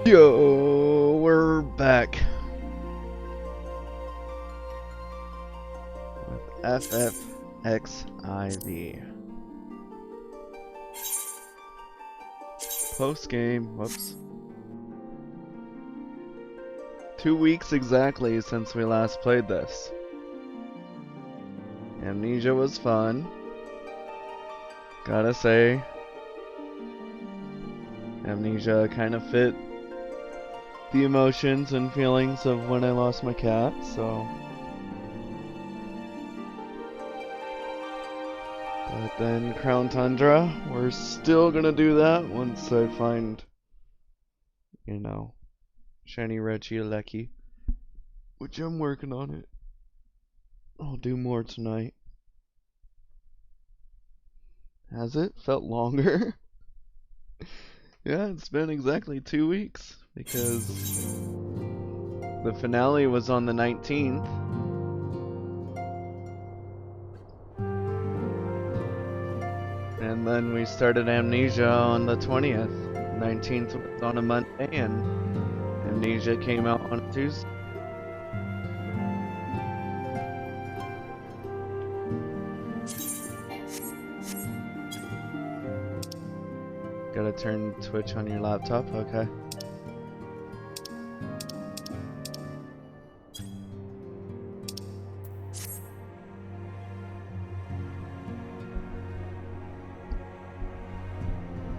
Yo, we're back with FFXIV. Post game, whoops. 2 weeks exactly since we last played this. Amnesia was fun. Gotta say, Amnesia kind of fit the emotions and feelings of when I lost my cat, so. But then Crown Tundra, we're still gonna do that once I find, you know, Shiny Regieleki, which I'm working on it. I'll do more tonight. Has it felt longer? Yeah, it's been exactly 2 weeks because the finale was on the 19th. And then we started Amnesia on the 20th. 19th was on a Monday and Amnesia came out on a Tuesday. Gotta turn Twitch on your laptop, okay.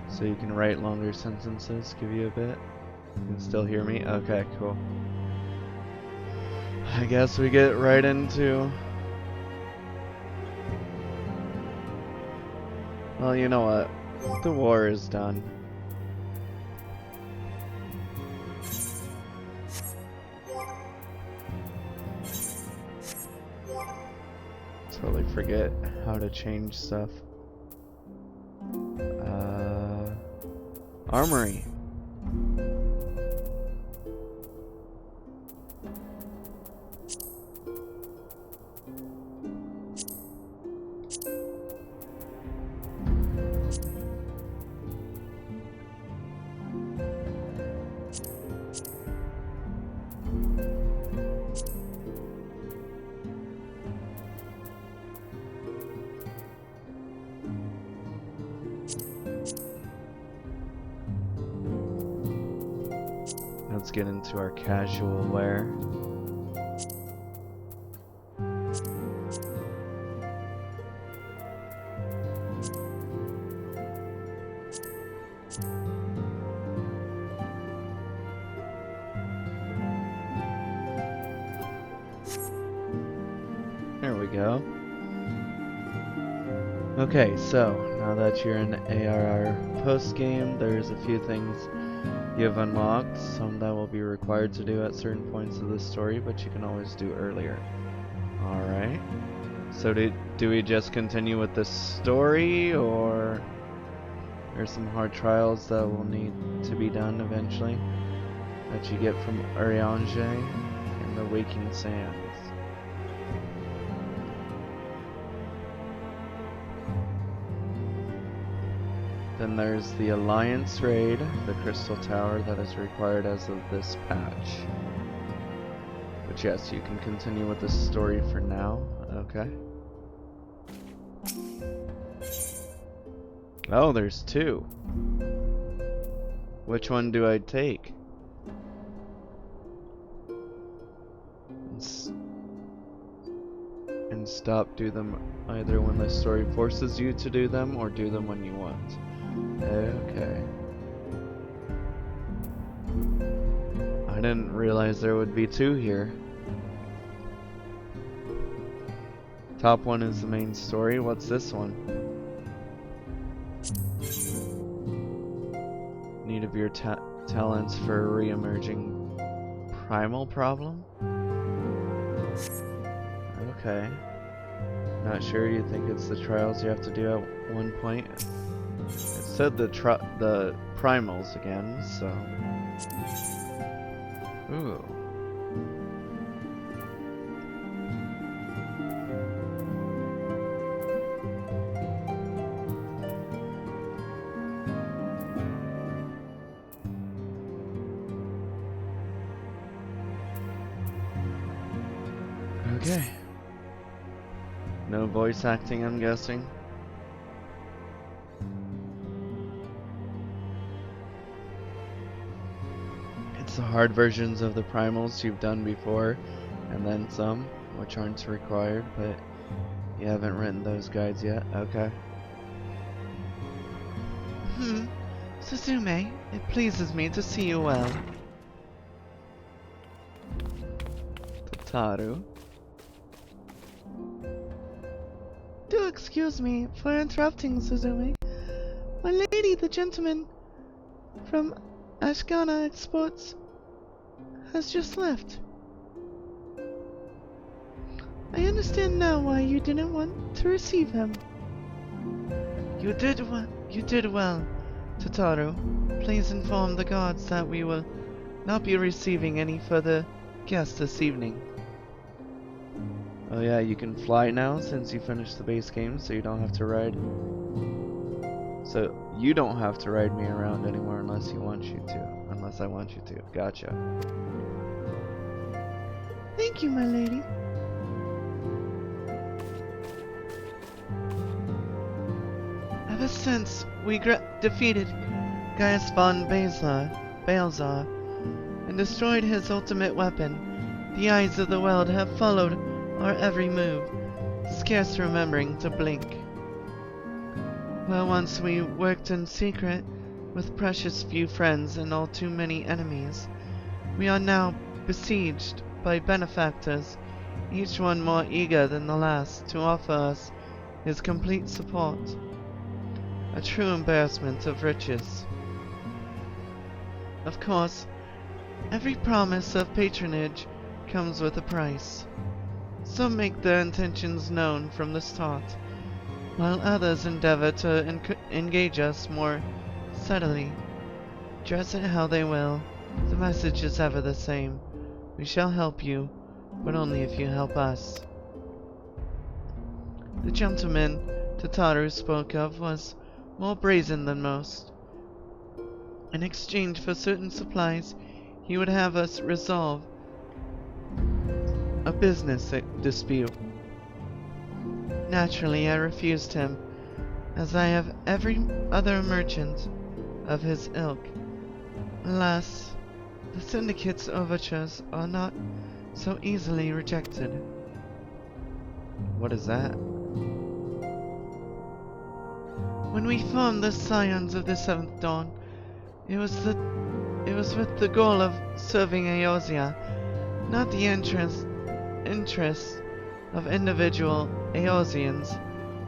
So you can write longer sentences, give you a bit. You can still hear me? Okay, cool. I guess we get right into... Well, you know what? The war is done. Totally forget how to change stuff. Armory. Let's get into our casual wear. There we go. Okay, so now that you're in ARR post game, there's a few things you have unlocked, some that will be required to do at certain points of the story, but you can always do earlier. Alright. So do we just continue with the story, or there's some hard trials that will need to be done eventually that you get from Urianger in the Waking Sands? Then there's the Alliance raid, the Crystal Tower, that is required as of this patch. But yes, you can continue with the story for now. Okay. Oh, there's two. Which one do I take? And stop do them either when the story forces you to do them, or do them when you want. Okay. I didn't realize there would be two here. Top one is the main story. What's this one? Need of your talents for re-emerging primal problem? Okay. Not sure. You think it's the trials you have to do at one point? It said the primals again, so. Ooh. Okay. No voice acting, I'm guessing. It's the hard versions of the primals you've done before, and then some, which aren't required, but you haven't written those guides yet. Okay. Suzume, it pleases me to see you well. Tataru. Do excuse me for interrupting, Suzume. My lady, the gentleman from Ashgana Exports, has just left. I understand now why you didn't want to receive him. You did well, Tataru. Please inform the gods that we will not be receiving any further guests this evening. Oh yeah, you can fly now since you finished the base game, so you don't have to ride. So you don't have to ride me around anymore unless you want you to. Unless I want you to. Gotcha. Thank you, my lady. Ever since we defeated Gaius von Balzar and destroyed his ultimate weapon, the eyes of the world have followed our every move, scarce remembering to blink. Where once we worked in secret with precious few friends and all too many enemies, we are now besieged by benefactors, each one more eager than the last to offer us his complete support. A true embarrassment of riches. Of course, every promise of patronage comes with a price. Some make their intentions known from the start, while others endeavor to engage us more subtly. Dress it how they will, the message is ever the same. We shall help you, but only if you help us. The gentleman Tataru spoke of was more brazen than most. In exchange for certain supplies, he would have us resolve a business dispute. Naturally, I refused him, as I have every other merchant of his ilk. Alas, the syndicate's overtures are not so easily rejected. What is that? When we formed the Scions of the Seventh Dawn, it was with the goal of serving Eorzea, not the interests of individual Eorzeans.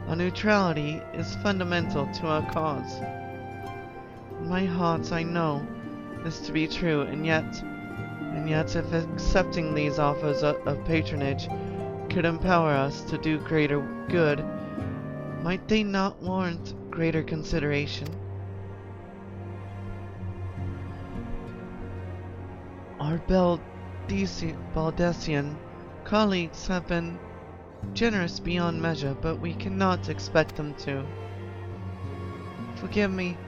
Our neutrality is fundamental to our cause. In my heart, I know this to be true, and yet, if accepting these offers of patronage could empower us to do greater good, might they not warrant greater consideration? Our Baldessian colleagues have been generous beyond measure, but we cannot expect them to. Forgive me,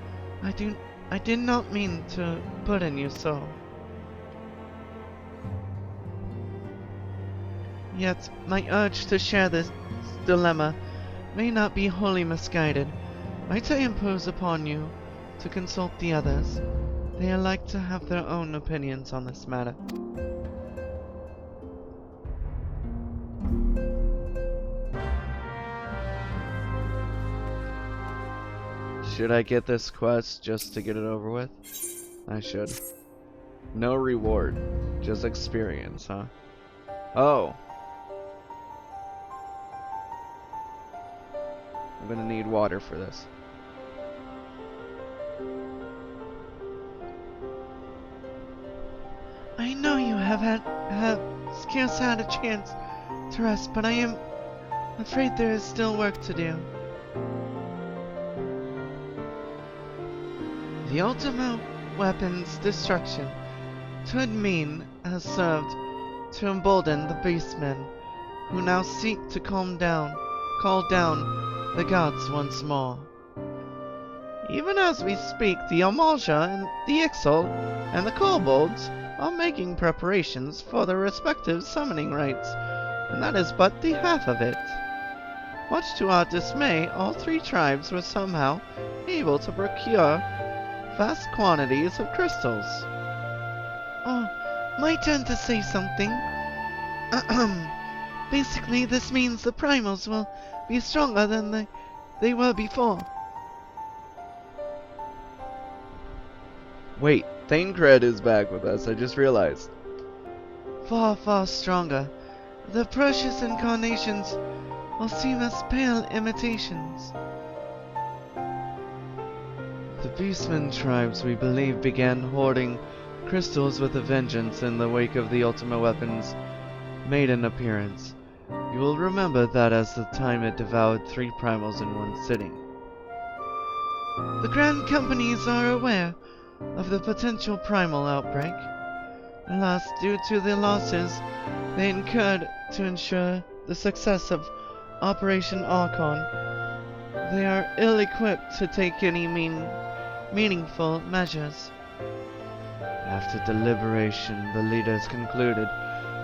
I did not mean to burden you so. Yet, my urge to share this dilemma may not be wholly misguided. Might I impose upon you to consult the others? They are like to have their own opinions on this matter. Should I get this quest just to get it over with? I should. No reward, just experience, huh? Oh! I'm gonna need water for this. I know you have scarce had a chance to rest, but I am afraid there is still work to do. The ultimate weapon's destruction to mean has served to embolden the beastmen, who now seek to call down the gods once more. Even as we speak, the Amalja and the Ixal and the Kobolds are making preparations for their respective summoning rites and that is but the half of it. Much to our dismay, all three tribes were somehow able to procure vast quantities of crystals. Oh, my turn to say something. Basically, this means the primals will be stronger than they were before. Wait, Thancred is back with us, I just realized. Far, far stronger. The precious incarnations will seem as pale imitations. The Beastmen tribes, we believe, began hoarding crystals with a vengeance in the wake of the Ultima Weapon's maiden appearance. You will remember that as the time it devoured 3 primals in one sitting. The Grand Companies are aware of the potential primal outbreak. Alas, due to the losses they incurred to ensure the success of Operation Archon, they are ill-equipped to take any meaningful measures. After deliberation, the leaders concluded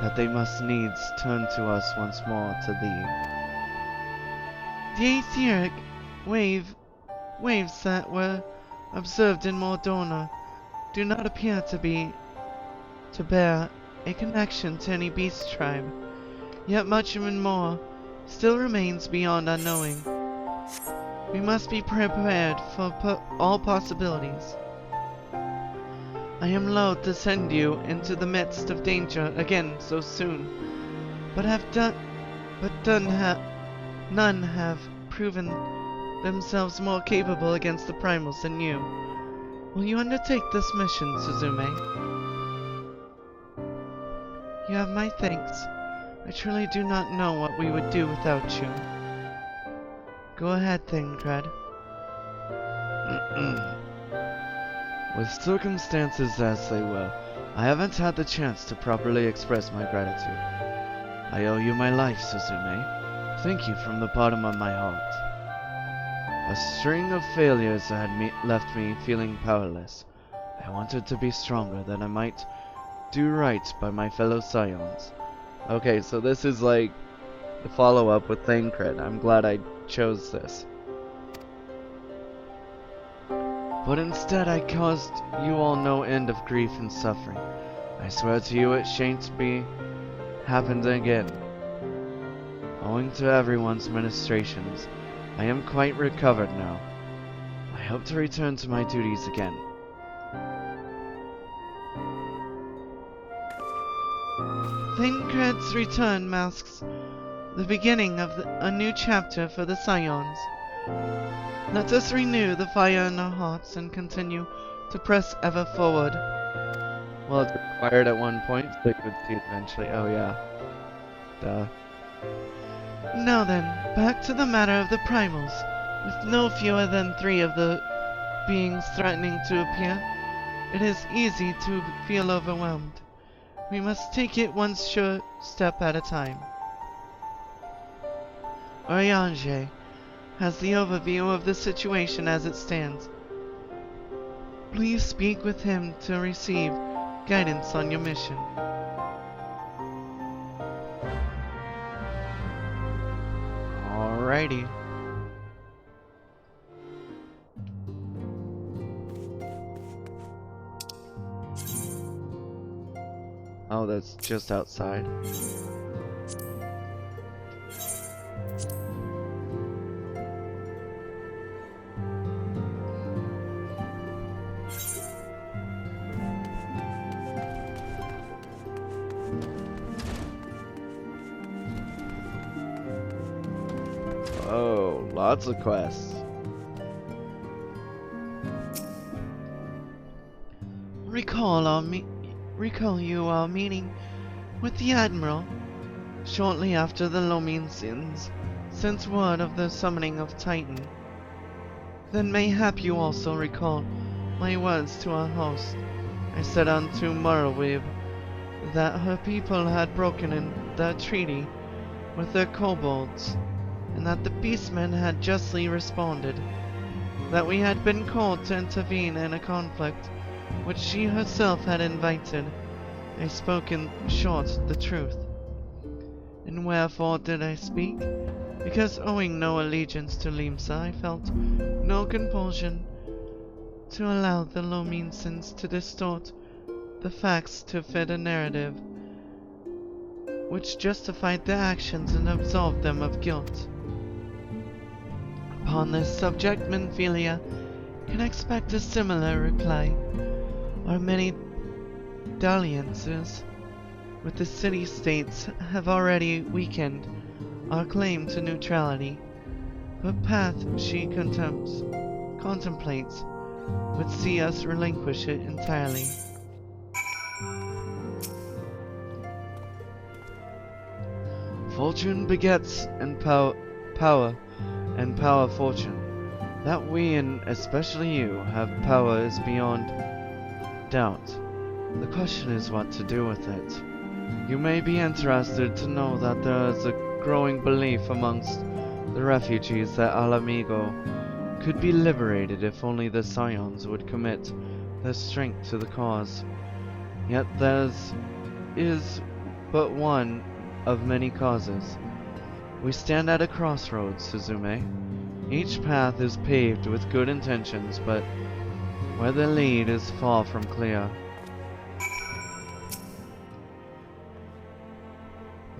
that they must needs turn to us once more to lead. The etheric waves that were observed in Mordona do not appear to bear a connection to any beast tribe, yet much even more still remains beyond our knowing. We must be prepared for all possibilities. I am loath to send you into the midst of danger again so soon, but none have proven themselves more capable against the primals than you. Will you undertake this mission, Suzume? You have my thanks. I truly do not know what we would do without you. Go ahead, Thancred. With circumstances as they were, I haven't had the chance to properly express my gratitude. I owe you my life, Suzume. Thank you from the bottom of my heart. A string of failures had left me feeling powerless. I wanted to be stronger that I might do right by my fellow Scions. Okay, so this is like the follow-up with Thancred. I'm glad I chose this. But instead I caused you all no end of grief and suffering. I swear to you it shan't be happened again. Owing to everyone's ministrations, I am quite recovered now. I hope to return to my duties again. Thancred's return masks the beginning of a new chapter for the Scions. Let us renew the fire in our hearts and continue to press ever forward. Well, it's required at one point, so you would see it eventually. Oh yeah. Duh. Now then, back to the matter of the primals. With no fewer than 3 of the beings threatening to appear, it is easy to feel overwhelmed. We must take it one sure step at a time. Oriange has the overview of the situation as it stands. Please speak with him to receive guidance on your mission. Alrighty. Oh, that's just outside. Oh, lots of quests. Recall you our meeting with the Admiral shortly after the Lomine sins sent word of the summoning of Titan. Then mayhap you also recall my words to our host. I said unto Murwib that her people had broken in their treaty with their kobolds, and that the beastmen had justly responded, that we had been called to intervene in a conflict which she herself had invited. I spoke in short the truth. And wherefore did I speak? Because owing no allegiance to Limsa, I felt no compulsion to allow the Lominsons to distort the facts to fit a narrative which justified their actions and absolved them of guilt. Upon this subject, Menphilia can expect a similar reply. Our many dalliances with the city-states have already weakened our claim to neutrality. The path she contemplates would see us relinquish it entirely. Fortune begets and power, and power fortune. That we, and especially you, have power is beyond doubt. The question is what to do with it. You may be interested to know that there is a growing belief amongst the refugees that Alamigo could be liberated if only the Scions would commit their strength to the cause. Yet there is but one of many causes. We stand at a crossroads, Suzume. Each path is paved with good intentions, but where they lead is far from clear.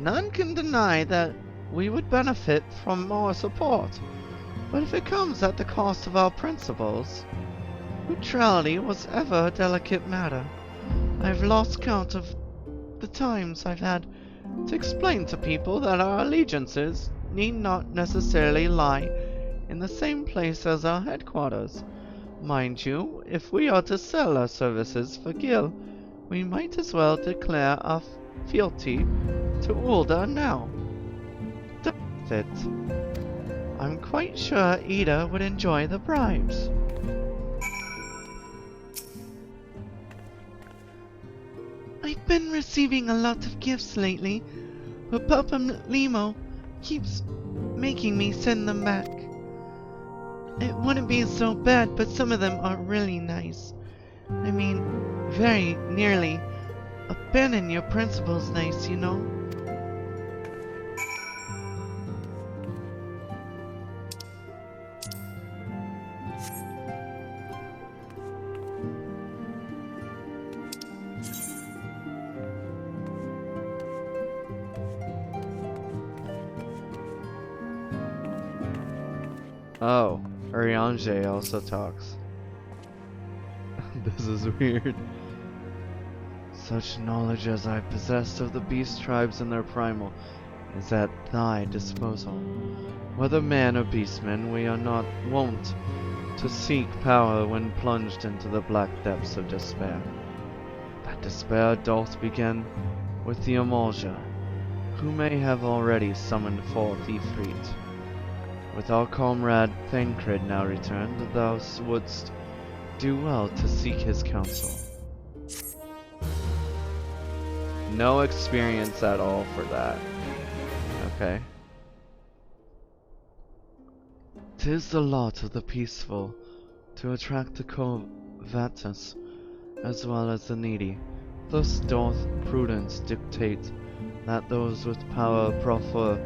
None can deny that we would benefit from more support, but if it comes at the cost of our principles, neutrality was ever a delicate matter. I've lost count of the times I've had to explain to people that our allegiances need not necessarily lie in the same place as our headquarters. Mind you, if we are to sell our services for Gil, we might as well declare our fealty to Ulda now. That's it. I'm quite sure Ida would enjoy the bribes. I've been receiving a lot of gifts lately, but Papa Limo keeps making me send them back. It wouldn't be so bad, but some of them are really nice. I mean, very nearly abandon your principles nice, you know? Oh, Urianger also talks. This is weird. Such knowledge as I possess of the beast tribes and their primal is at thy disposal. Whether man or beastman, we are not wont to seek power when plunged into the black depths of despair. That despair doth begin with the Amalja, who may have already summoned forth Ifrit. With our comrade Thancred now returned, thou wouldst do well to seek his counsel. No experience at all for that. Okay. 'Tis the lot of the peaceful to attract the covetous as well as the needy. Thus doth prudence dictate that those with power proffer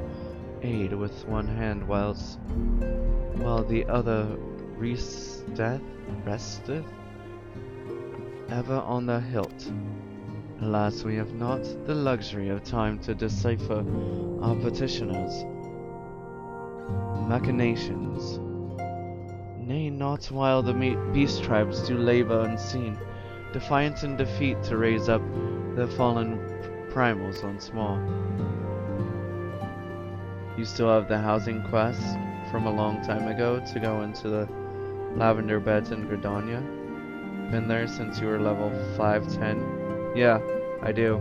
aid with one hand while the other resteth ever on the hilt. Alas, we have not the luxury of time to decipher our petitioners' machinations. Nay, not while the beast tribes do labor unseen, defiant in defeat to raise up their fallen primals once more. You still have the housing quest from a long time ago to go into the lavender beds in Gridania? Been there since you were level 510? Yeah, I do.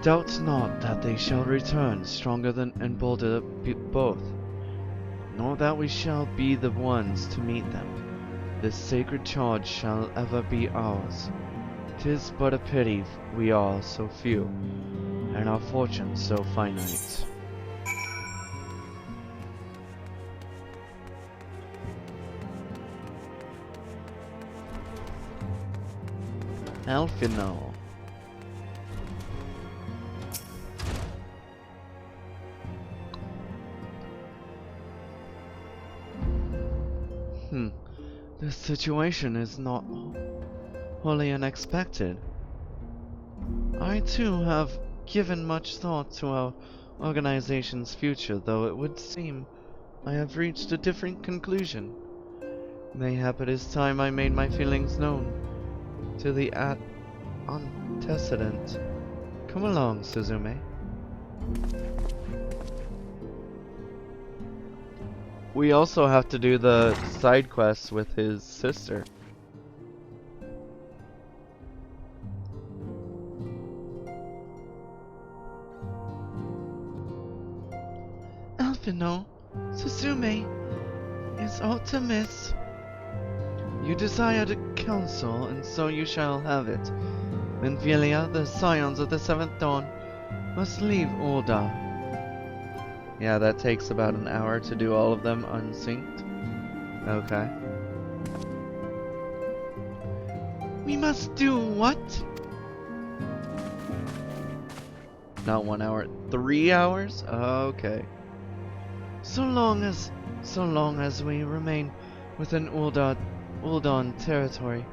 Doubt not that they shall return stronger than and bolder both, nor that we shall be the ones to meet them. This sacred charge shall ever be ours. 'Tis but a pity we are so few, and our fortune so finite. Elfinal. This situation is not wholly unexpected. I too have given much thought to our organization's future, though it would seem I have reached a different conclusion. Mayhap it is time I made my feelings known to the antecedent. Come along, Suzume. We also have to do the side quests with his sister. Alphino, Suzume is Artemis. You desired a counsel, and so you shall have it. Menvelia, the scions of the Seventh Dawn, must leave Ul'dah. Yeah, that takes about an hour to do all of them unsynced. Okay. We must do what? Not 1 hour, 3 hours? Okay. So long as we remain within Ul'dah territory,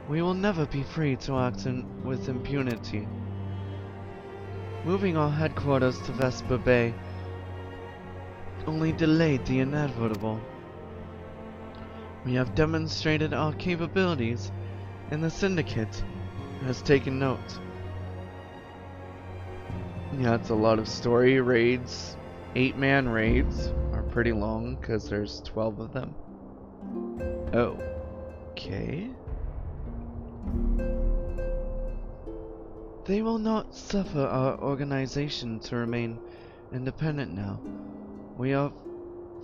we will never be free to act with impunity. Moving our headquarters to Vesper Bay only delayed the inevitable. We have demonstrated our capabilities, and the Syndicate has taken note. Yeah, it's a lot of story raids. 8-man raids are pretty long because there's 12 of them. Oh. Okay. They will not suffer our organization to remain independent now. We are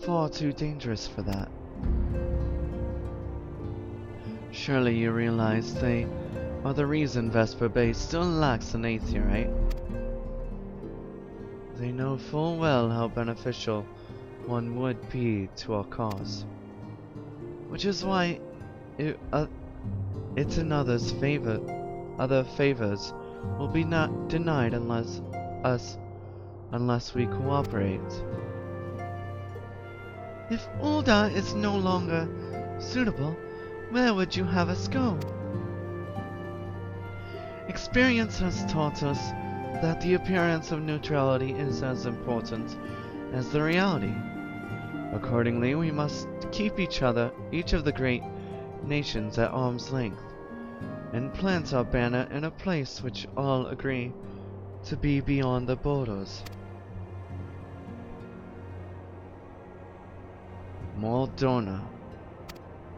far too dangerous for that. Surely you realize they are the reason Vesper Bay still lacks an aetheryte. They know full well how beneficial one would be to our cause. Which is why it's in others' favor. Other favors will be not denied unless we cooperate. If Ul'dah is no longer suitable, where would you have us go? Experience has taught us that the appearance of neutrality is as important as the reality. Accordingly, we must keep each of the great nations at arm's length, and plant our banner in a place which all agree to be beyond the borders. Moldona.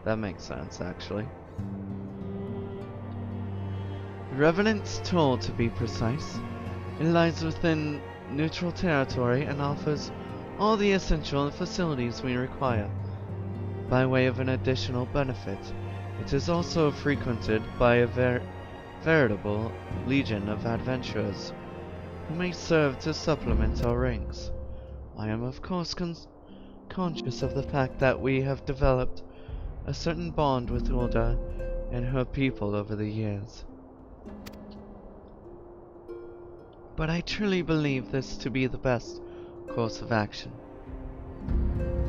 That makes sense, actually. Revenant's Toll, to be precise. It lies within neutral territory and offers all the essential facilities we require. By way of an additional benefit, it is also frequented by a veritable legion of adventurers who may serve to supplement our ranks. I am of course conscious of the fact that we have developed a certain bond with Ul'dah and her people over the years. But I truly believe this to be the best course of action.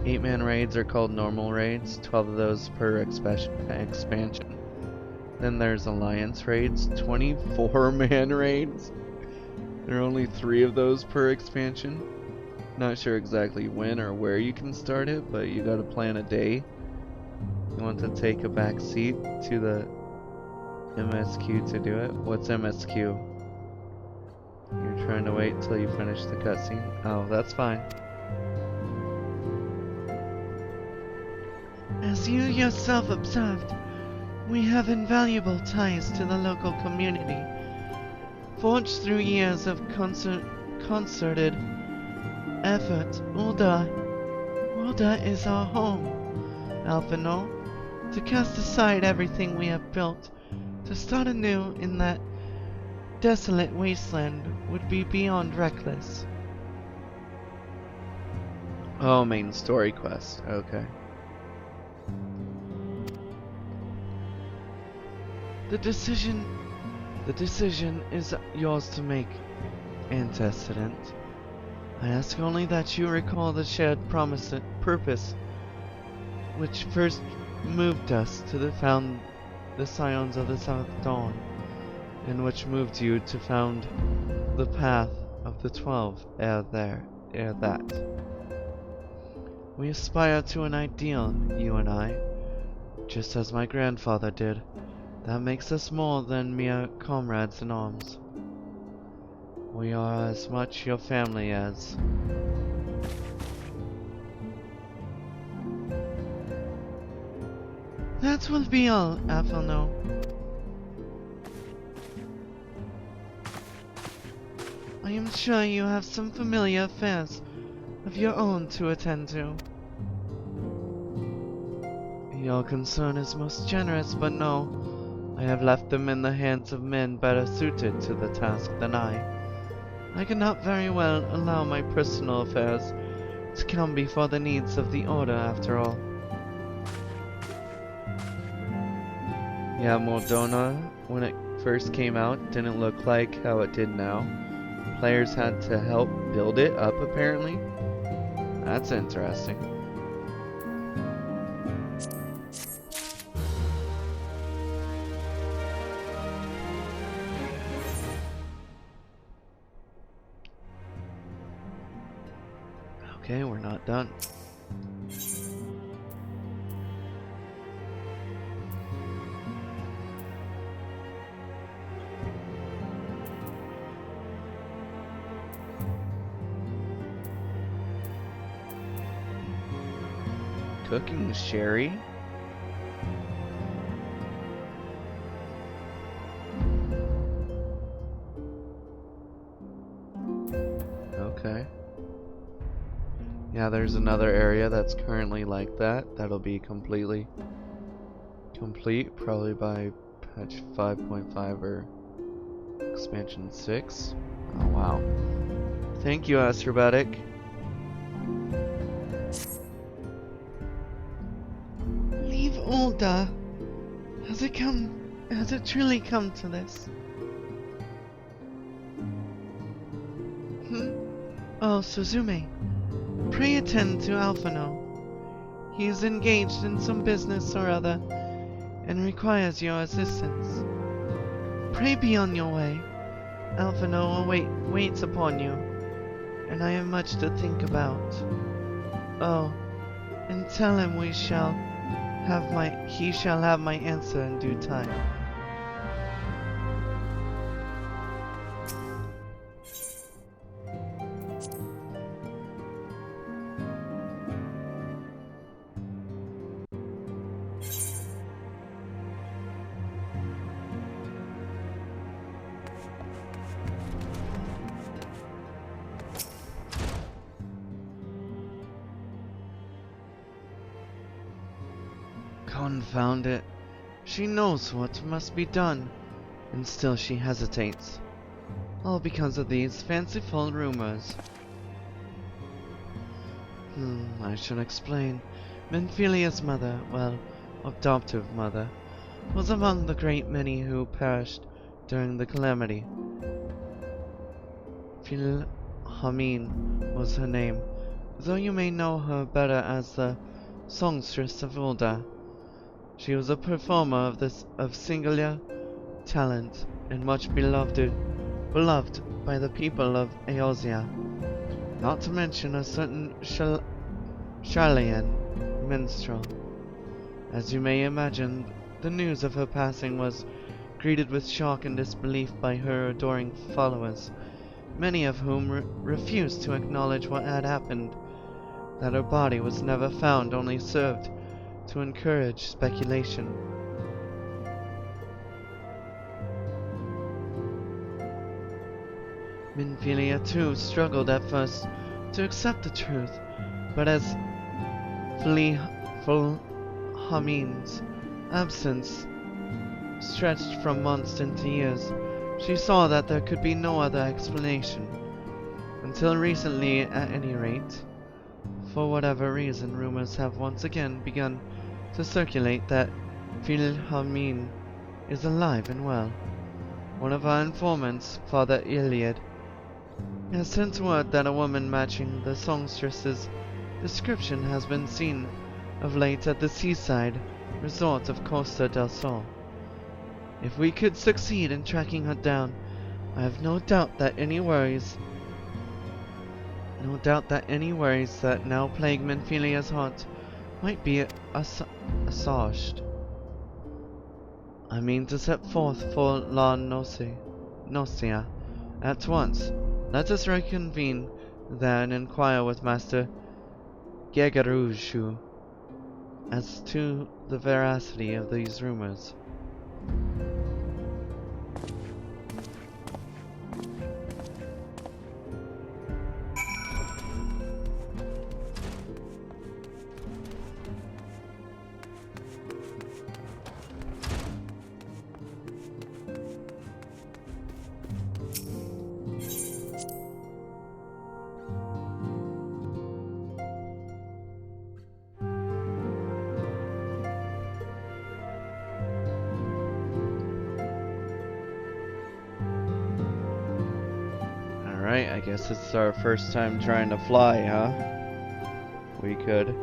8-man raids are called normal raids, 12 of those per expansion. Then there's alliance raids, 24-man raids. There are only 3 of those per expansion. Not sure exactly when or where you can start it, but you gotta plan a day. You want to take a back seat to the MSQ to do it. What's MSQ? You're trying to wait till you finish the cutscene? Oh, that's fine. As you yourself observed, we have invaluable ties to the local community, forged through years of concerted effort. Ul'dah is our home, Alphino. To cast aside everything we have built, to start anew in that desolate wasteland would be beyond reckless. Oh, main story quest. Okay. The decision is yours to make, Antecedent. I ask only that you recall the shared purpose which first moved us to found the Scions of the South Dawn, and which moved you to found the Path of the 12 ere that. We aspire to an ideal, you and I, just as my grandfather did, that makes us more than mere comrades in arms. We are as much your family as... That will be all, Athelno. I am sure you have some familiar affairs of your own to attend to. Your concern is most generous, but no, I have left them in the hands of men better suited to the task than I. I cannot very well allow my personal affairs to come before the needs of the Order, after all. Yeah, Moldona, when it first came out, didn't look like how it did now. Players had to help build it up, apparently. That's interesting. Okay, we're not done. Cooking sherry? Okay. Yeah, there's another area that's currently like that. That'll be completely complete, probably by patch 5.5 or expansion 6. Oh wow. Thank you, Astrobatic. Leave Ulda. Has it truly come to this? Oh, Suzume. Pray attend to Alphino. He is engaged in some business or other, and requires your assistance. Pray be on your way. Alphino waits upon you, and I have much to think about. Oh, and tell him he shall have my answer in due time. Confound it. She knows what must be done, and still she hesitates. All because of these fanciful rumors. I should explain. Menphilia's mother, well, adoptive mother, was among the great many who perished during the calamity. Philhamine was her name, though you may know her better as the songstress of Ulda. She was a performer of singular talent and much beloved by the people of Eosia, not to mention a certain Charlian minstrel. As you may imagine, the news of her passing was greeted with shock and disbelief by her adoring followers, many of whom refused to acknowledge what had happened. That her body was never found only served to encourage speculation. Menphilia too struggled at first to accept the truth, but as Philhamine's absence stretched from months into years, she saw that there could be no other explanation. Until recently, at any rate. For whatever reason, rumors have once again begun to circulate that Philhamine is alive and well. One of our informants, Father Iliad, has sent word that a woman matching the songstress's description has been seen of late at the seaside resort of Costa del Sol. If we could succeed in tracking her down, I have no doubt that any worries that now plague Menphilia's heart might be assuaged. I mean to set forth for La Nocia at once. Let us reconvene there and inquire with Master Gegarushu as to the veracity of these rumors. Alright, I guess it's our first time trying to fly, huh? We could.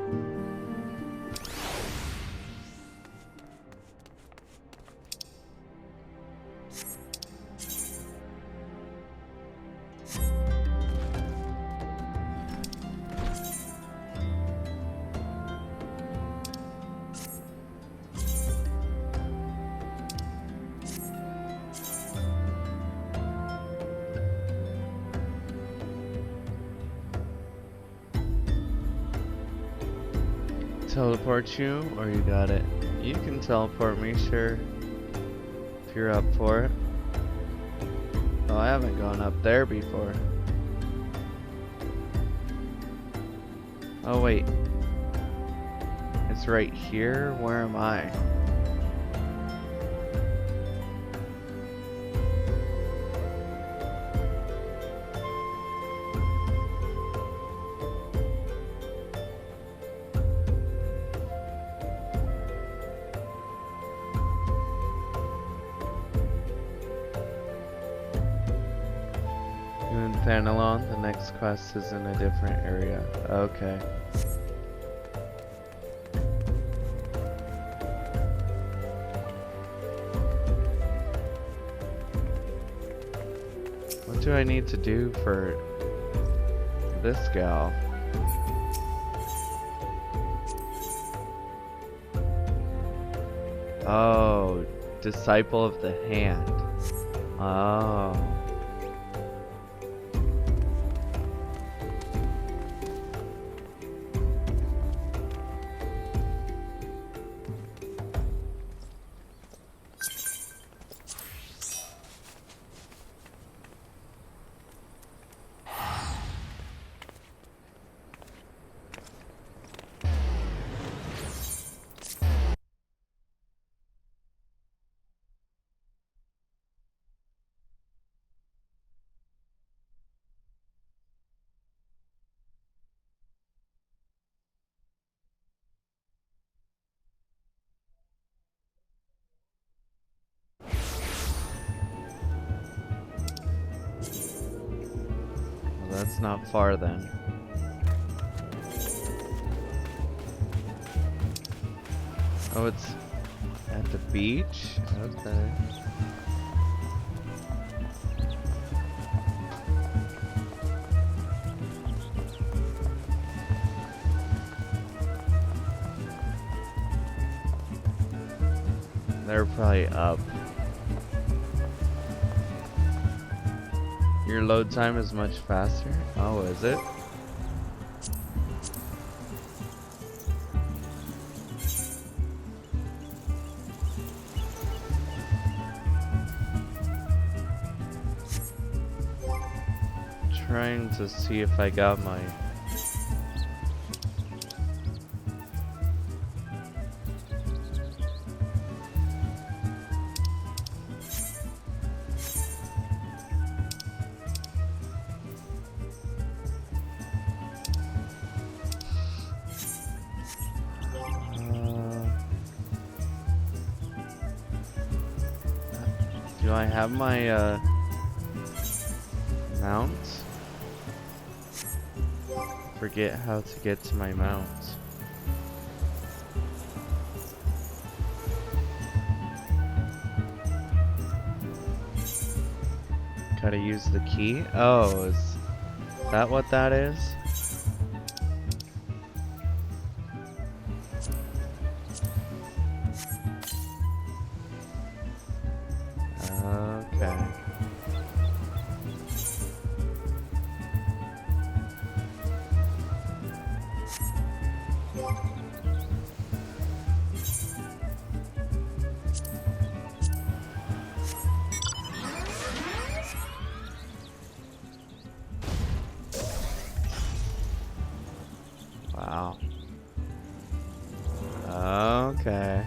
Teleport you, or you got it? You can teleport me, sure. If you're up for it. Oh, I haven't gone up there before. Oh, wait. It's right here? Where am I? Thanalon, the next quest is in a different area. Okay. What do I need to do for this gal? Oh, Disciple of the Hand. Oh. That's not far then. Oh, it's at the beach? Okay. They're probably up. Your load time is much faster? Oh, is it? Trying to see if I got my... Do I have my mount? Forget how to get to my mount. Gotta use the key. Oh, is that what that is? Okay. Wow. Okay.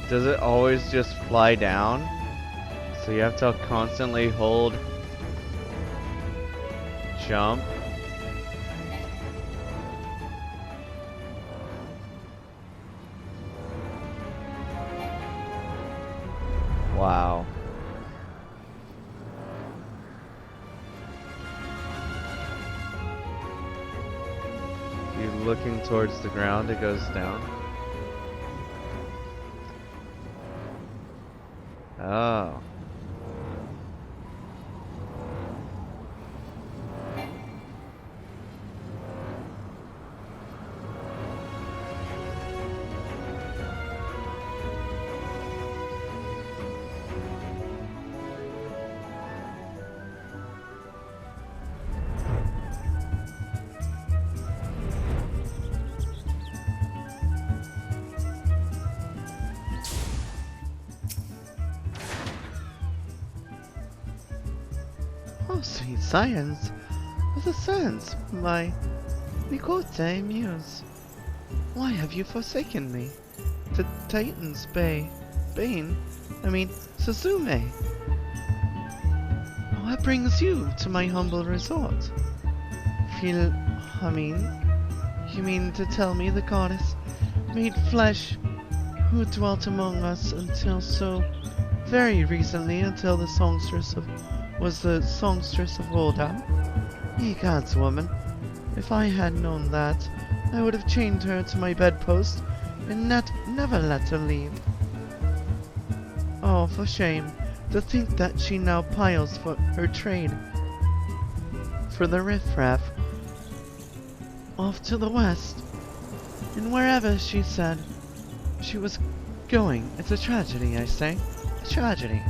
Does it always just fly down? So you have to constantly hold jump? Wow. You're looking towards the ground, it goes down. Oh. Oh, sweet science! What a sense, my Nicote muse! Why have you forsaken me? To Titan's Bane? Suzume! What brings you to my humble resort? You mean to tell me the goddess made flesh who dwelt among us until so very recently, until the songstress was the songstress of Rolda? Ye gods, woman, if I had known that, I would have chained her to my bedpost and never let her leave. Oh, for shame, to think that she now piles for her trade, for the riffraff, off to the west, and wherever she said she was going. It's a tragedy, I say, a tragedy.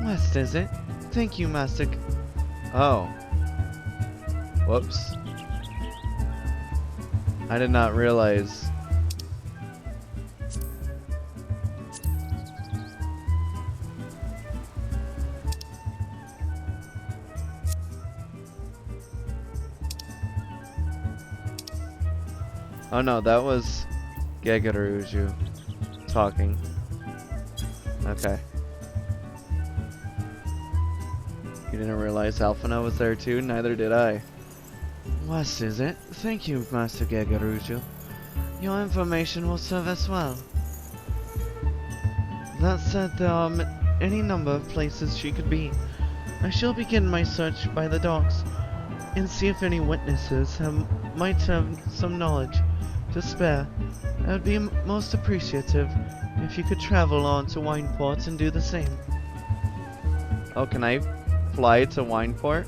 West, is it? Thank you, Master. Oh. Whoops. I did not realize. Oh no, that was Gagaruju talking. Okay. You didn't realize Alphina was there too? Neither did I. West, is it? Thank you, Master Gagaruju. Your information will serve us well. That said, there are any number of places she could be. I shall begin my search by the docks and see if any witnesses might have some knowledge to spare. I would be most appreciative if you could travel on to Wineport and do the same. Oh, can I fly to Wineport?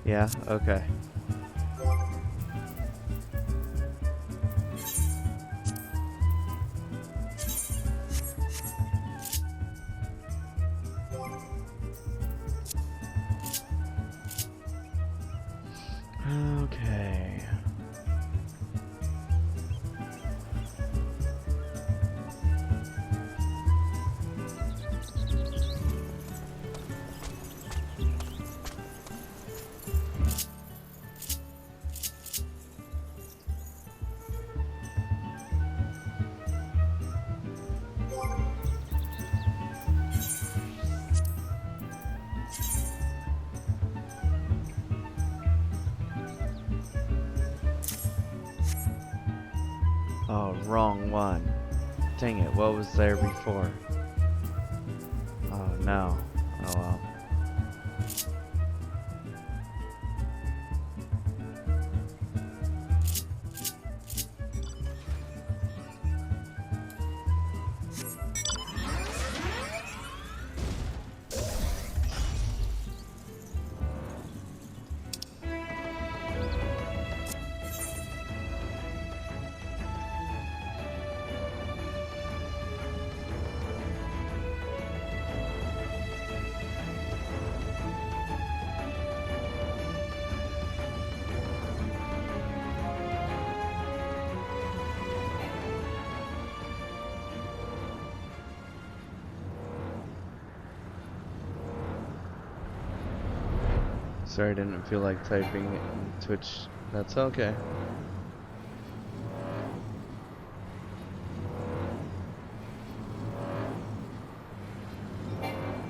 Yeah, okay. Okay. Oh, wrong one. Dang it, what was there before? Oh no. Oh well. Sorry, I didn't feel like typing in Twitch. That's okay.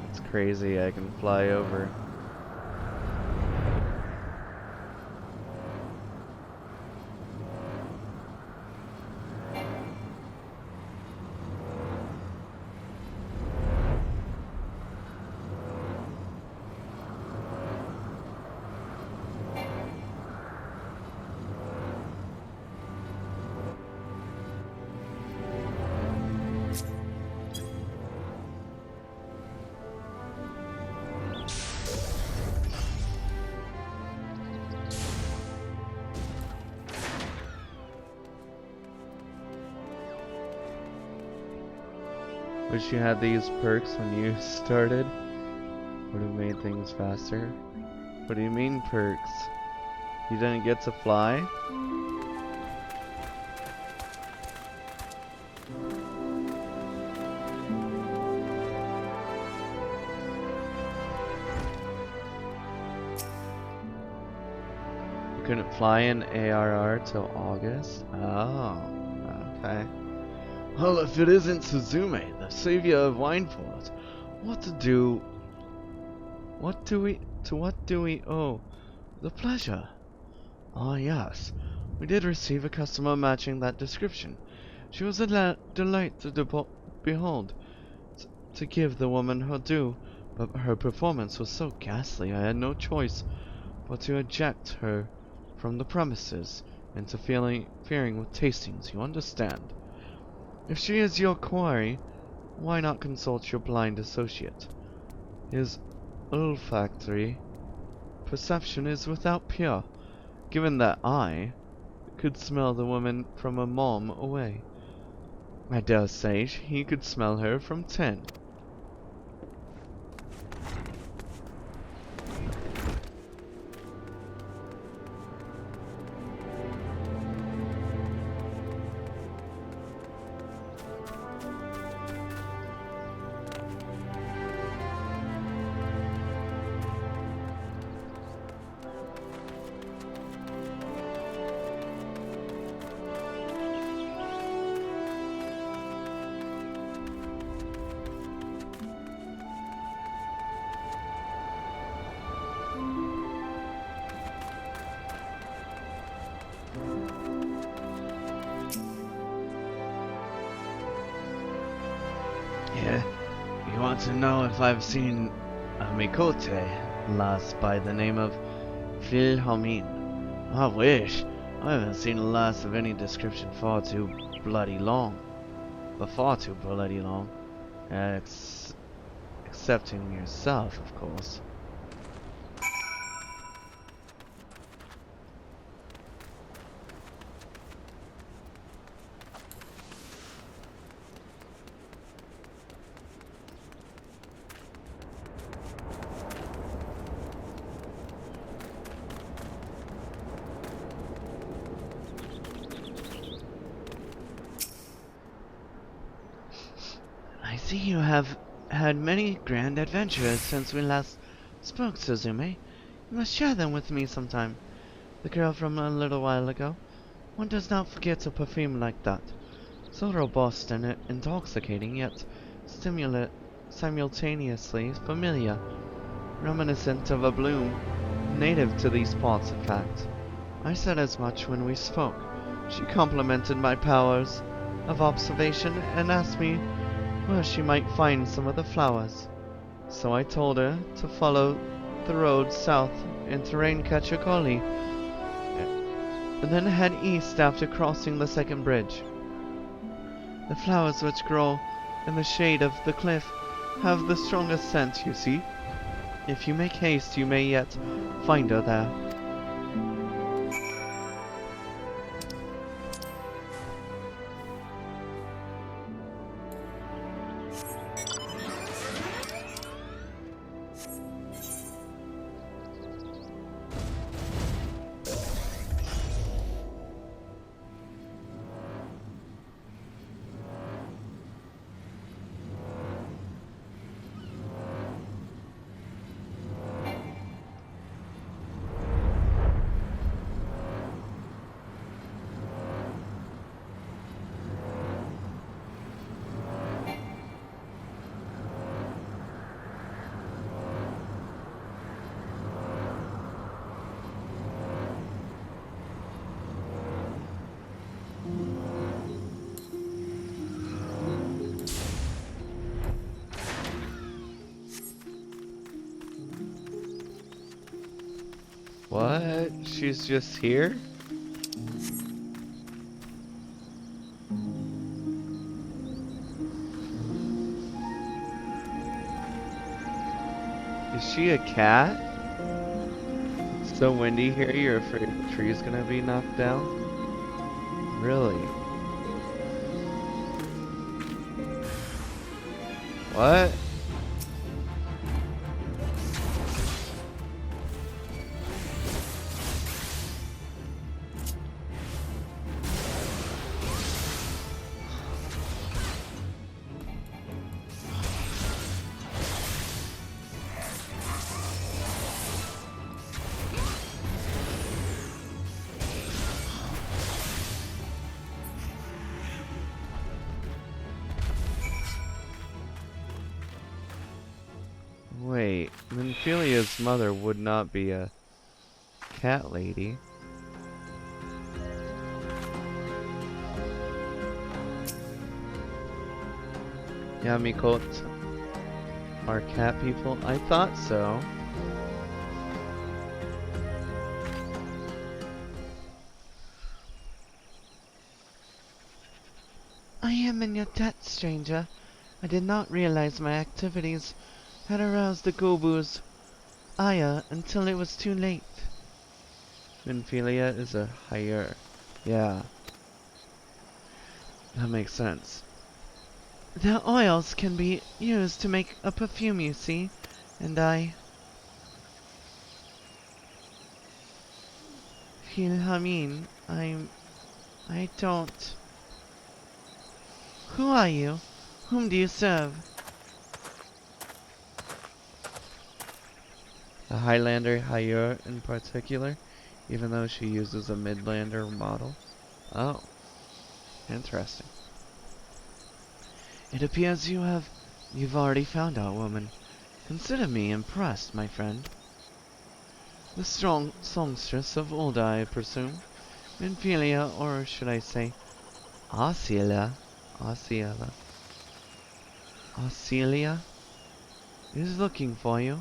It's crazy, I can fly over. Wish you had these perks when you started. Would have made things faster. What do you mean perks? You didn't get to fly? You couldn't fly in ARR till August? Oh, okay. Well, if it isn't Suzume, the savior of Wineport, what do we owe the pleasure? Ah, yes, we did receive a customer matching that description. She was a delight to behold, to give the woman her due, but her performance was so ghastly I had no choice but to eject her from the premises, interfering with tastings, you understand. If she is your quarry, why not consult your blind associate? His olfactory perception is without peer, given that I could smell the woman from a mom away. I dare say he could smell her from 10. Yeah, you want to know if I've seen a Mikote lass by the name of Philhelmine? I wish. I haven't seen a lass of any description far too bloody long. But far too bloody long. Excepting yourself, of course. I see you have had many grand adventures since we last spoke, Suzume. You must share them with me sometime. The girl from a little while ago. One does not forget a perfume like that. So robust and intoxicating, yet simultaneously familiar. Reminiscent of a bloom native to these parts, in fact. I said as much when we spoke. She complimented my powers of observation and asked me where she might find some of the flowers. So I told her to follow the road south into Raincatcher Gully and then head east after crossing the second bridge. The flowers which grow in the shade of the cliff have the strongest scent, you see. If you make haste, you may yet find her there. What? She's just here? Is she a cat? It's so windy here, you're afraid the tree's gonna be knocked down? Really? What? Wait, Minfilia's mother would not be a cat lady. Yamikot are cat people? I thought so. I am in your debt, stranger. I did not realize my activities had aroused the Gobu's ire until it was too late. Minfilia is a hire. Yeah. That makes sense. Their oils can be used to make a perfume, you see, and I I don't. Who are you? Whom do you serve? A Highlander Hire in particular, even though she uses a Midlander model. Oh, interesting. It appears you've already found our woman. Consider me impressed, my friend. The strong songstress of Ulda, I presume. Minfilia, or should I say, Arcelia, is looking for you.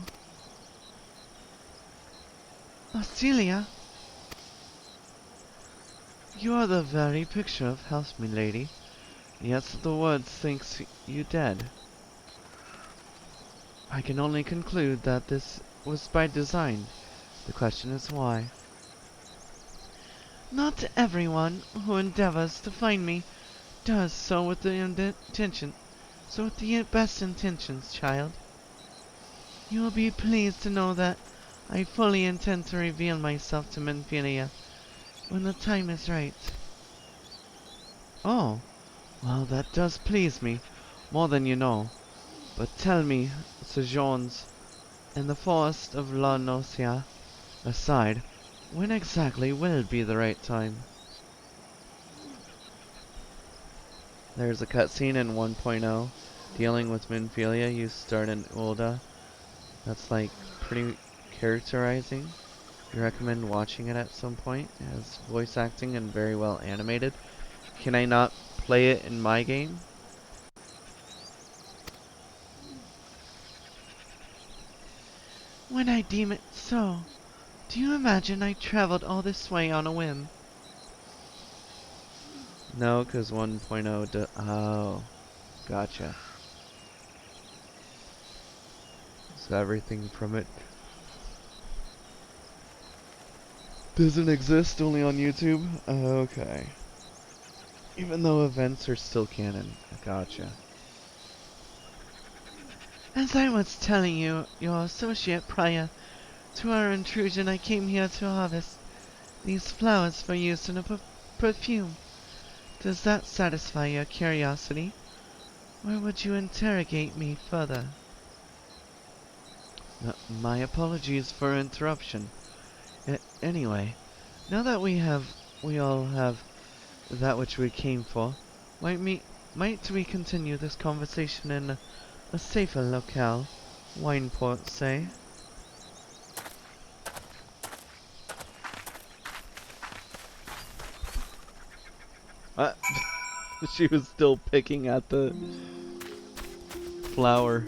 Arcelia? You are the very picture of health, milady. Yet the word thinks you dead. I can only conclude that this was by design. The question is why. Not everyone who endeavors to find me does so with the best intentions, child. You will be pleased to know that I fully intend to reveal myself to Minfilia when the time is right. Oh, well, that does please me, more than you know. But tell me, sojourns in the forest of La Nocia aside, when exactly will be the right time? There's a cutscene in 1.0 dealing with Minfilia. You start in Ulda. That's like pretty characterizing. You recommend watching it at some point? It has voice acting and very well animated. Can I not play it in my game? When I deem it so, do you imagine I traveled all this way on a whim? No, because 1.0 oh, gotcha. So everything from it doesn't exist, only on YouTube? Okay. Even though events are still canon. Gotcha. As I was telling you, your associate prior to our intrusion, I came here to harvest these flowers for use in a perfume. Does that satisfy your curiosity? Or would you interrogate me further? My apologies for interruption. Anyway, now that we all have that which we came for, might we continue this conversation in a safer locale? Wineport, say? Uh, she was still picking at the flower.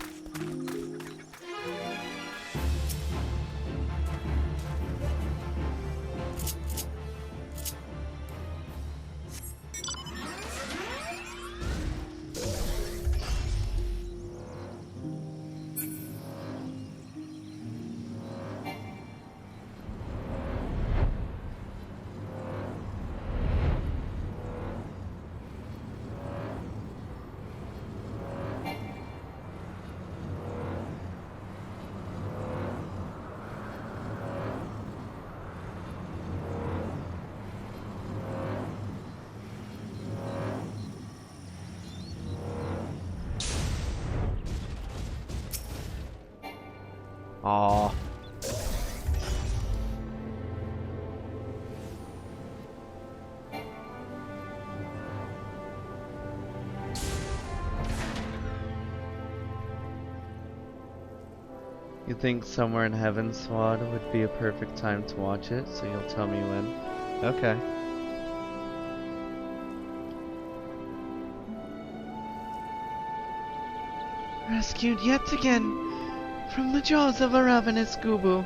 Aww. You think somewhere in Heaven's Swad would be a perfect time to watch it, so you'll tell me when? Okay. Rescued yet again from the jaws of a ravenous Gubu.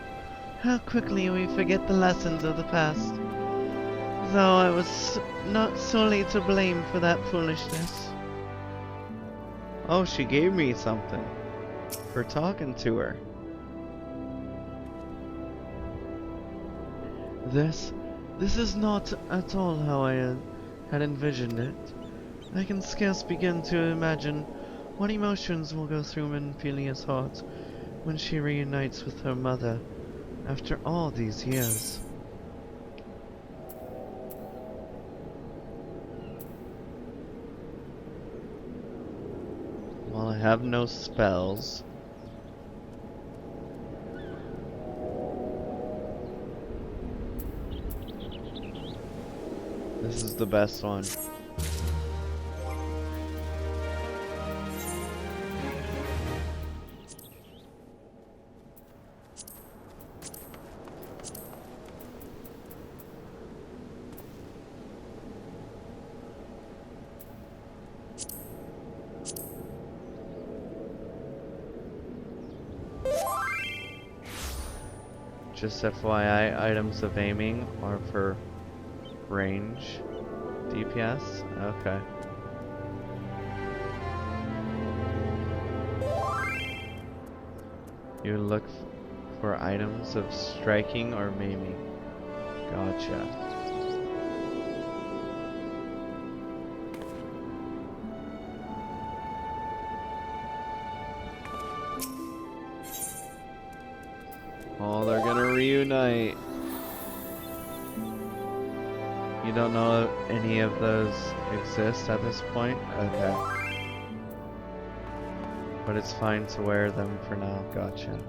How quickly we forget the lessons of the past. Though I was not solely to blame for that foolishness. Oh, she gave me something for talking to her. This is not at all how I had envisioned it. I can scarce begin to imagine what emotions will go through Minfilia's heart when she reunites with her mother after all these years. Well, I have no spells. This is the best one. Just FYI, items of aiming are for range DPS? Okay. You look for items of striking or maiming. Gotcha. Oh, they're gonna reunite. You don't know if any of those exist at this point? Okay. But it's fine to wear them for now. Gotcha.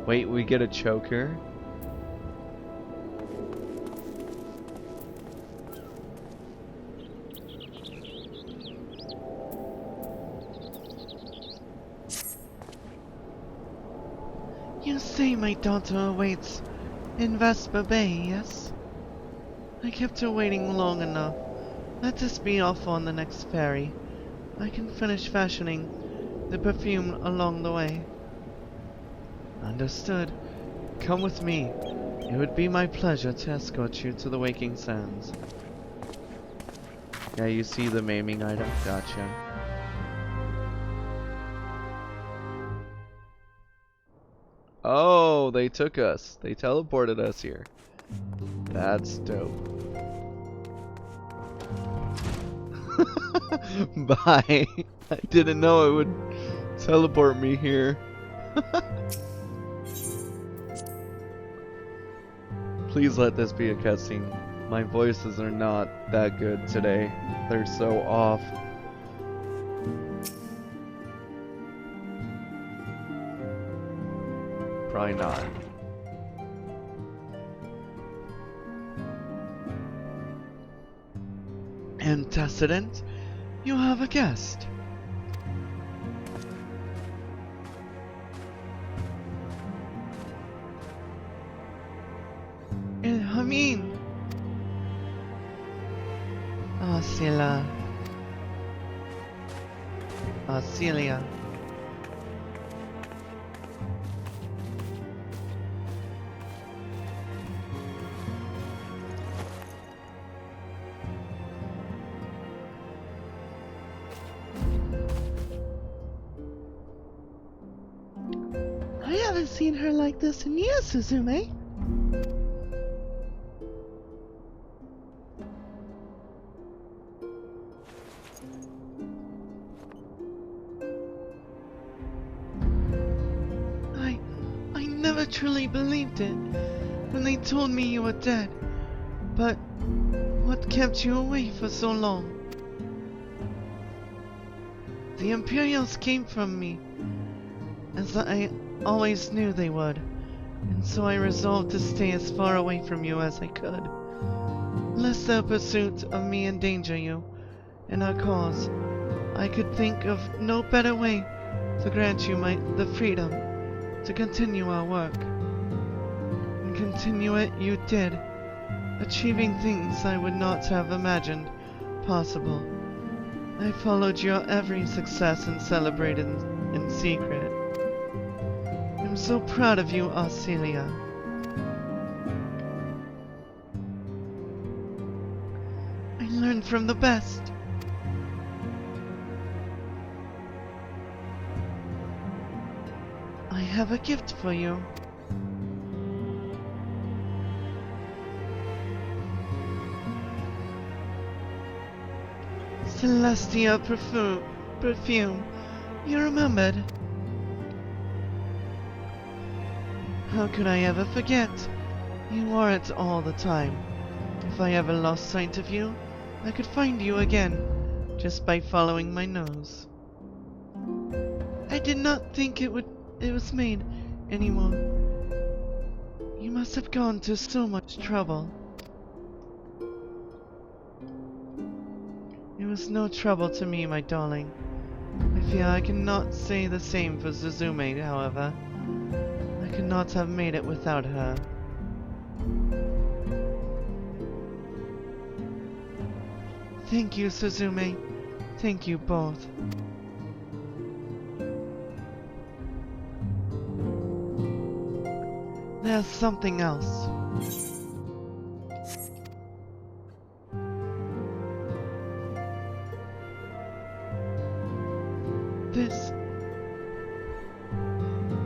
Wait, we get a choker? You say my daughter awaits in Vesper Bay, yes? I kept her waiting long enough. Let us be off on the next ferry. I can finish fashioning the perfume along the way. Understood. Come with me. It would be my pleasure to escort you to the Waking Sands. Yeah, you see the maiming item? Gotcha. Oh, they took us. They teleported us here. That's dope. Bye. I didn't know it would teleport me here. Please let this be a cutscene. My voices are not that good today. They're so off. Probably not. Antecedent, you have a guest. Ilhamin. Celia. I haven't seen her like this in years, Suzume. I never truly believed it when they told me you were dead. But what kept you away for so long? The Imperials came from me, as I always knew they would, and so I resolved to stay as far away from you as I could, lest their pursuit of me endanger you and our cause. I could think of no better way to grant you the freedom to continue our work. And continue it you did, achieving things I would not have imagined possible. I followed your every success and celebrated in secret. I'm so proud of you, Celia. I learned from the best. I have a gift for you. Celestia perfume. You remembered? How could I ever forget? You wore it all the time. If I ever lost sight of you, I could find you again, just by following my nose. I did not think it was made anymore. You must have gone to so much trouble. It was no trouble to me, my darling. I fear I cannot say the same for Suzume, however. I could not have made it without her. Thank you, Suzume. Thank you both. There's something else.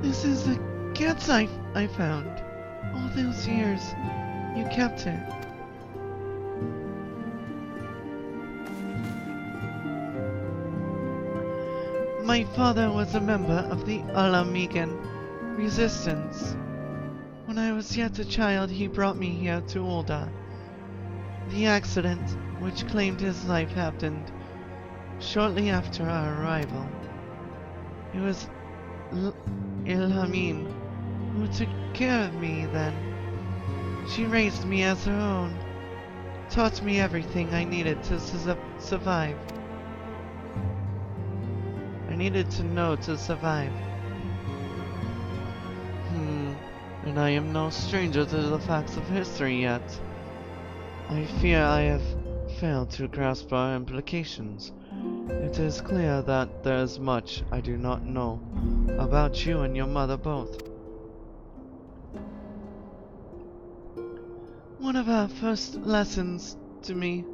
This is the cat's I found. All those years, you kept it. My father was a member of the Alamigan resistance. When I was yet a child, he brought me here to Ulda. The accident which claimed his life happened shortly after our arrival. It was Ilhamin who took care of me then. She raised me as her own, taught me everything I needed to survive. I needed to know to survive. and I am no stranger to the facts of history yet. I fear I have failed to grasp our implications. It is clear that there is much I do not know about you and your mother both. One of her first lessons to me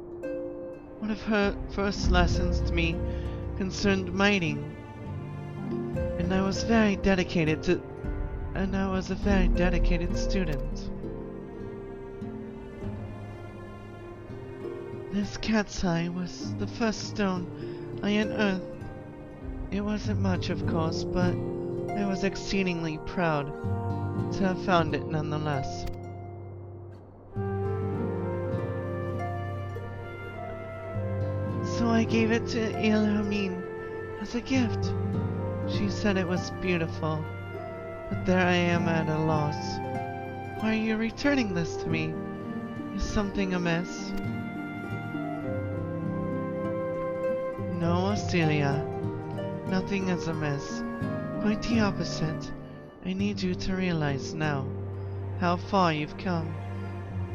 concerned mining, and I was a very dedicated student. This cat's eye was the first stone I unearthed. It wasn't much, of course, but I was exceedingly proud to have found it nonetheless. So I gave it to Ilhamine as a gift. She said it was beautiful, but there I am at a loss. Why are you returning this to me? Is something amiss? No, Celia. Nothing is amiss. Quite the opposite. I need you to realize now how far you've come,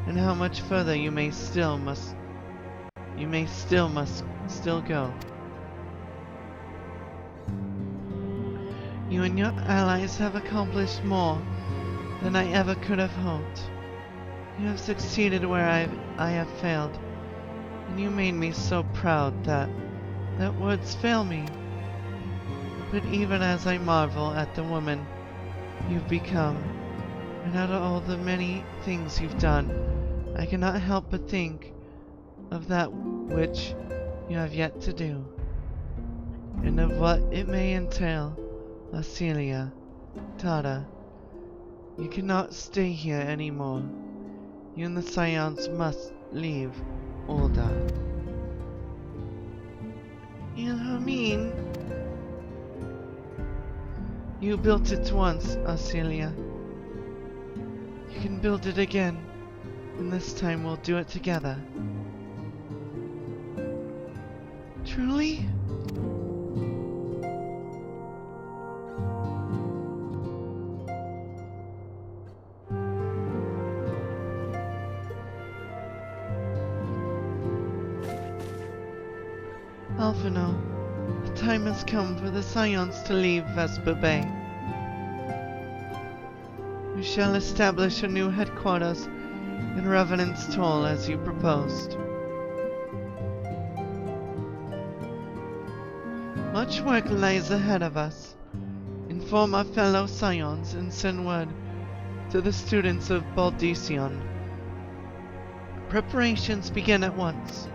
and how much further you may still must go. You and your allies have accomplished more than I ever could have hoped. You have succeeded where I have failed, and you made me so proud that words fail me. But even as I marvel at the woman you've become, and at all the many things you've done, I cannot help but think of that which you have yet to do, and of what it may entail. Celia, Tada, you cannot stay here anymore. You and the Scions must leave Ul'dah. Ilhamine, you built it once, Celia. You can build it again, and this time we'll do it together. Truly? Alphino, the time has come for the Scions to leave Vesper Bay. We shall establish a new headquarters in Revenant's Toll as you proposed. Much work lies ahead of us. Inform our fellow Scions and send word to the students of Baldesion. Preparations begin at once.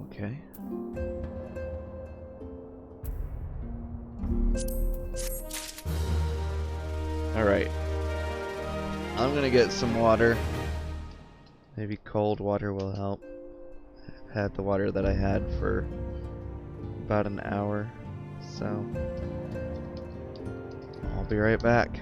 Okay. Alright. I'm gonna get some water. Maybe cold water will help. I've had the water that I had for about an hour, so I'll be right back.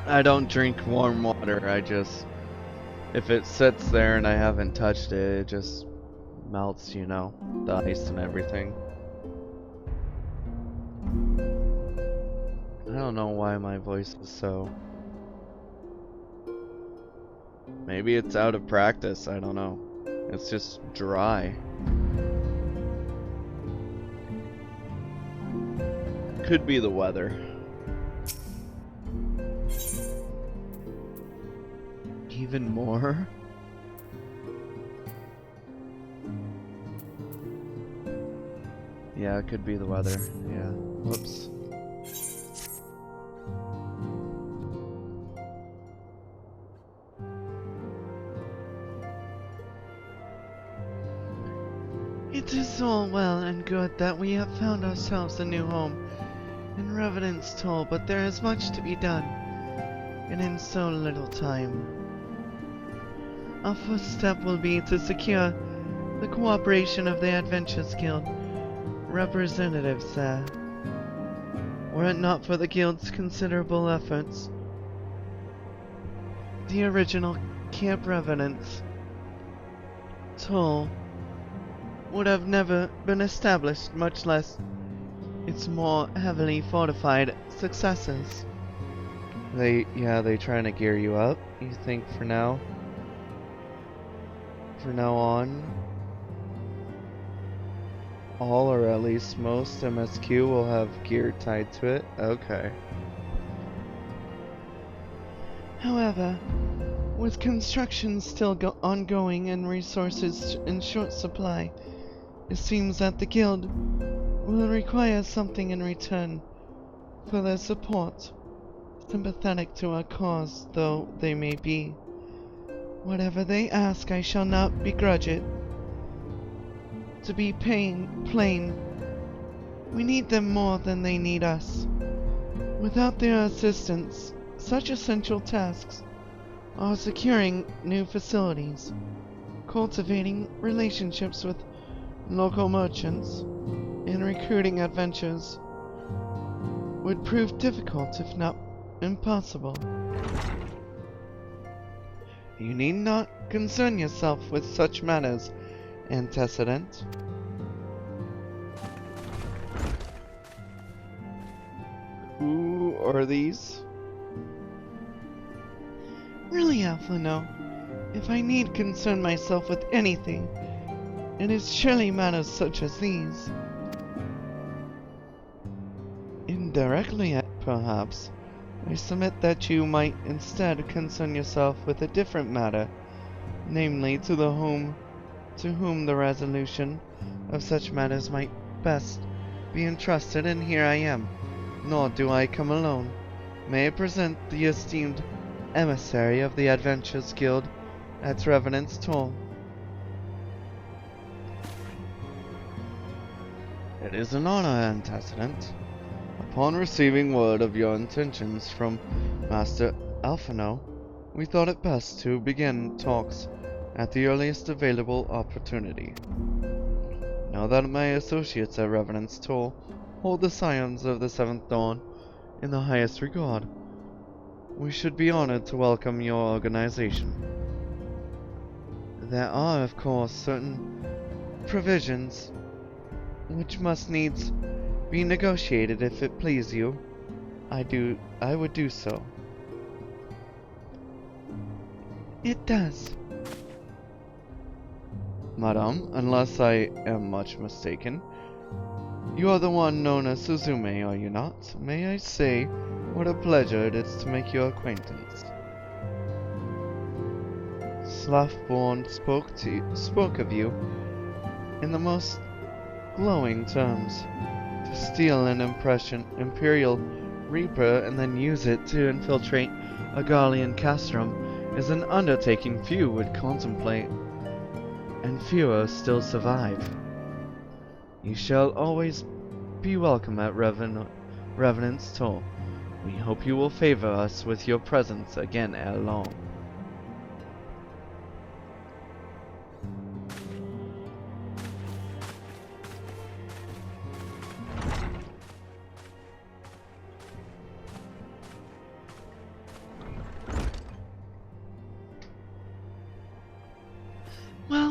I don't drink warm water, if it sits there and I haven't touched it, it just melts, you know, the ice and everything. I don't know why my voice is so... Maybe it's out of practice, I don't know. It's just dry. Could be the weather. Even more? Yeah, it could be the weather. Yeah. Whoops. It is all well and good that we have found ourselves a new home in Revenant's Toll, but there is much to be done, and in so little time. Our first step will be to secure the cooperation of the Adventurers Guild representatives there. Were it not for the Guild's considerable efforts, the original Camp Revenant's Toll would have never been established, much less its more heavily fortified successors. They trying to gear you up, you think, for now? From now on, all or at least most MSQ will have gear tied to it? Okay. However, with construction still ongoing and resources in short supply, it seems that the Guild will require something in return for their support. Sympathetic to our cause though they may be, whatever they ask, I shall not begrudge it. To be plain, we need them more than they need us. Without their assistance, such essential tasks are securing new facilities, cultivating relationships with local merchants, and recruiting adventurers would prove difficult, if not impossible. You need not concern yourself with such matters, Antecedent. Who are these? Really, Alphino, if I need concern myself with anything, it is surely matters such as these. Indirectly, perhaps, I submit that you might instead concern yourself with a different matter, namely to whom the resolution of such matters might best be entrusted, and here I am. Nor do I come alone. May I present the esteemed emissary of the Adventurers Guild at Revenant's Toll. It is an honor, Antecedent. Upon receiving word of your intentions from Master Alphino, we thought it best to begin talks at the earliest available opportunity. Now that my associates at Revenant's Toll hold the Scions of the Seventh Dawn in the highest regard, we should be honored to welcome your organization. There are, of course, certain provisions which must needs be negotiated. If it please you, I would do so. It does. Madame, unless I am much mistaken, you are the one known as Suzume, are you not? May I say what a pleasure it is to make your acquaintance. Slothborn spoke of you in the most glowing terms. To steal an Imperial Reaper and then use it to infiltrate a Garlean castrum is an undertaking few would contemplate, and fewer still survive. You shall always be welcome at Revenant's Toll. We hope you will favor us with your presence again ere long.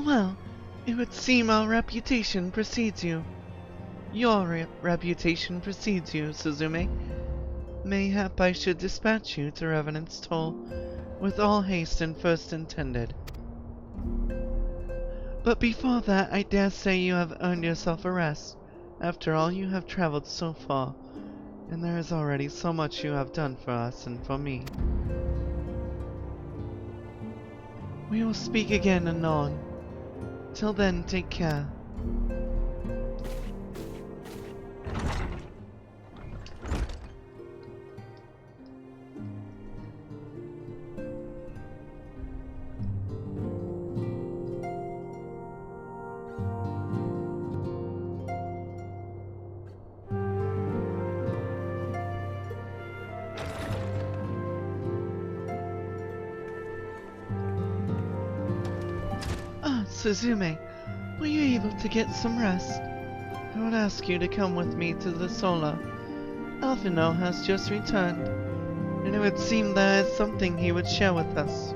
Well, it would seem our reputation precedes you. Your reputation precedes you, Suzume. Mayhap I should dispatch you to Revenant's Toll with all haste and first intended. But before that, I dare say you have earned yourself a rest. After all, you have traveled so far, and there is already so much you have done for us and for me. We will speak again anon. Till then, take care. Suzume, were you able to get some rest? I would ask you to come with me to the Solar. Alphino has just returned, and it would seem there is something he would share with us.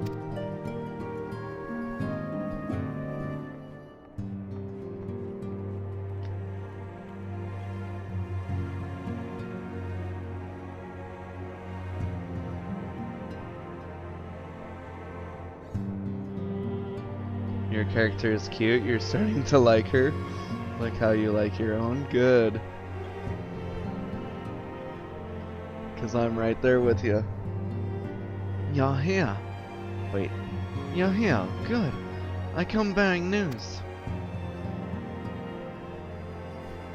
Your character is cute, you're starting to like her. Like how you like your own. Good. Cause I'm right there with you. You're here. Wait, you're here. Good. I come bearing news.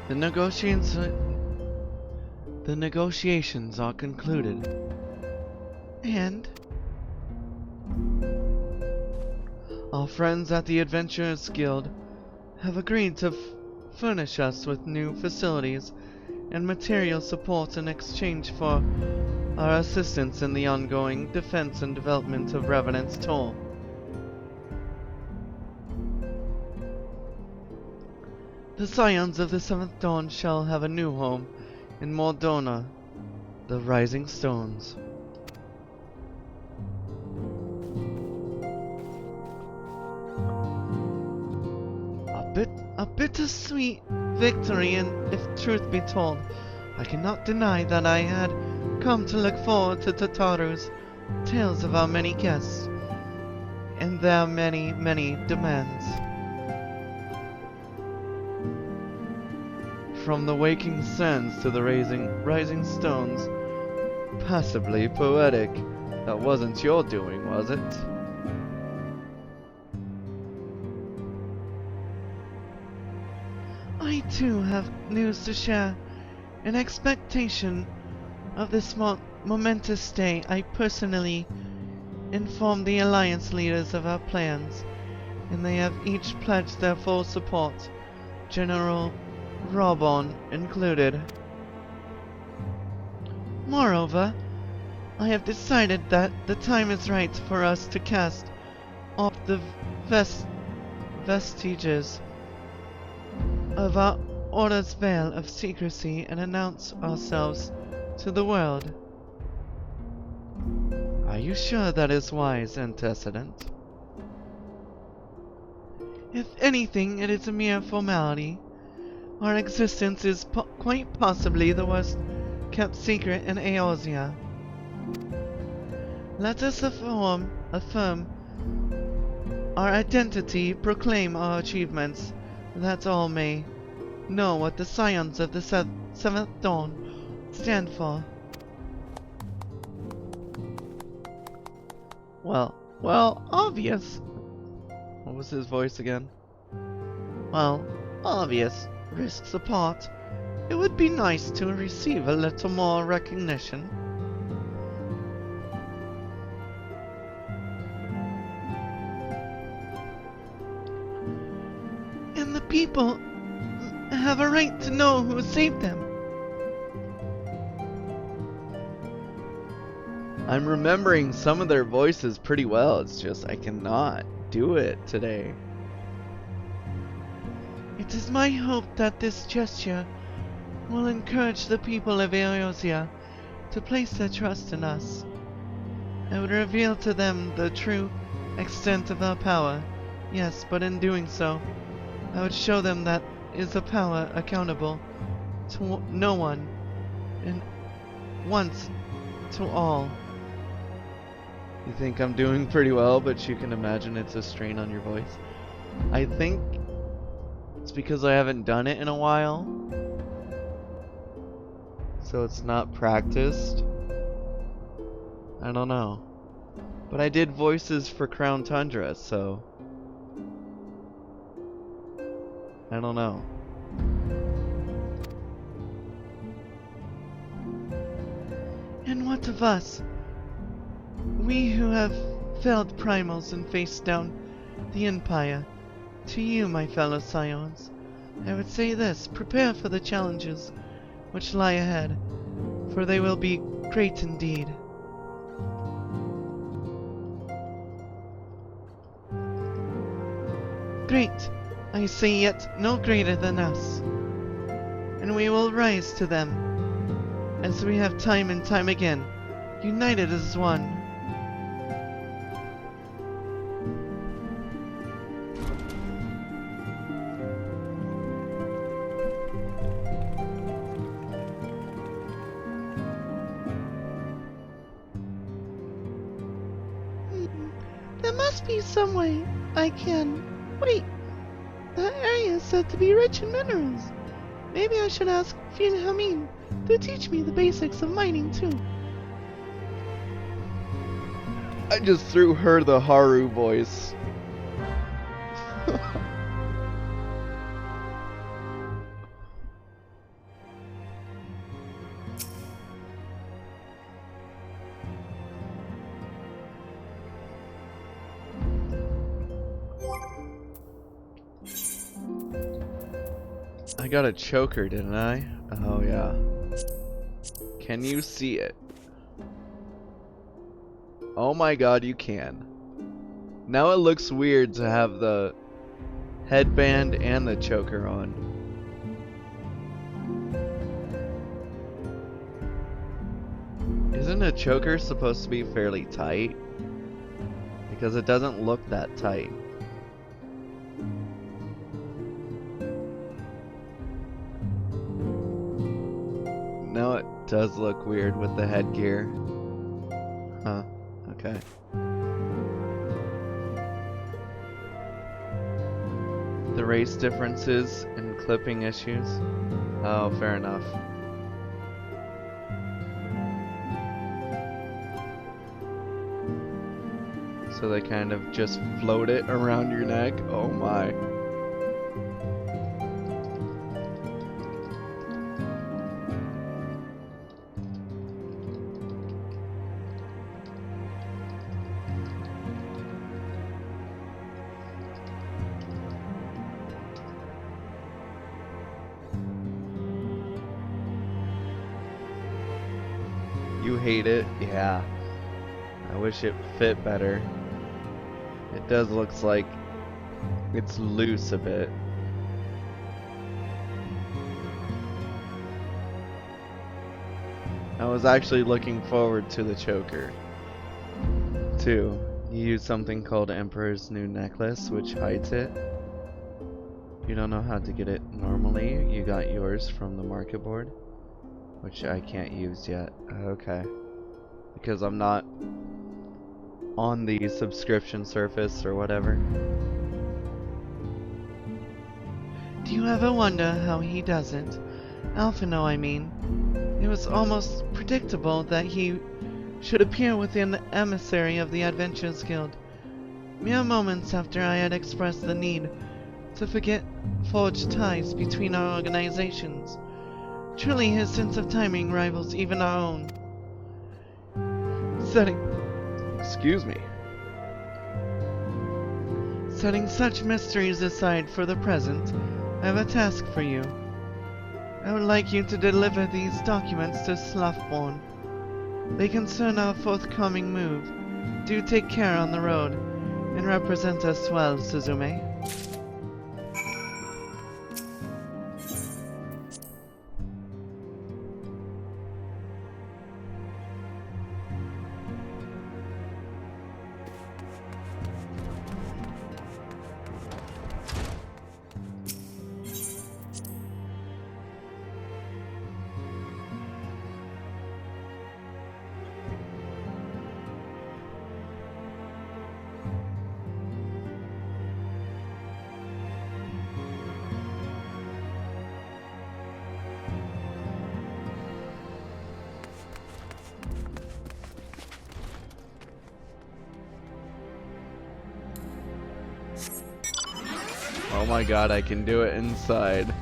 The negotiations are concluded. And our friends at the Adventurers Guild have agreed to furnish us with new facilities and material support in exchange for our assistance in the ongoing defense and development of Revenant's Toll. The Scions of the Seventh Dawn shall have a new home in Mordona, the Rising Stones. A bittersweet victory, and if truth be told, I cannot deny that I had come to look forward to Tataru's tales of our many guests and their many, many demands. From the waking sands to the rising stones, passably poetic. That wasn't your doing, was it? I too have news to share. In expectation of this momentous day, I personally informed the Alliance leaders of our plans, and they have each pledged their full support, General Reborn included. Moreover, I have decided that the time is right for us to cast off the vestiges of our Order's veil of secrecy and announce ourselves to the world. Are you sure that is wise, Antecedent? If anything, it is a mere formality. Our existence is quite possibly the worst kept secret in Eorzea. Let us affirm our identity, proclaim our achievements, that all may know what the Scions of the Seventh Dawn stand for. Well, obvious. What was his voice again? Well, obvious. Risks apart, it would be nice to receive a little more recognition. And the people have a right to know who saved them. I'm remembering some of their voices pretty well, it's just I cannot do it today. It is my hope that this gesture will encourage the people of Eorzea to place their trust in us. It would reveal to them the true extent of our power Yes, but in doing so, I would show them that is a power accountable to no one, and once to all. You think I'm doing pretty well, but you can imagine it's a strain on your voice. I think it's because I haven't done it in a while, so it's not practiced. I don't know. But I did voices for Crown Tundra, so I don't know. And what of us? We who have felled primals and faced down the Empire. To you, my fellow Scions, I would say this: prepare for the challenges which lie ahead, for they will be great indeed. Great, I say, yet no greater than us, and we will rise to them, as we have time and time again, united as one. There must be some way I can... Wait! That area is said to be rich in minerals. Maybe I should ask Filhamin to teach me the basics of mining too. I just threw her the Haru voice. I got a choker, didn't I? Oh yeah. Can you see it? Oh my god, you can. Now it looks weird to have the headband and the choker on. Isn't a choker supposed to be fairly tight? Because it doesn't look that tight. Now it does look weird with the headgear. Huh, okay. The race differences and clipping issues. Oh, fair enough. So they kind of just float it around your neck. Oh my. You hate it? Yeah. I wish it fit better. It does looks like it's loose a bit. I was actually looking forward to the choker. 2. You use something called Emperor's New Necklace, which hides it. You don't know how to get it normally. You got yours from the market board, which I can't use yet. Okay. Because I'm not on the subscription service or whatever. Do you ever wonder how he doesn't? Alphino, I mean. It was almost predictable that he should appear within the emissary of the Adventurers Guild, mere moments after I had expressed the need to forget forged ties between our organizations. Truly, his sense of timing rivals even our own. Excuse me. Setting such mysteries aside for the present, I have a task for you. I would like you to deliver these documents to Sloughborn. They concern our forthcoming move. Do take care on the road, and represent us well, Suzume. Oh my god, I can do it inside.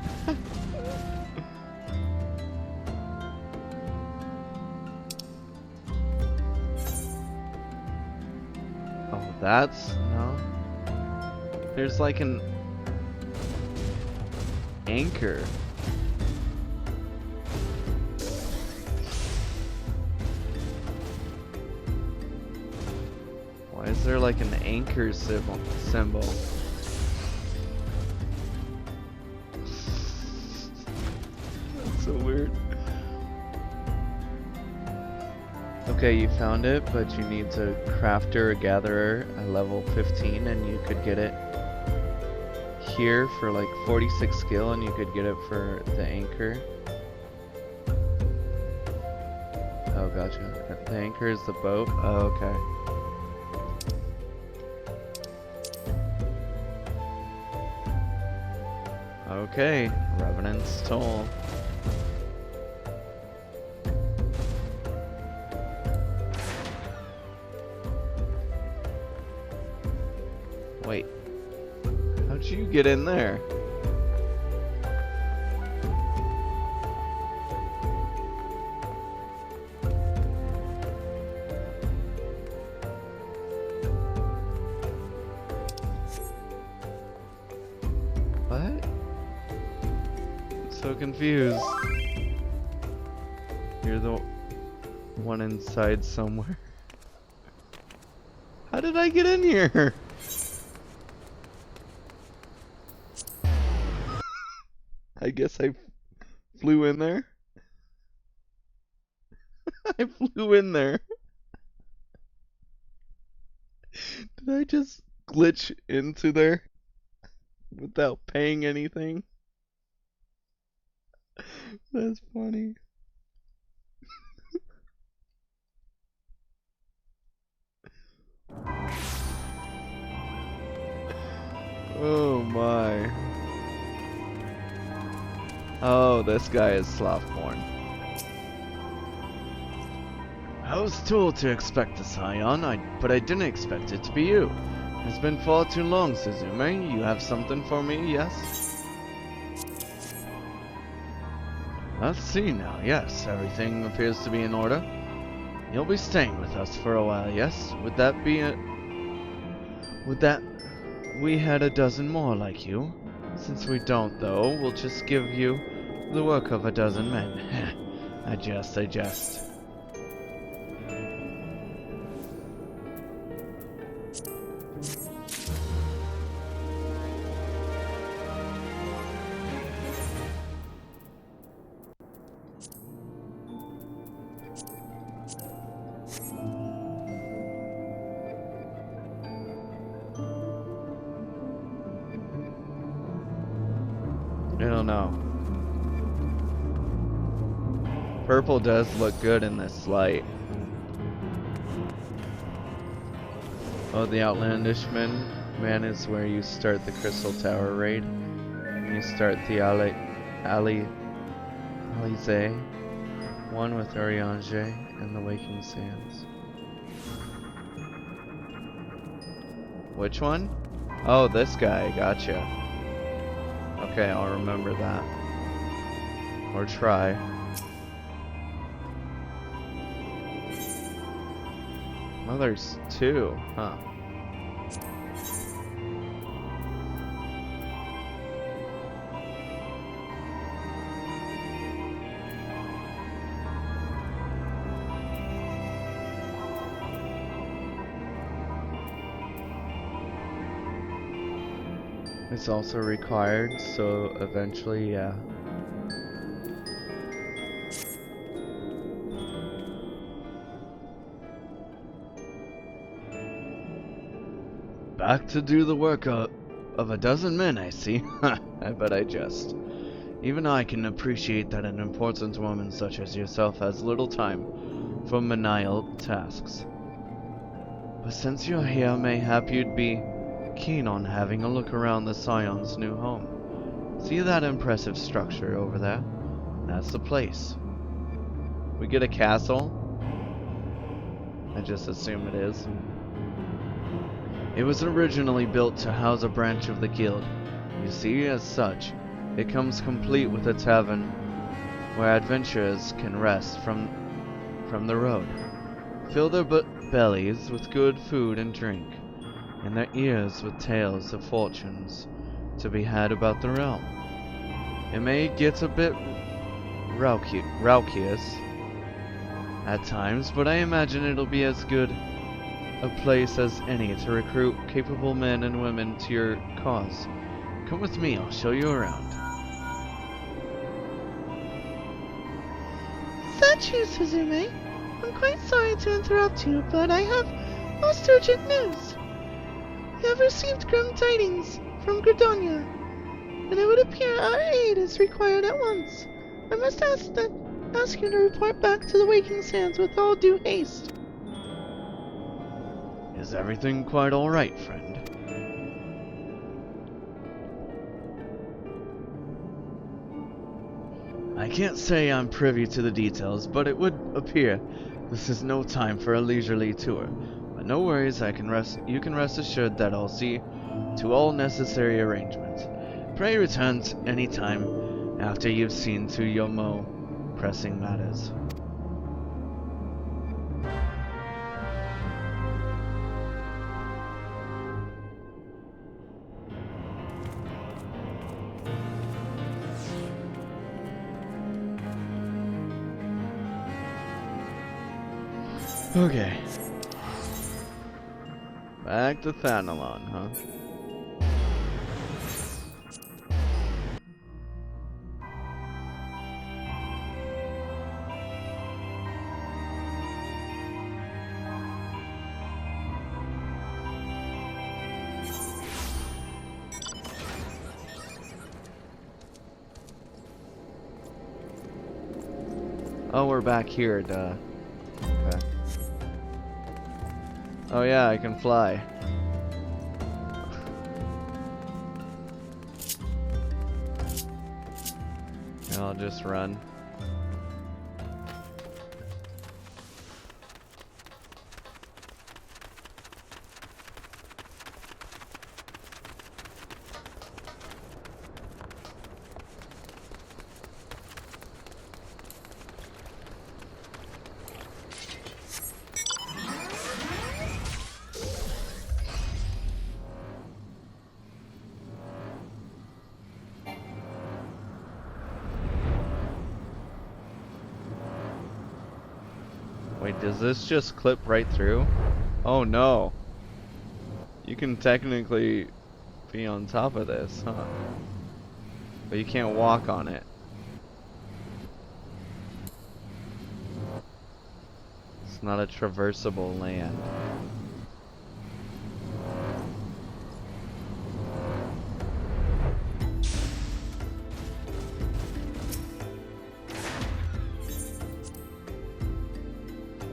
Oh, that's... no. There's like an anchor. Why is there like an anchor symbol? That's so weird. Okay, you found it, but you need to crafter or gatherer at level 15, and you could get it here for like 46 skill, and you could get it for the anchor. Oh, gotcha. The anchor is the boat. Oh, okay. Okay, Revenant's Toll. Wait, how'd you get in there? What? I'm so confused. You're the one inside somewhere. How did I get in here? I guess I flew in there. I flew in there. Did I just glitch into there without paying anything? That's funny. Oh my. Oh, this guy is Slothborn. I was told to expect a Scion, but I didn't expect it to be you. It's been far too long, Suzume. You have something for me, yes? Let's see now. Yes, everything appears to be in order. You'll be staying with us for a while, yes? Would that be a... Would that... We had a dozen more like you. Since we don't, though, we'll just give you the work of a dozen men. I jest. I don't know. Purple does look good in this light. Oh, the Outlandish man is where you start the Crystal Tower raid. And you start the Alize one with Urianger and the Waking Sands. Which one? Oh, this guy. Gotcha. Okay, I'll remember that. Or try. Oh, there's two, huh? It's also required, so eventually, yeah. Back to do the work of a dozen men, I see. I bet I jest. Even I can appreciate that an important woman such as yourself has little time for menial tasks. But since you're here, mayhap you'd be keen on having a look around the Scion's new home. See that impressive structure over there? That's the place. We get a castle? I just assume it is. It was originally built to house a branch of the guild. You see, as such, it comes complete with a tavern where adventurers can rest from the road, fill their bellies with good food and drink, and their ears with tales of fortunes to be had about the realm. It may get a bit raucous at times, but I imagine it'll be as good a place as any to recruit capable men and women to your cause. Come with me, I'll show you around. Is that true, Suzume? I'm quite sorry to interrupt you, but I have most urgent news. I have received grim tidings from Gradonia, and it would appear our aid is required at once. I must ask you to report back to the Waking Sands with all due haste. Is everything quite alright, friend? I can't say I'm privy to the details, but it would appear this is no time for a leisurely tour. But no worries, you can rest assured that I'll see to all necessary arrangements. Pray return any time after you've seen to your pressing matters. Okay. Back to Thanalon, huh? Oh, we're back here, duh. Okay. Oh yeah, I can fly. And I'll just run. Wait, does this just clip right through? Oh no. You can technically be on top of this, huh? But you can't walk on it. It's not a traversable land.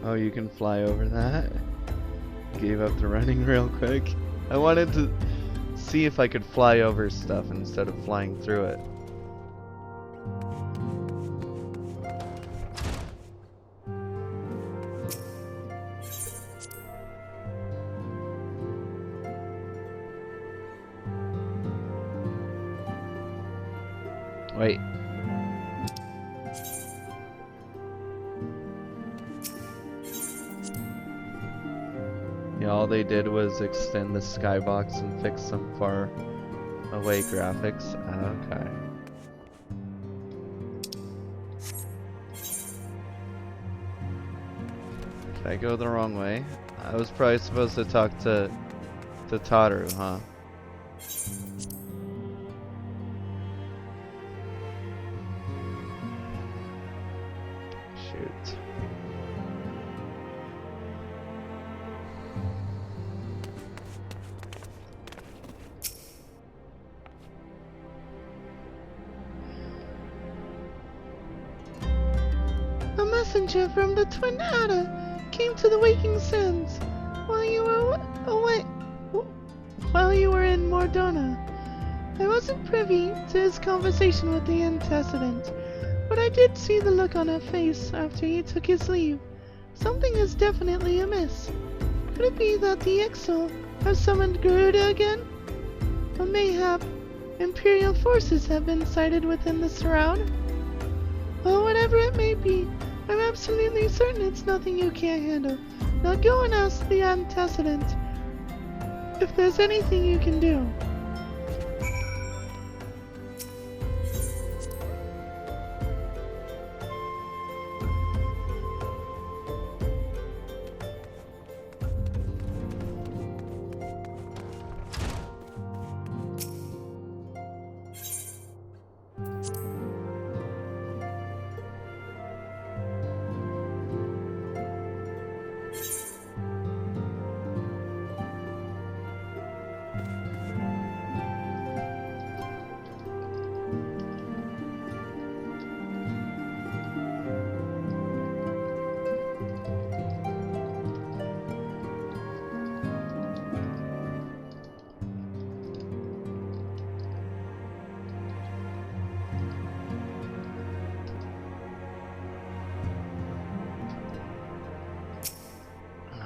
Oh, you can fly over that? Gave up the running real quick. I wanted to see if I could fly over stuff instead of flying through it. Wait. Yeah, all they did was extend the skybox and fix some far away graphics. Okay. Did I go the wrong way? I was probably supposed to talk to Taru, huh? Shoot. A messenger from the Twin Ada came to the Waking Sands while you were while you were in Mordona. I wasn't privy to his conversation with the antecedent, but I did see the look on her face after he took his leave. Something is definitely amiss. Could it be that the Ixal have summoned Garuda again? Or mayhap Imperial forces have been sighted within the surround. Well, whatever it may be, I'm absolutely certain it's nothing you can't handle. Now go and ask the antecedent if there's anything you can do.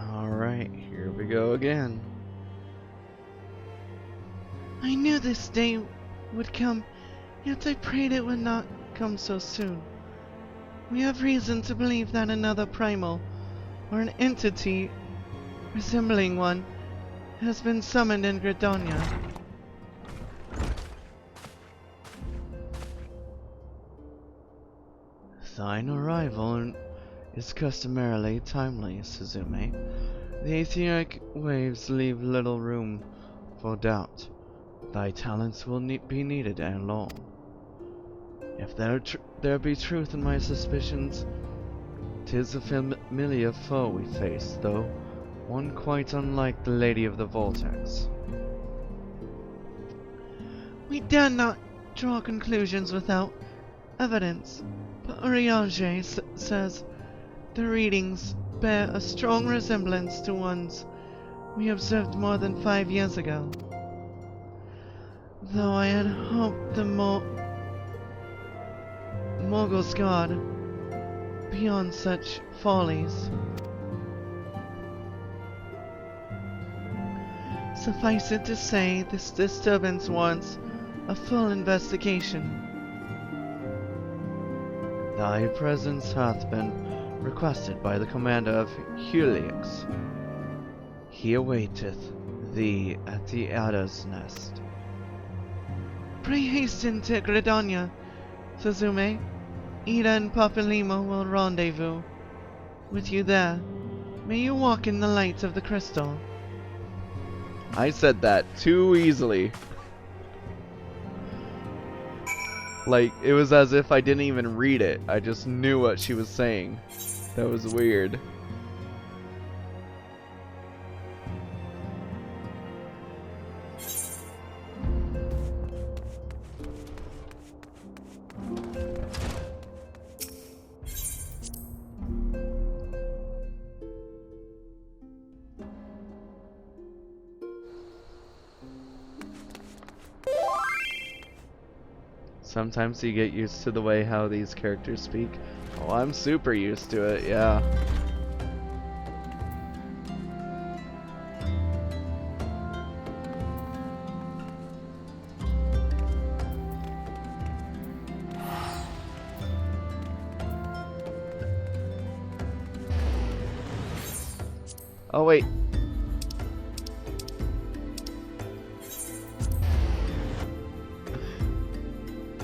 Alright, here we go again. I knew this day would come, yet I prayed it would not come so soon. We have reason to believe that another primal, or an entity resembling one, has been summoned in Gredonia. Thine arrival is customarily timely, Suzume. The etheric waves leave little room for doubt. Thy talents will be needed ere long. If there be truth in my suspicions, 'tis a familiar foe we face, though one quite unlike the Lady of the Vortex. We dare not draw conclusions without evidence, but Uriage says the readings bear a strong resemblance to ones we observed more than 5 years ago. Though I had hoped the Mogul's God beyond such follies. Suffice it to say, this disturbance wants a full investigation. Thy presence hath been requested by the commander of Helix. He awaiteth thee at the Adder's Nest. Pray hasten to Gredonia, Suzume. Ida and Papalimo will rendezvous with you there. May you walk in the light of the crystal. I said that too easily. Like, it was as if I didn't even read it. I just knew what she was saying. That was weird. Sometimes you get used to the way how these characters speak. Oh, I'm super used to it, yeah. Oh, wait.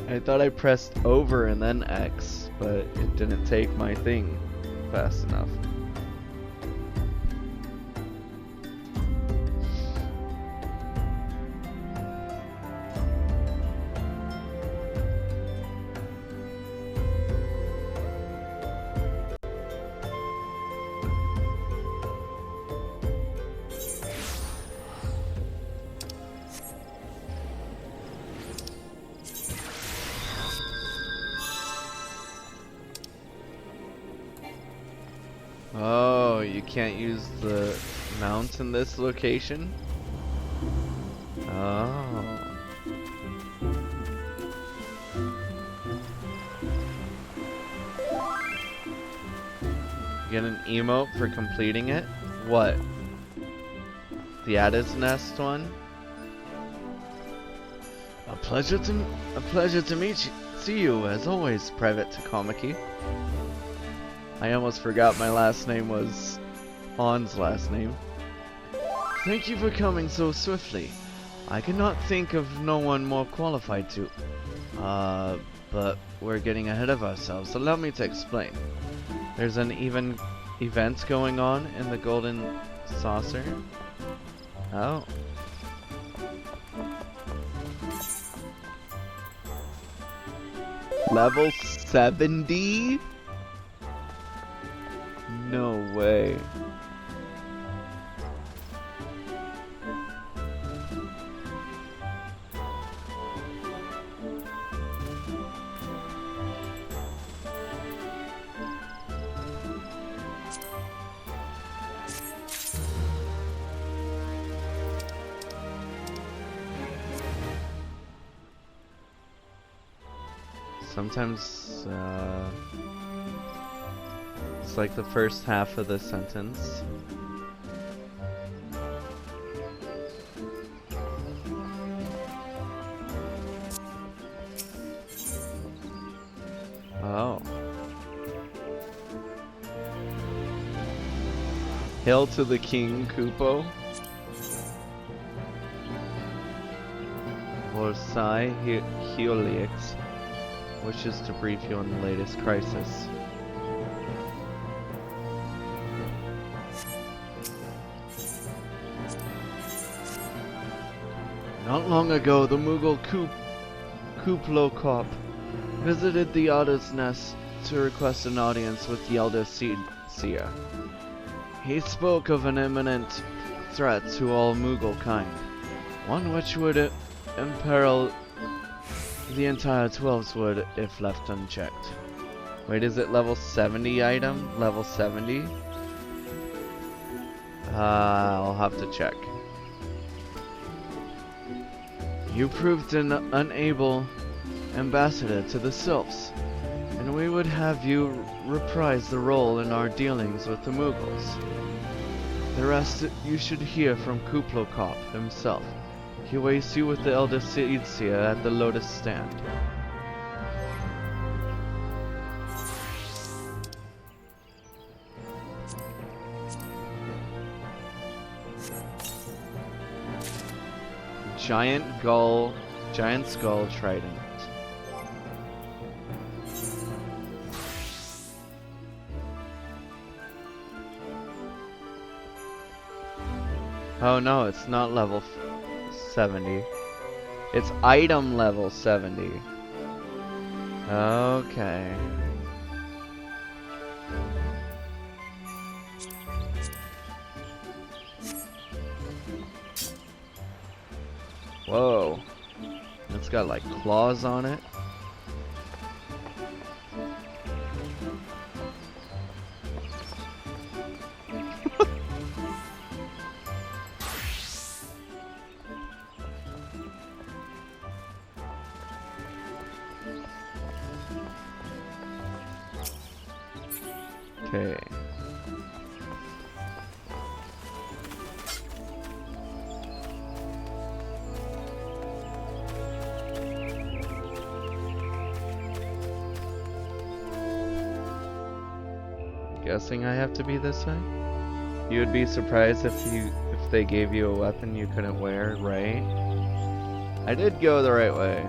I thought I pressed over and then X, but it didn't take my thing fast enough. Oh, you can't use the mount in this location? Oh. Get an emote for completing it? What? The Adder's Nest one? A pleasure to see you, as always, Private Takamaki. I almost forgot my last name was Han's last name. Thank you for coming so swiftly. I cannot think of no one more qualified to. But we're getting ahead of ourselves. Allow me to explain. There's an event going on in the Golden Saucer. Oh. Level 70? No way. Sometimes, it's like the first half of the sentence. Oh. Hail to the King, Kupo. Or Sai Heliix wishes to brief you on the latest crisis. Not long ago, the Mughal Kuplo Kop visited the Otter's Nest to request an audience with the Elder Seer. He spoke of an imminent threat to all Mughal kind, one which would imperil the entire 12's wood if left unchecked. Wait, is it level 70 item? Level 70? I'll have to check. You proved an unable ambassador to the Sylphs, and we would have you reprise the role in our dealings with the Mughals. The rest you should hear from Kuplo Kop himself. He waits you with the Elder Seer at the Lotus Stand. Giant Skull Trident. Oh no, it's not level 70. It's item level 70. Okay. Whoa. It's got like claws on it. Okay. Guessing I have to be this way? You would be surprised if they gave you a weapon you couldn't wear, right? I did go the right way.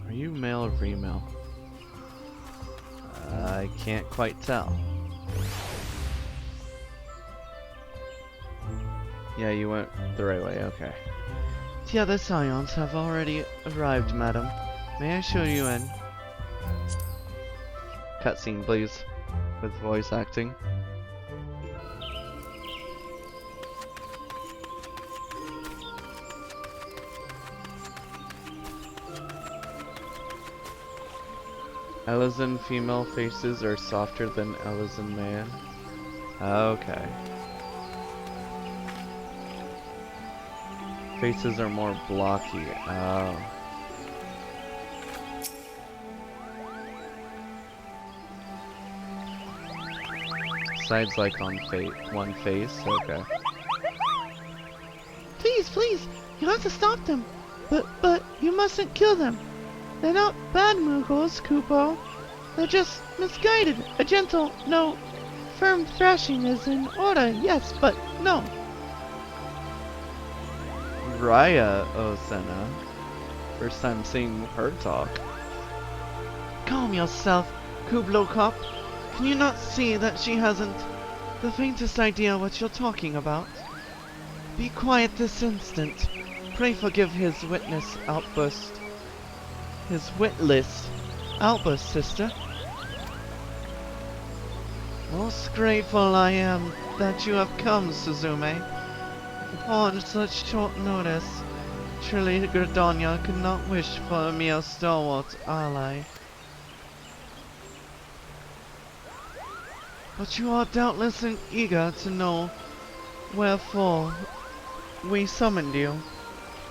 Are you male or female? I can't quite tell. Yeah, you went the right way, okay. The other scions have already arrived, madam. May I show you in? Cutscene, please. With voice acting. Elizan female faces are softer than Elizan man. Okay. Faces are more blocky. Oh. Besides, like, on one face? Okay. Please, please, you have to stop them. But you mustn't kill them. They're not bad Muggles, Kupo. They're just misguided. A gentle, no, firm thrashing is in order, yes, but no. Raya Osena. First time seeing her talk. Calm yourself, Kublo Cop. Can you not see that she hasn't the faintest idea what you're talking about? Be quiet this instant. Pray forgive his witness outburst. His witless outburst, sister. Most grateful I am that you have come, Suzume. Upon such short notice, truly Gridania could not wish for a mere stalwart ally. But you are doubtless eager to know wherefore we summoned you.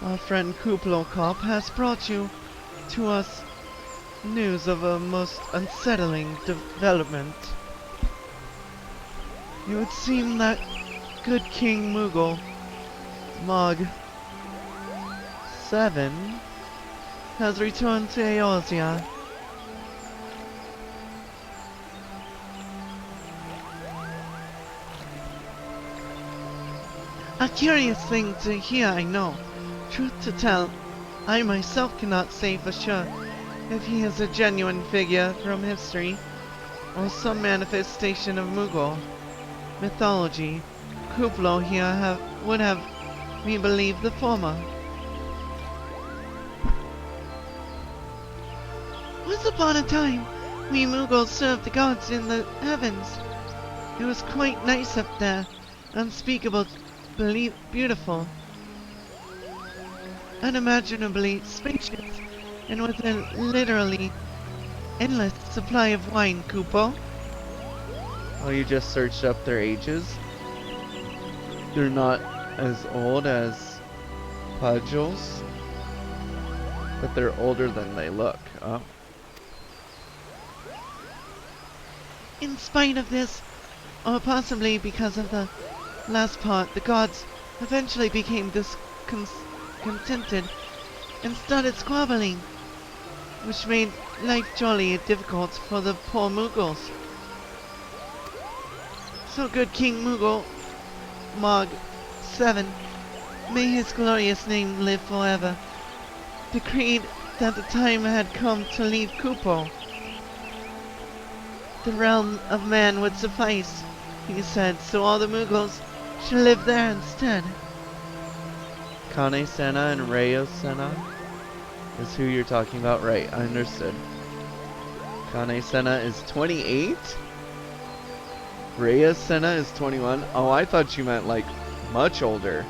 Our friend Kuplo Cop has brought you to us news of a most unsettling development. It would seem that good King Moogle, Mog 7, has returned to Eorzea. A curious thing to hear, I know. Truth to tell, I myself cannot say for sure if he is a genuine figure from history or some manifestation of Moogle mythology. Kuplo here would have me believe the former. Once upon a time, we Moogles served the gods in the heavens. It was quite nice up there, unspeakable, beautiful, unimaginably spacious, and with a literally endless supply of wine, Kupo. Oh, you just searched up their ages? They're not as old as Pudgels, but they're older than they look. Oh. In spite of this, or possibly because of the last part, the gods eventually became discontented and started squabbling, which made life jolly difficult for the poor Moogles. So good King Moogle, Mog 7, may his glorious name live forever, decreed that the time had come to leave Kupo. The realm of man would suffice, he said, so all the Moogles should live there instead. Kane Senna and Rayo Senna is who you're talking about, right? I understood. Kane Senna is 28? Raya Senna is 21? Oh, I thought you meant like much older.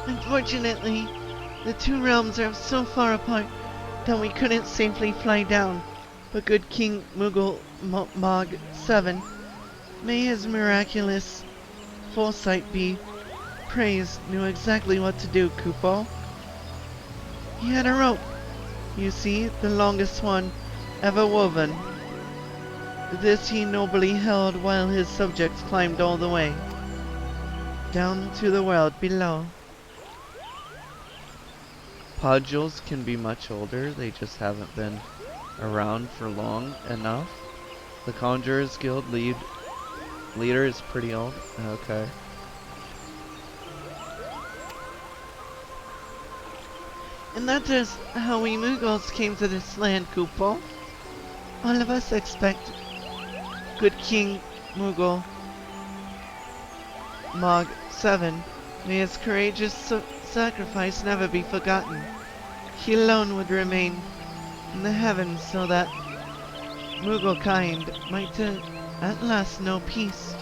Unfortunately, the two realms are so far apart that we couldn't safely fly down. But good King Moogle Mog 7, may his miraculous foresight be praised, knew exactly what to do, Kupo. He had a rope, you see, the longest one ever woven. This he nobly held while his subjects climbed all the way down to the world below. Pudgels can be much older, they just haven't been around for long enough. The Conjurers Guild leader is pretty old. Okay. And that is how we Moogles came to this land, Kupo. All of us expect good King Moogle Mog 7, may his courageous sacrifice never be forgotten. He alone would remain in the heavens so that Moogle kind might at last know peace.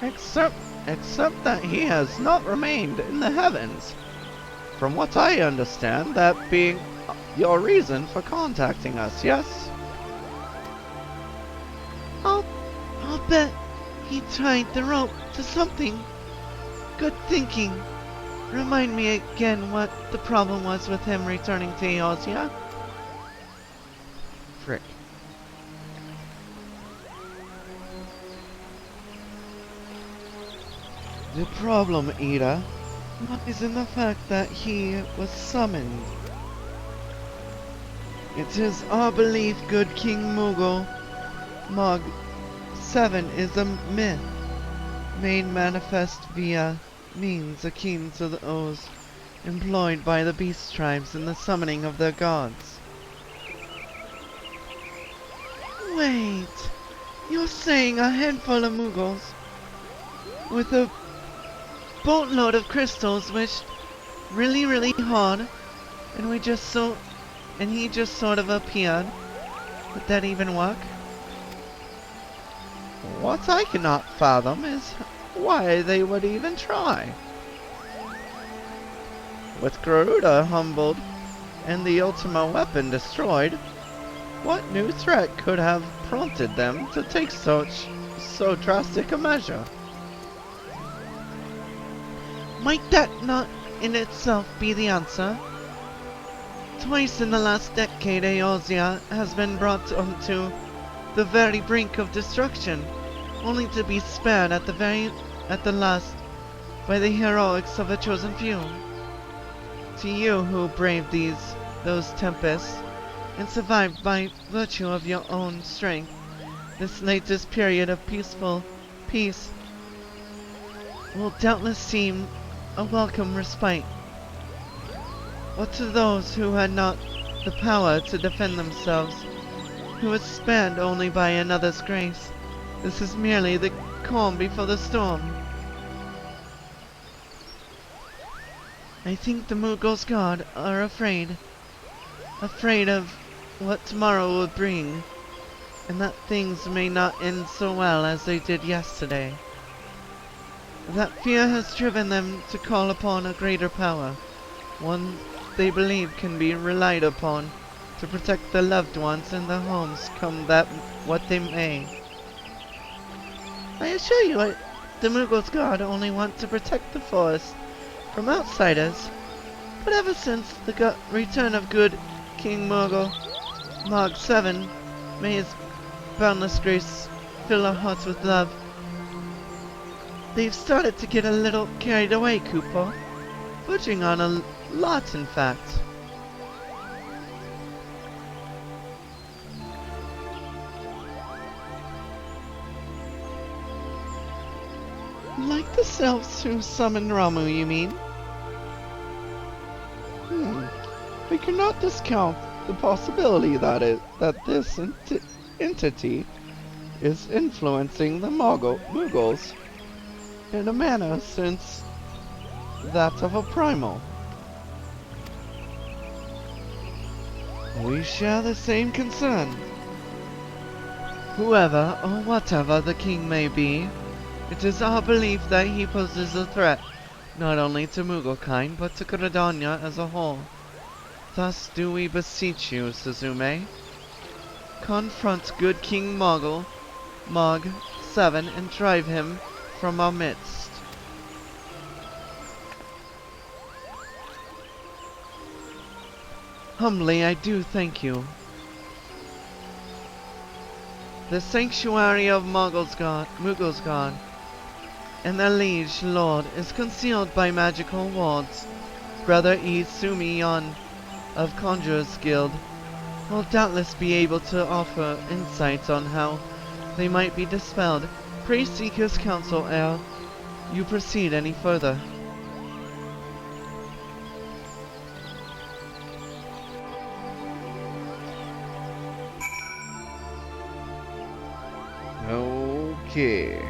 Except that he has not remained in the heavens. From what I understand, that being your reason for contacting us, yes? I'll bet he tied the rope to something. Good thinking. Remind me again what the problem was with him returning to Eorzea? Frick. The problem, Ida, lies in the fact that he was summoned. It is our belief good King Moogle Mog 7 is a myth, made manifest via means akin to those employed by the beast tribes in the summoning of their gods. Wait, you're saying a handful of Moogles with a boatload of crystals wished really hard, and he just sort of appeared? Would that even work? What I cannot fathom is why they would even try. With Garuda humbled and the Ultima weapon destroyed, what new threat could have prompted them to take so drastic a measure? Might that not in itself be the answer? Twice in the last decade, Eorzea has been brought onto the very brink of destruction, only to be spared at the last by the heroics of a chosen few. To you who braved those tempests, and survived by virtue of your own strength, this latest period of peace will doubtless seem a welcome respite. But to those who had not the power to defend themselves, who was spared only by another's grace, this is merely the calm before the storm. I think the Moogle's God are afraid of what tomorrow will bring, and that things may not end so well as they did yesterday. That fear has driven them to call upon a greater power, one they believe can be relied upon to protect their loved ones and their homes, come that what they may. I assure you, the Moogle's God only want to protect the forest from outsiders, but ever since the return of good King Moogle Mog 7, may his boundless grace fill our hearts with love, they've started to get a little carried away, Cooper. Verging on a lot, in fact. Like the selves who summoned Ramu, you mean? We cannot discount the possibility that this entity is influencing the Moogles in a manner since that of a primal. We share the same concern. Whoever or whatever the king may be, it is our belief that he poses a threat not only to Mugglekind but to Gridania as a whole. Thus do we beseech you, Suzume. Confront good King Mog 7 and drive him from our midst. Humbly I do thank you. The sanctuary of Muggle's God and their liege lord is concealed by magical wards. Brother E. Sumiyon of Conjurer's Guild will doubtless be able to offer insights on how they might be dispelled. Pray seek his counsel ere you proceed any further. Okay.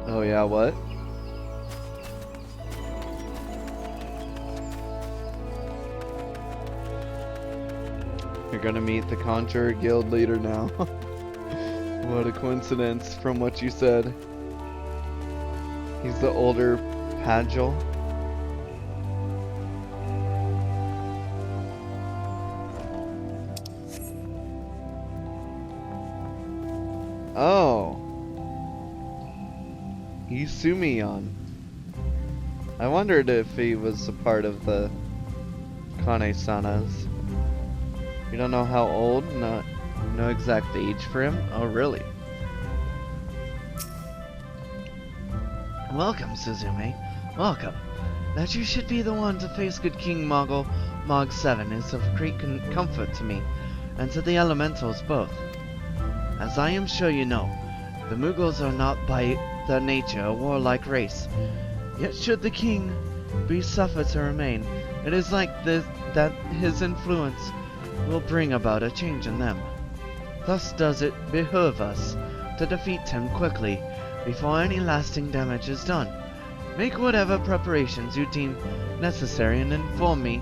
Oh yeah, what? You're gonna meet the Conjurer Guild leader now. What a coincidence from what you said. He's the older Pagel. Oh. Isumion. I wondered if he was a part of the Kane-sanas. You don't know how old? No exact age for him? Oh, really? Welcome, Suzume. Welcome. That you should be the one to face good King Moggle Mog 7 is of great comfort to me, and to the elementals both. As I am sure you know, the Muggles are not by their nature a warlike race. Yet should the king be suffered to remain, it is like this that his influence will bring about a change in them. Thus does it behoove us to defeat him quickly, before any lasting damage is done. Make whatever preparations you deem necessary and inform me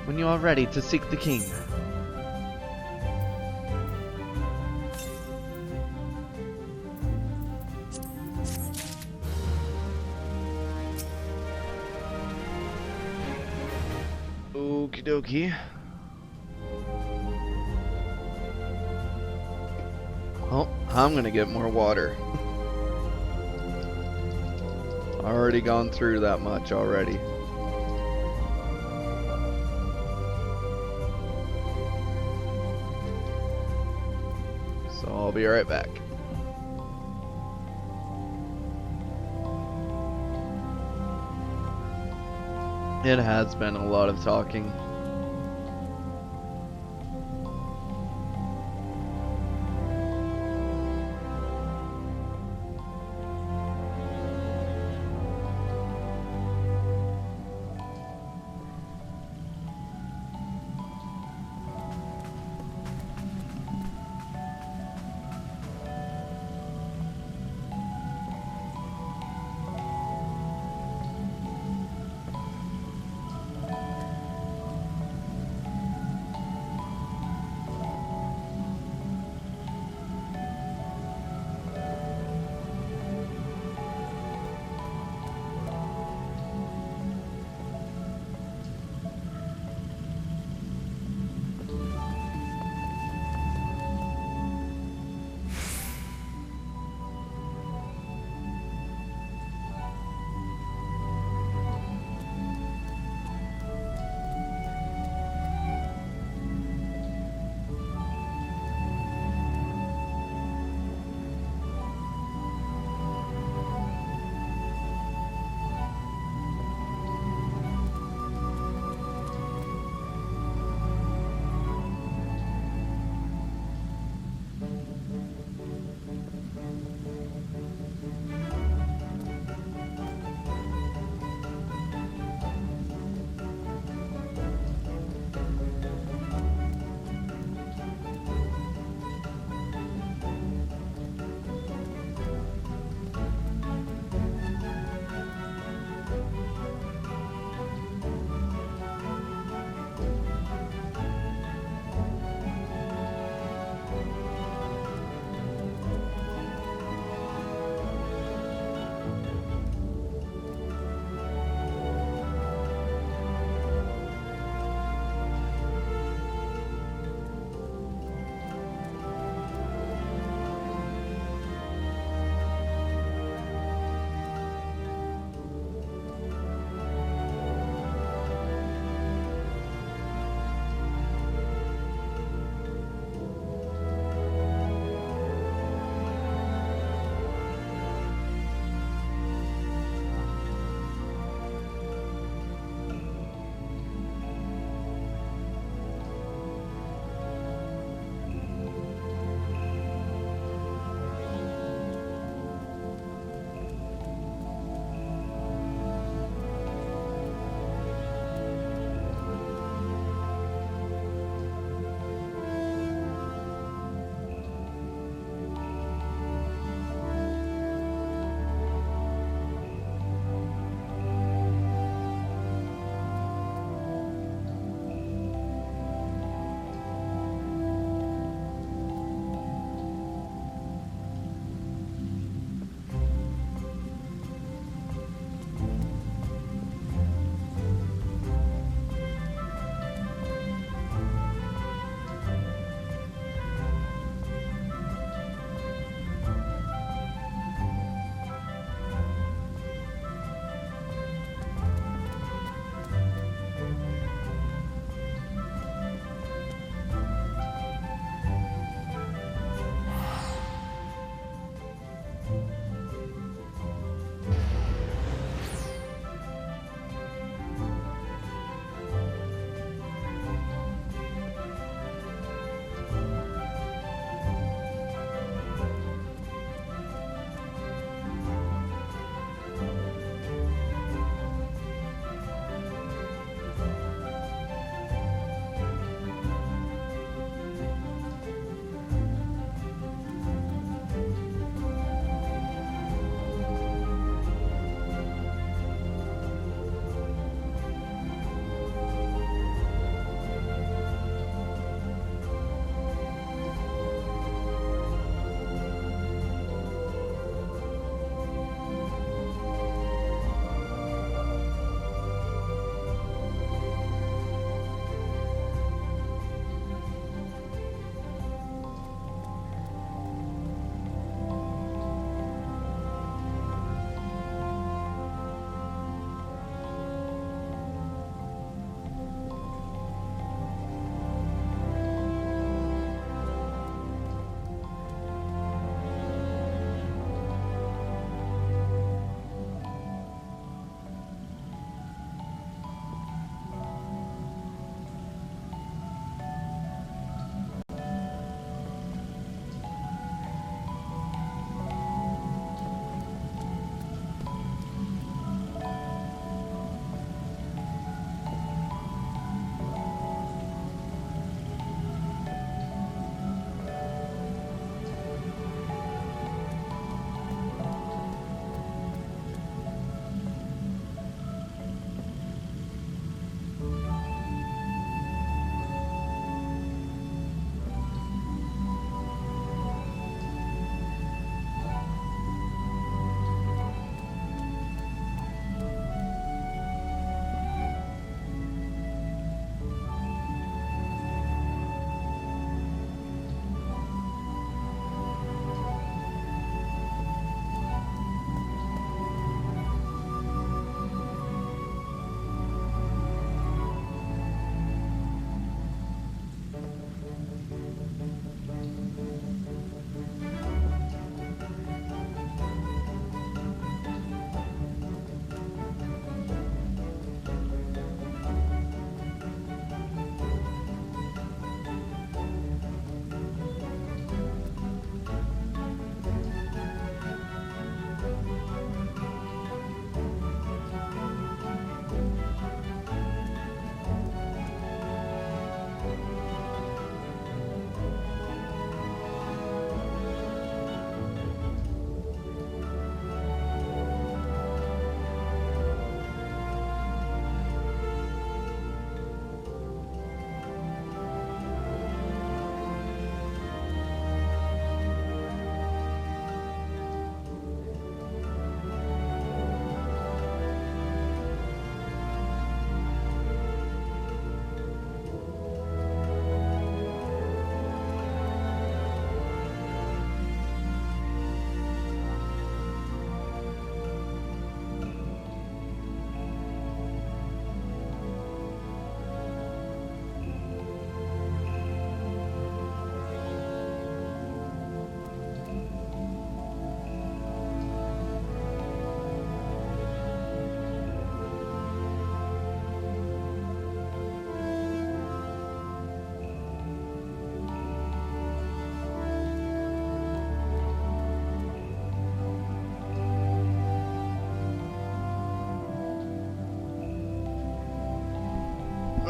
when you are ready to seek the king. Okie dokie. Oh, I'm gonna get more water. Already gone through that much already. So I'll be right back. It has been a lot of talking.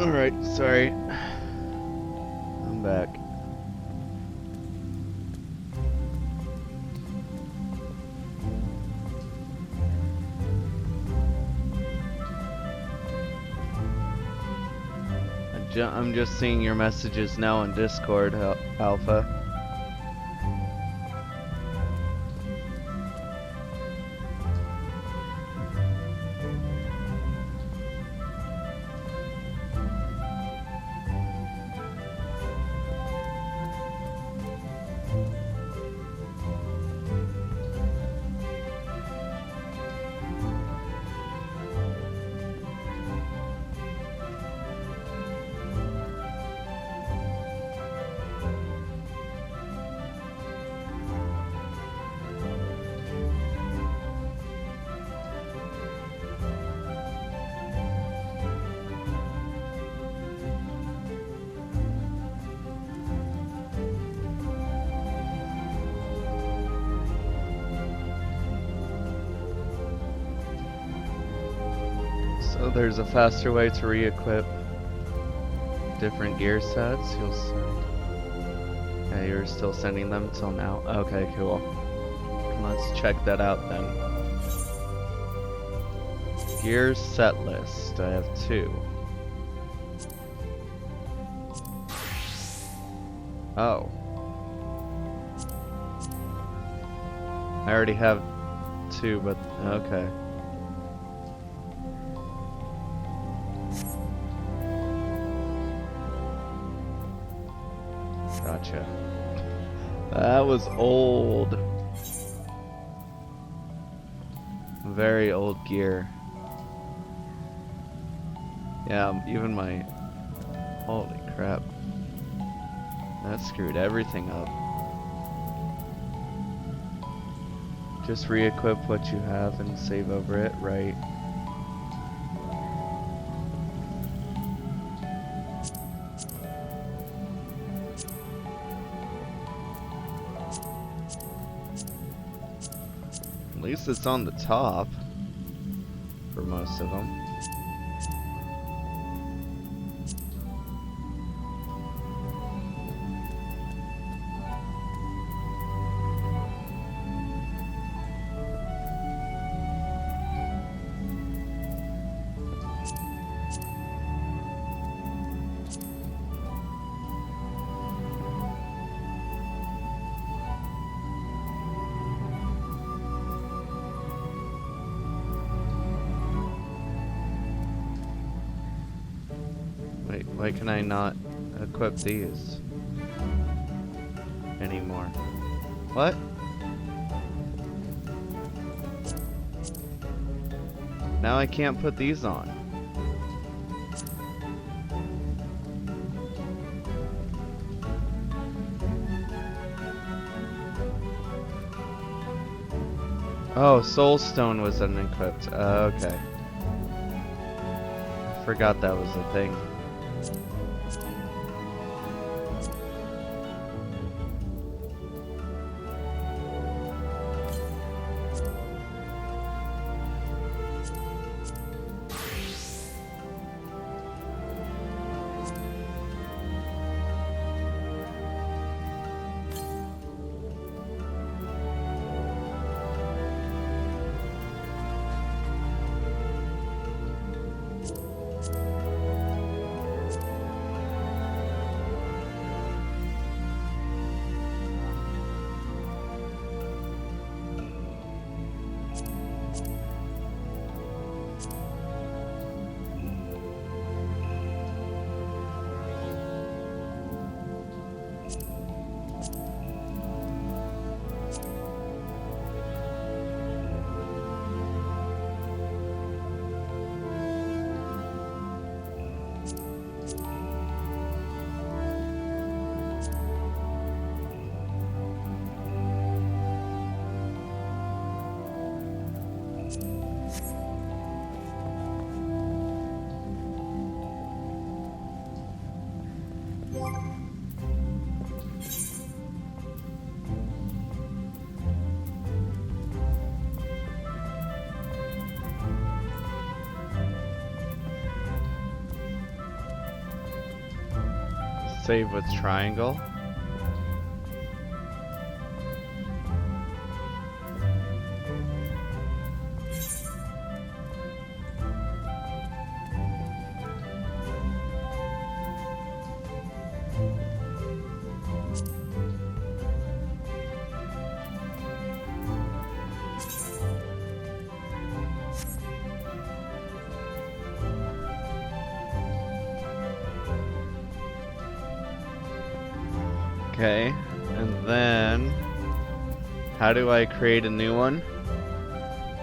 Alright, sorry. I'm back. I'm just seeing your messages now on Discord, Alpha. So there's a faster way to re-equip different gear sets. You'll send. Yeah, you're still sending them till now. Okay, cool. Let's check that out then. Gear set list. I have 2. Oh. I already have 2, but okay. Gotcha. That was old. Very old gear. Yeah, even my... Holy crap. That screwed everything up. Just re-equip what you have and save over it, right? At least it's on the top for most of them. Wait, why can I not equip these anymore? What? Now I can't put these on. Oh, Soulstone was unequipped. Okay. Forgot that was a thing. Save with triangle. Okay, and then how do I create a new one?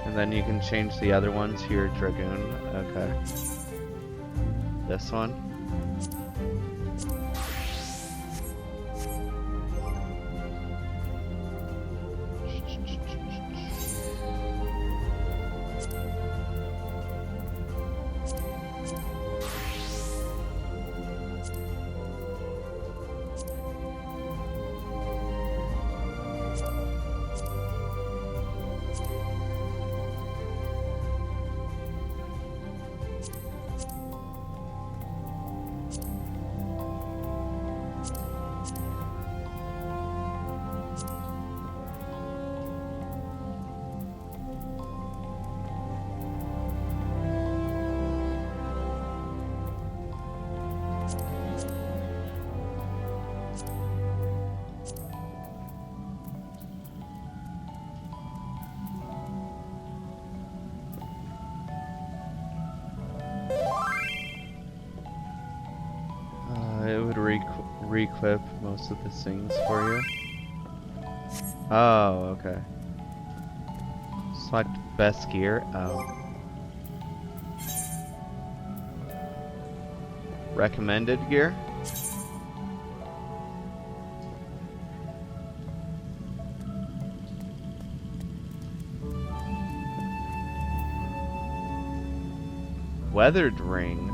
And then you can change the other one to your dragoon. Okay. This one. It would re-equip most of the things for you. Oh, okay. Select best gear. Oh. Recommended gear? Weathered ring.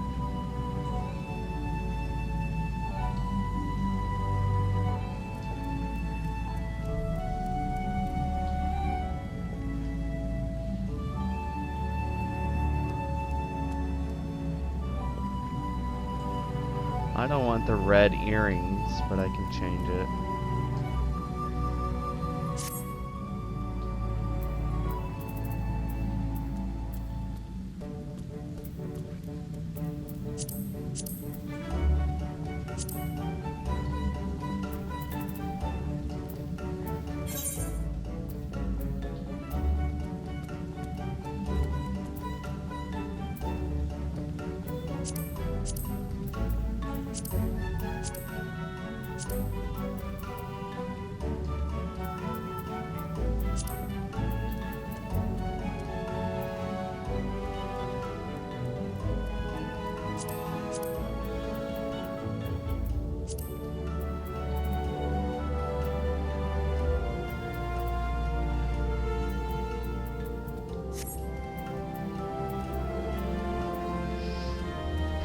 I don't want the red earrings, but I can change it.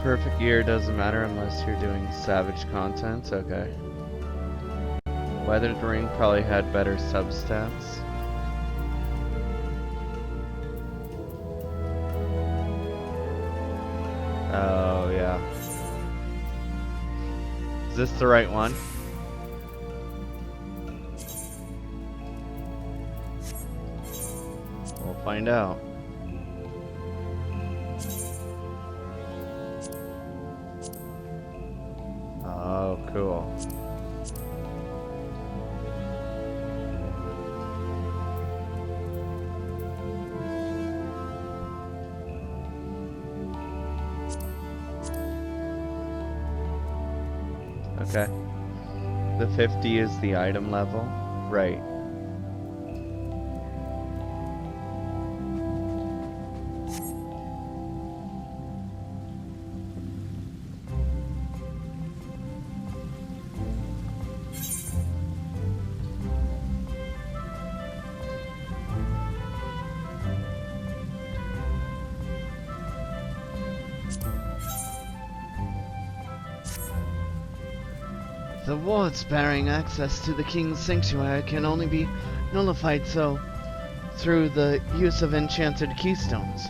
Perfect gear doesn't matter unless you're doing savage content. Okay. Weathered ring probably had better substats. Oh yeah. Is this the right one? We'll find out. Oh, cool. Okay. The 50 is the item level. Right. The wards bearing access to the king's sanctuary can only be nullified through the use of enchanted keystones.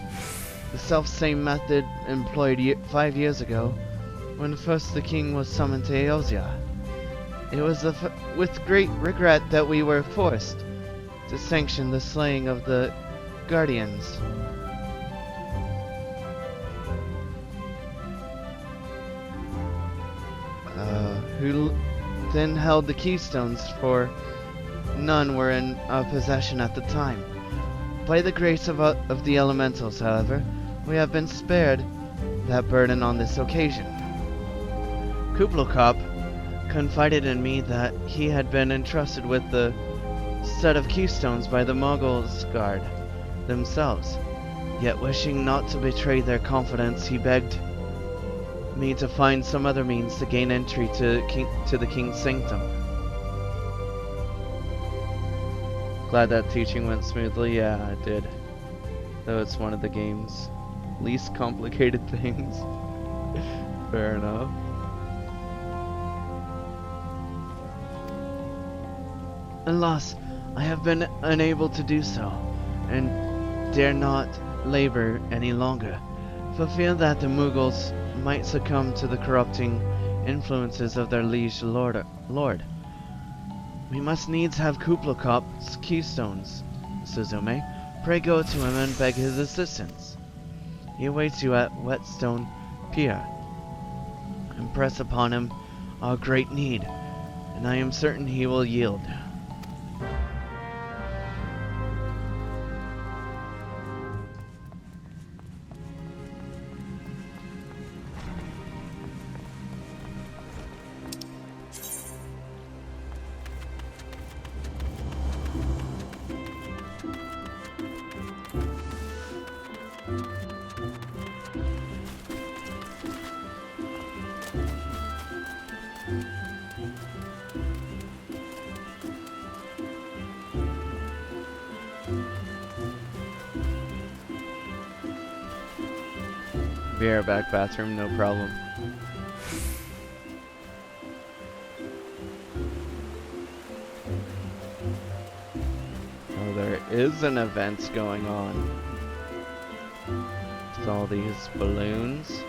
The self-same method employed 5 years ago when first the king was summoned to Eosia. It was with great regret that we were forced to sanction the slaying of the guardians. Who then held the keystones, for none were in our possession at the time. By the grace of the elementals, however, we have been spared that burden on this occasion. Kublokop confided in me that he had been entrusted with the set of keystones by the Mogul's guard themselves, yet wishing not to betray their confidence, he begged me to find some other means to gain entry to the king's sanctum. Glad that teaching went smoothly. Yeah, it did. Though it's one of the game's least complicated things. Fair enough. Alas, I have been unable to do so, and dare not labor any longer, for fear that the Mughals might succumb to the corrupting influences of their liege lord. We must needs have Kublokop's keystones. Suzume, pray go to him and beg his assistance. He awaits you at Whetstone Pier. Impress upon him our great need, and I am certain he will yield. Back bathroom, no problem. Oh, there is an event going on. With all these balloons.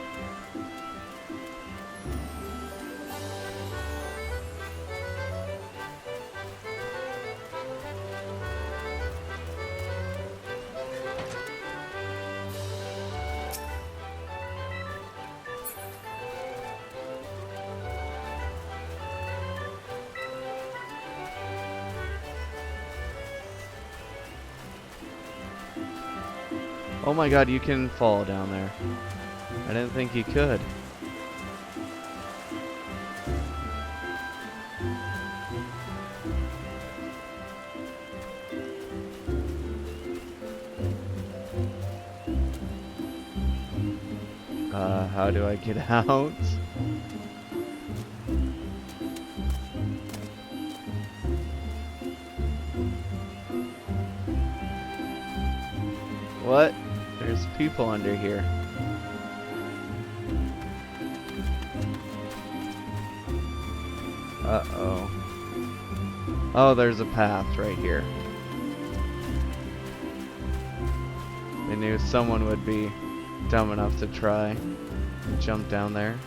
Oh my god, you can fall down there. I didn't think you could. How do I get out? What? There's people under here. Uh-oh. Oh, there's a path right here. They knew someone would be dumb enough to try and jump down there.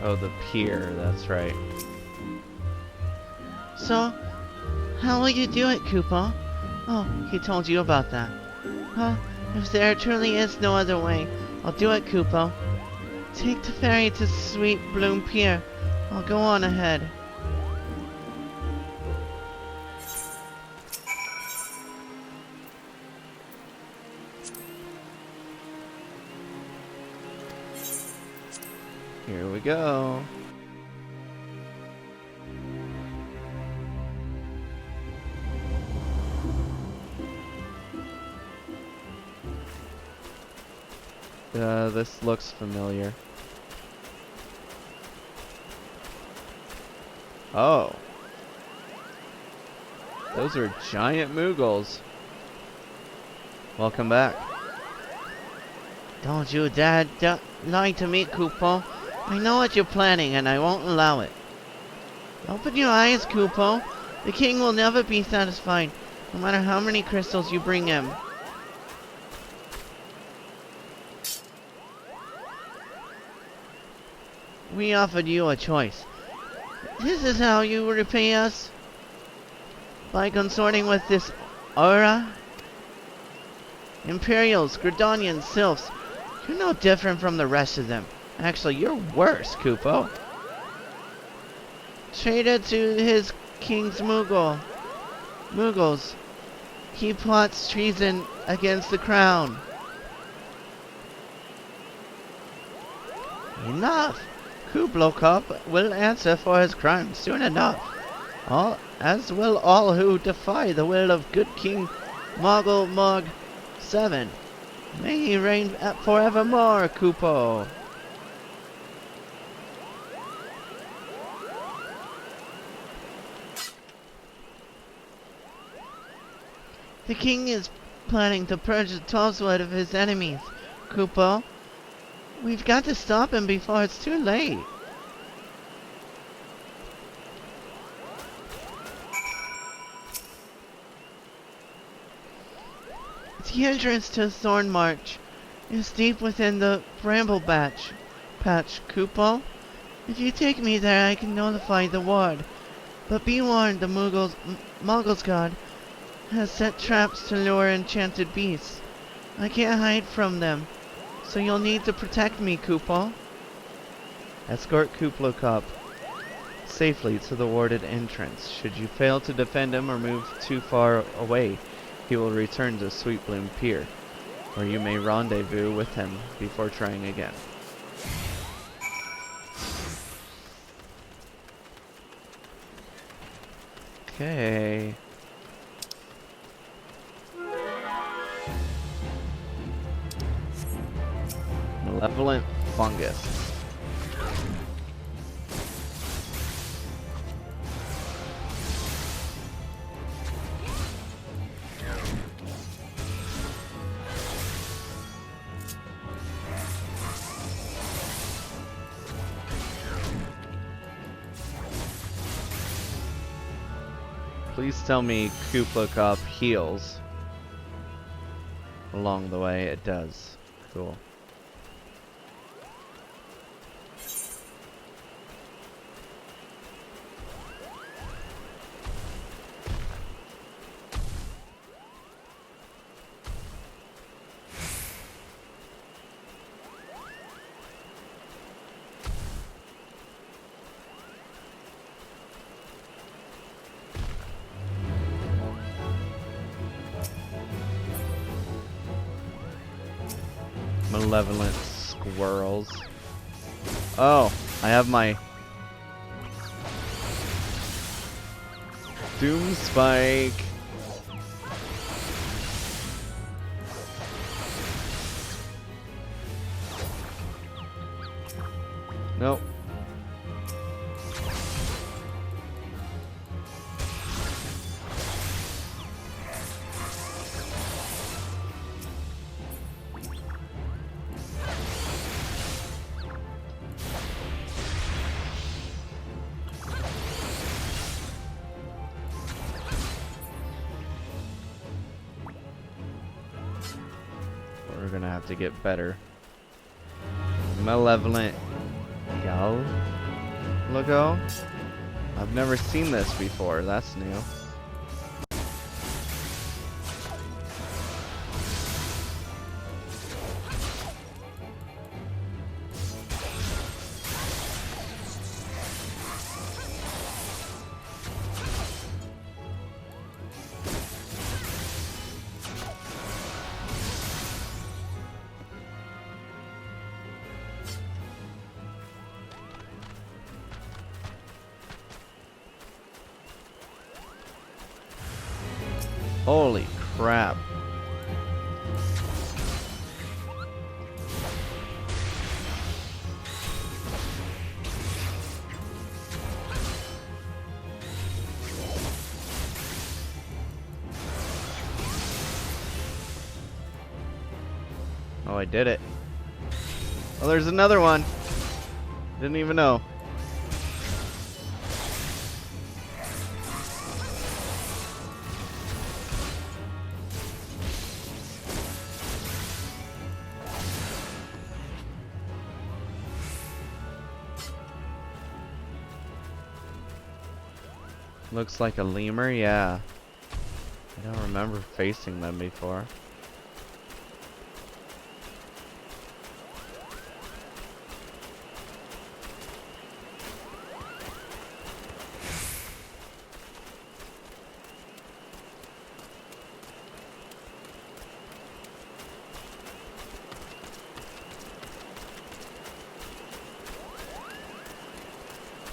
Oh, the pier, that's right. So, how will you do it, Koopa? Oh, he told you about that. Huh? If there truly is no other way, I'll do it, Koopa. Take the ferry to Sweet Bloom Pier. I'll go on ahead. Here we go. This looks familiar. Oh. Those are giant Moogles. Welcome back. Don't you dare lie to me, Kupo. I know what you're planning and I won't allow it. Open your eyes, Kupo. The king will never be satisfied, no matter how many crystals you bring him. We offered you a choice. This is how you repay us? By consorting with this aura? Imperials, Gridanians, Sylphs. You're no different from the rest of them. Actually, you're worse, Kupo. Traitor to his king's Moogles. He plots treason against the crown. Enough! Kublo Kop will answer for his crimes soon enough. As will all who defy the will of good King Moggle Mog 7. May he reign forevermore, Kupo. The king is planning to purge the Tollswood of his enemies, Kupo. We've got to stop him before it's too late. The entrance to Thorn March is deep within the Bramble Patch, Kupo. If you take me there, I can notify the ward. But be warned, the Muggles god has set traps to lure enchanted beasts. I can't hide from them, so you'll need to protect me, Kupo. Escort Kuplo Kop safely to the warded entrance. Should you fail to defend him or move too far away, he will return to Sweetbloom Pier, where you may rendezvous with him before trying again. Okay. Malevolent fungus. Please tell me Kuplo Kop heals along the way. It does. Cool. Malevolent squirrels. Oh, I have my Doom Spike. Nope. We're gonna have to get better. Malevolent Gal logo. I've never seen this before. That's new. Holy crap. Oh, I did it. Oh, there's another one. Didn't even know. Looks like a lemur, yeah. I don't remember facing them before.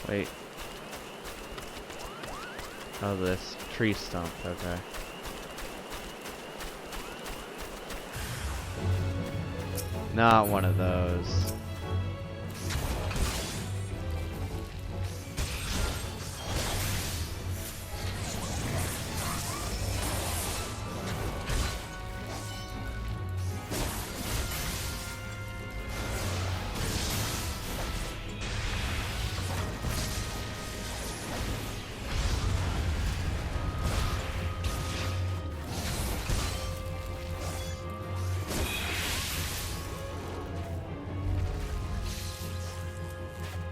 Wait. Oh, this tree stump, okay. Not one of those.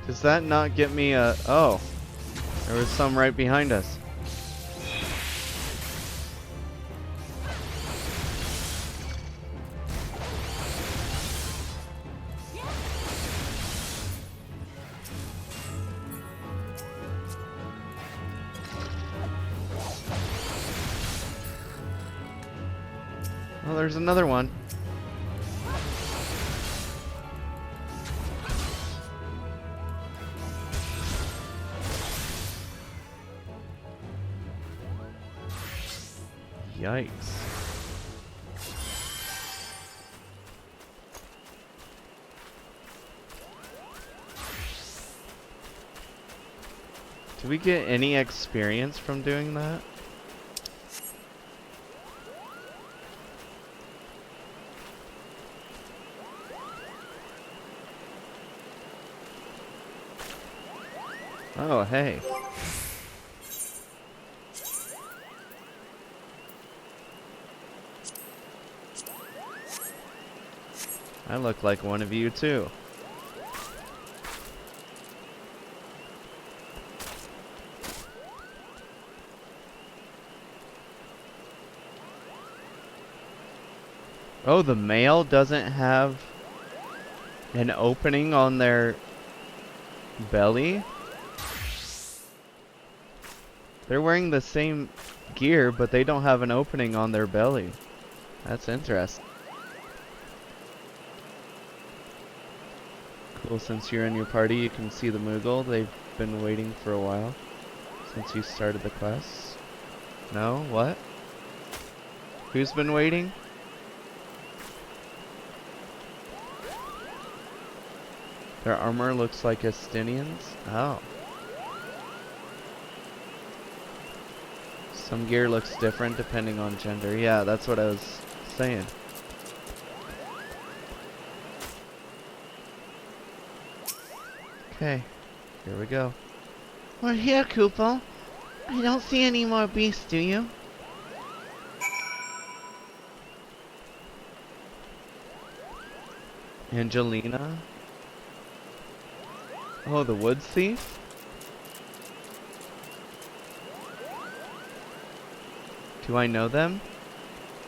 Does that not get me a... Oh. There was some right behind us. Oh, there's another one. Yikes. Do we get any experience from doing that? Oh, hey. I look like one of you too. Oh, the male doesn't have an opening on their belly? They're wearing the same gear, but they don't have an opening on their belly. That's interesting. Cool, since you're in your party, you can see the Moogle. They've been waiting for a while since you started the quest. No? What? Who's been waiting? Their armor looks like Estinians? Oh. Some gear looks different depending on gender. Yeah, that's what I was saying. Okay, here we go. We're here, Koopo. I don't see any more beasts, do you? Angelina? Oh, the woods thief? Do I know them?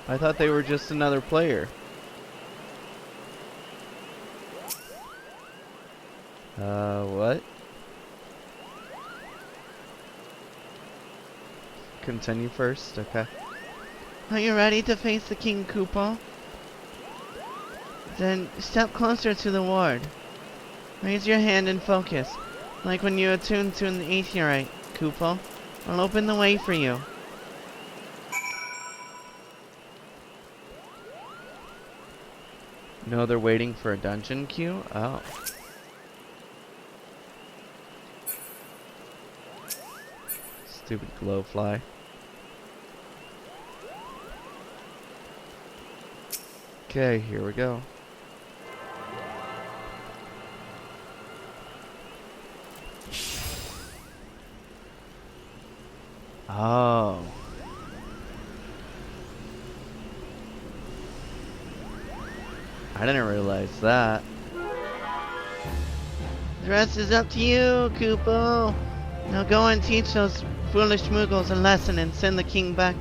I thought they were just another player. What? Continue first, okay. Are you ready to face the King, Koopo? Then step closer to the ward. Raise your hand and focus, like when you attune to an aetheryte, Koopo. I'll open the way for you. No, they're waiting for a dungeon queue? Oh. Stupid glowfly. Okay, here we go. Oh. I didn't realize that. The rest is up to you, Kupo. Now go and teach those foolish Moogles a lesson and send the king back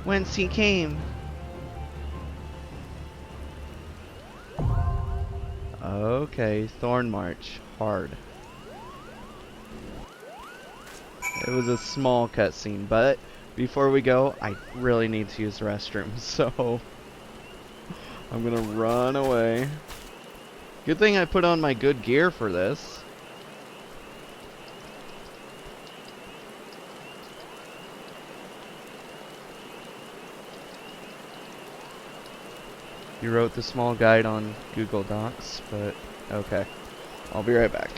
whence he came. Okay, Thorn March. Hard. It was a small cutscene, but before we go, I really need to use the restroom, so I'm gonna run away. Good thing I put on my good gear for this. You wrote the small guide on Google Docs, but okay. I'll be right back.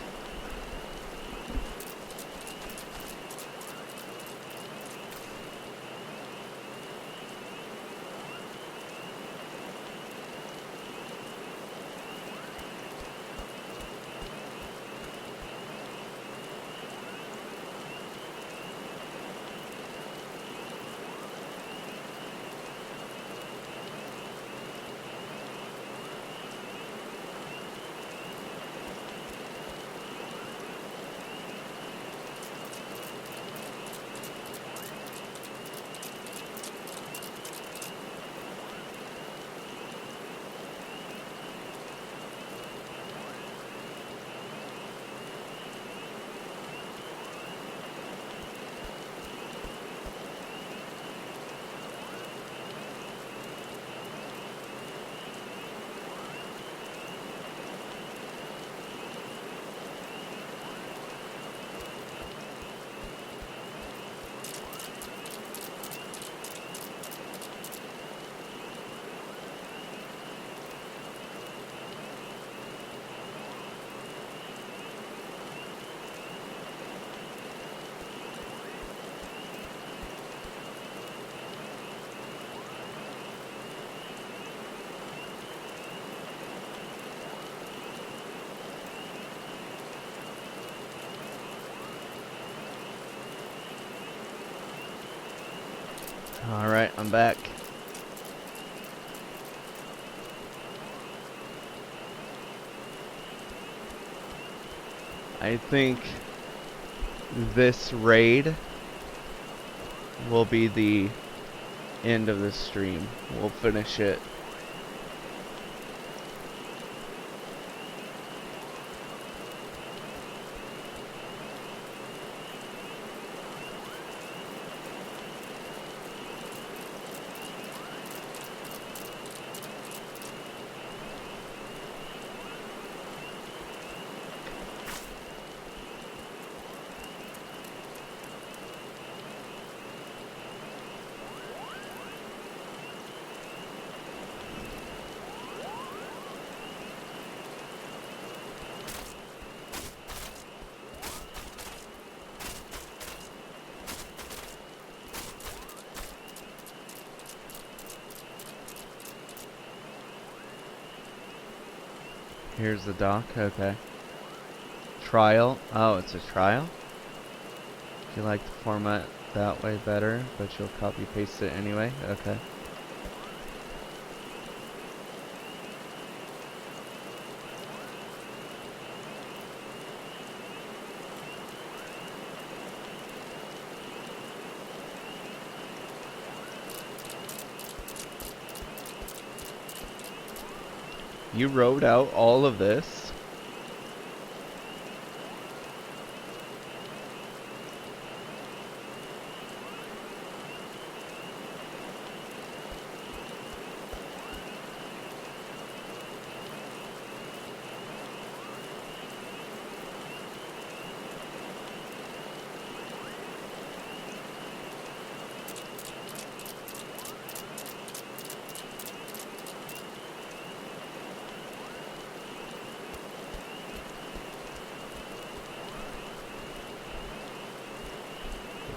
Alright, I'm back. I think this raid will be the end of this stream. We'll finish it. Here's the doc, okay. Trial, oh, it's a trial? If you like the format that way better, but you'll copy paste it anyway, okay. You wrote out all of this?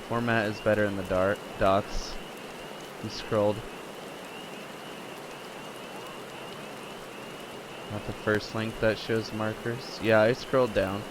Format is better in the docs. You scrolled. Not the first link that shows markers. Yeah, I scrolled down.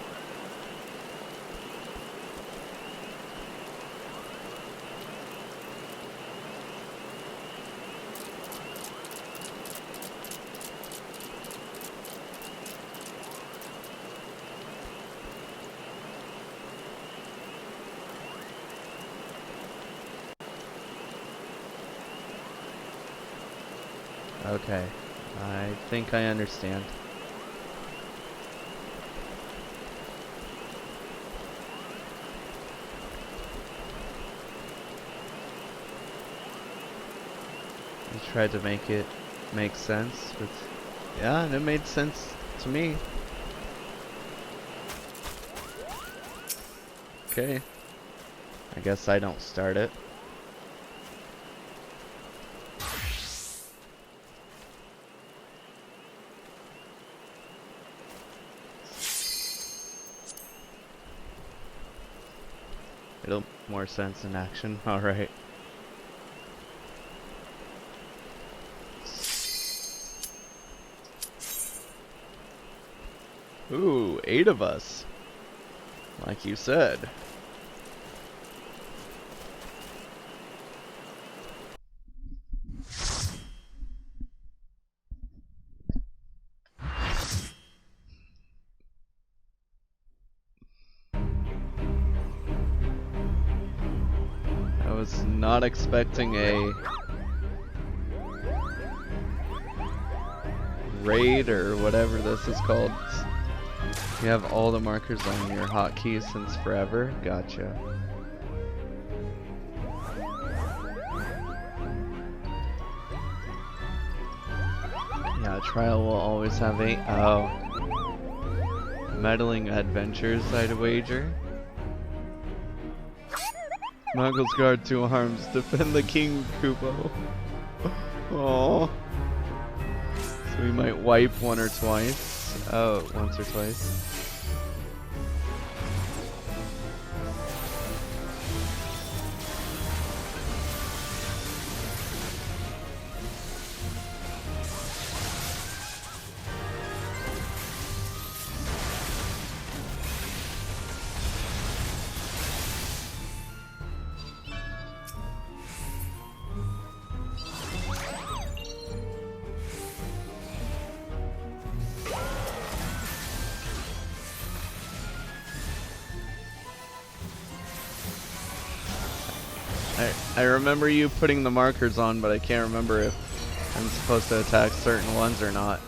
Okay, I think I understand. You tried to make it make sense with... Yeah, and it made sense to me. Okay. I guess I don't start it. It'll make more sense in action. Alright. Ooh, 8 of us. Like you said. I was not expecting a raid or whatever this is called. You have all the markers on your hotkey since forever? Gotcha. Yeah, trial will always have 8. Oh. Meddling adventures, I'd wager. Muggle's guard 2 arms, defend the king, Kupo. Oh. So we might wipe one or twice. Oh, once or twice. I remember you putting the markers on, but I can't remember if I'm supposed to attack certain ones or not.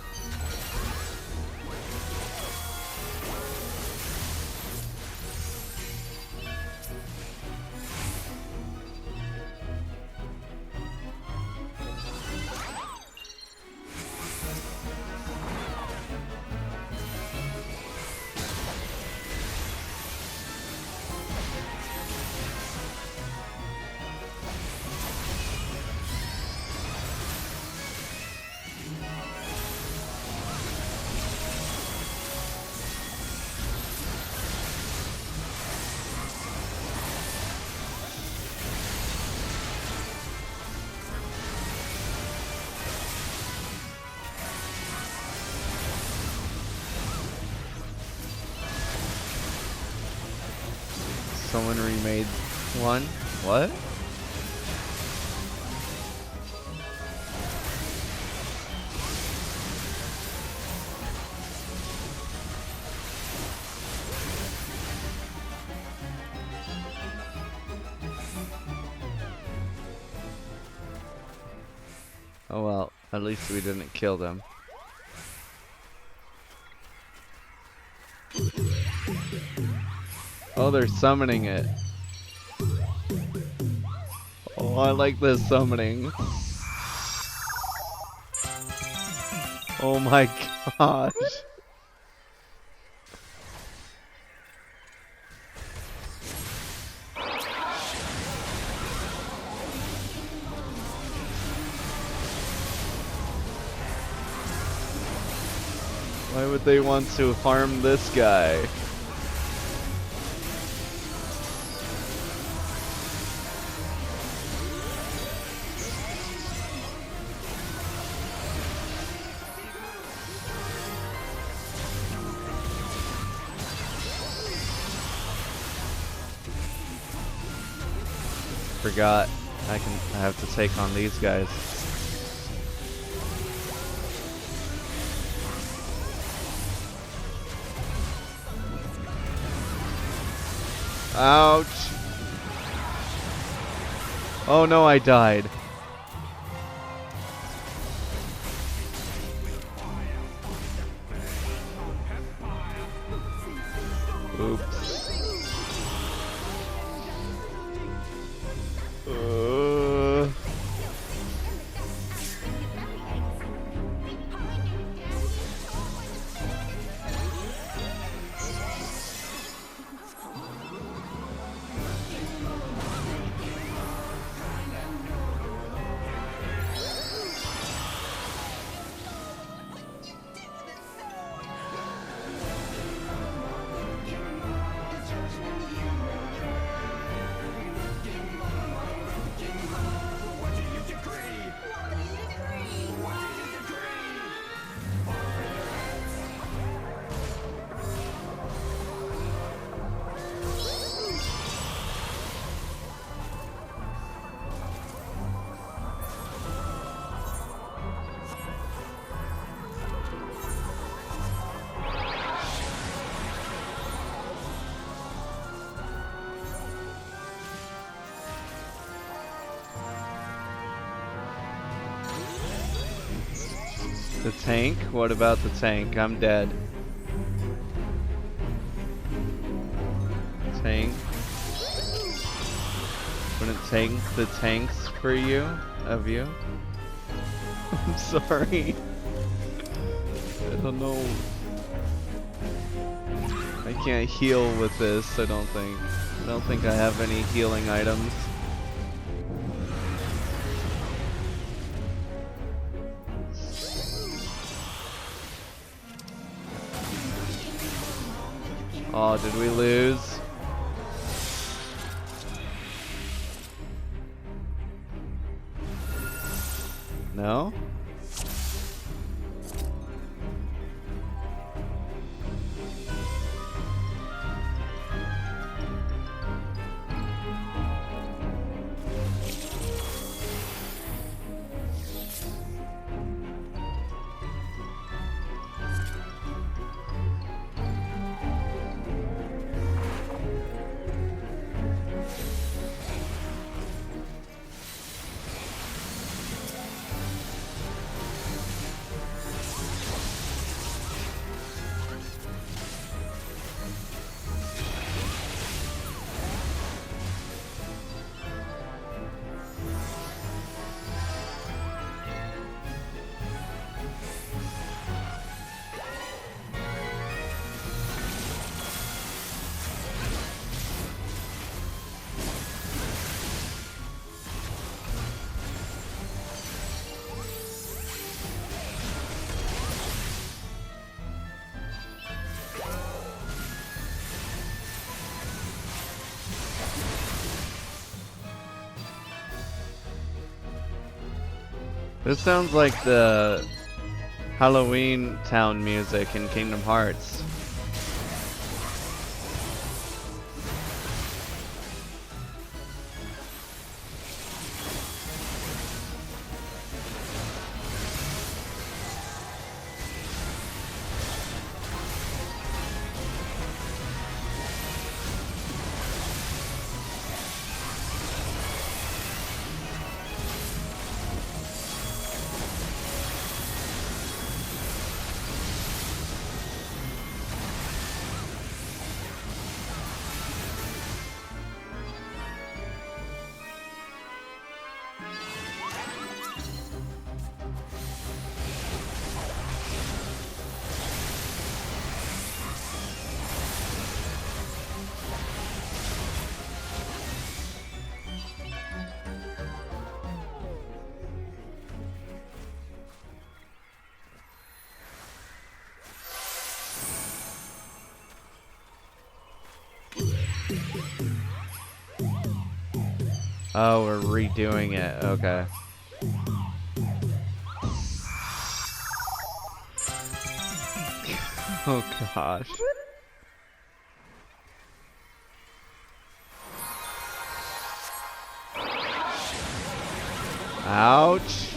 Someone remade one? What? Oh well, at least we didn't kill them. Oh, they're summoning it. Oh, I like this summoning. Oh my gosh. Why would they want to harm this guy? forgot I have to take on these guys. Ouch. Oh no, I died. Oops. The tank? What about the tank? I'm dead. Tank? Wouldn't tank the tanks for you? Of you? I'm sorry. I don't know. I can't heal with this, I don't think. I don't think I have any healing items. Oh, did we lose? No? This sounds like the Halloween town music in Kingdom Hearts. Oh, we're redoing it. Okay. Oh gosh. Ouch.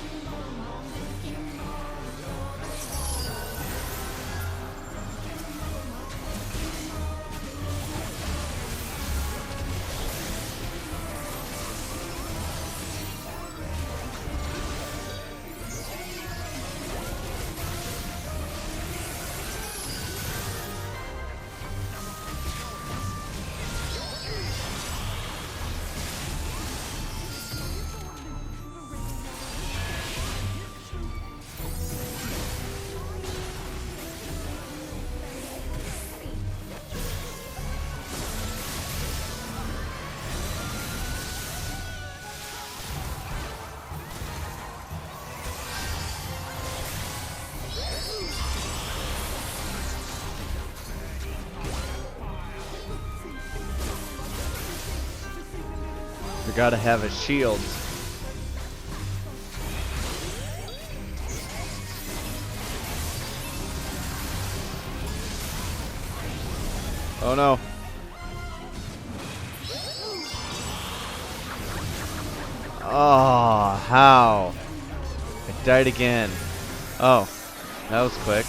You gotta have a shield. Oh no. Oh, how? I died again. Oh, that was quick.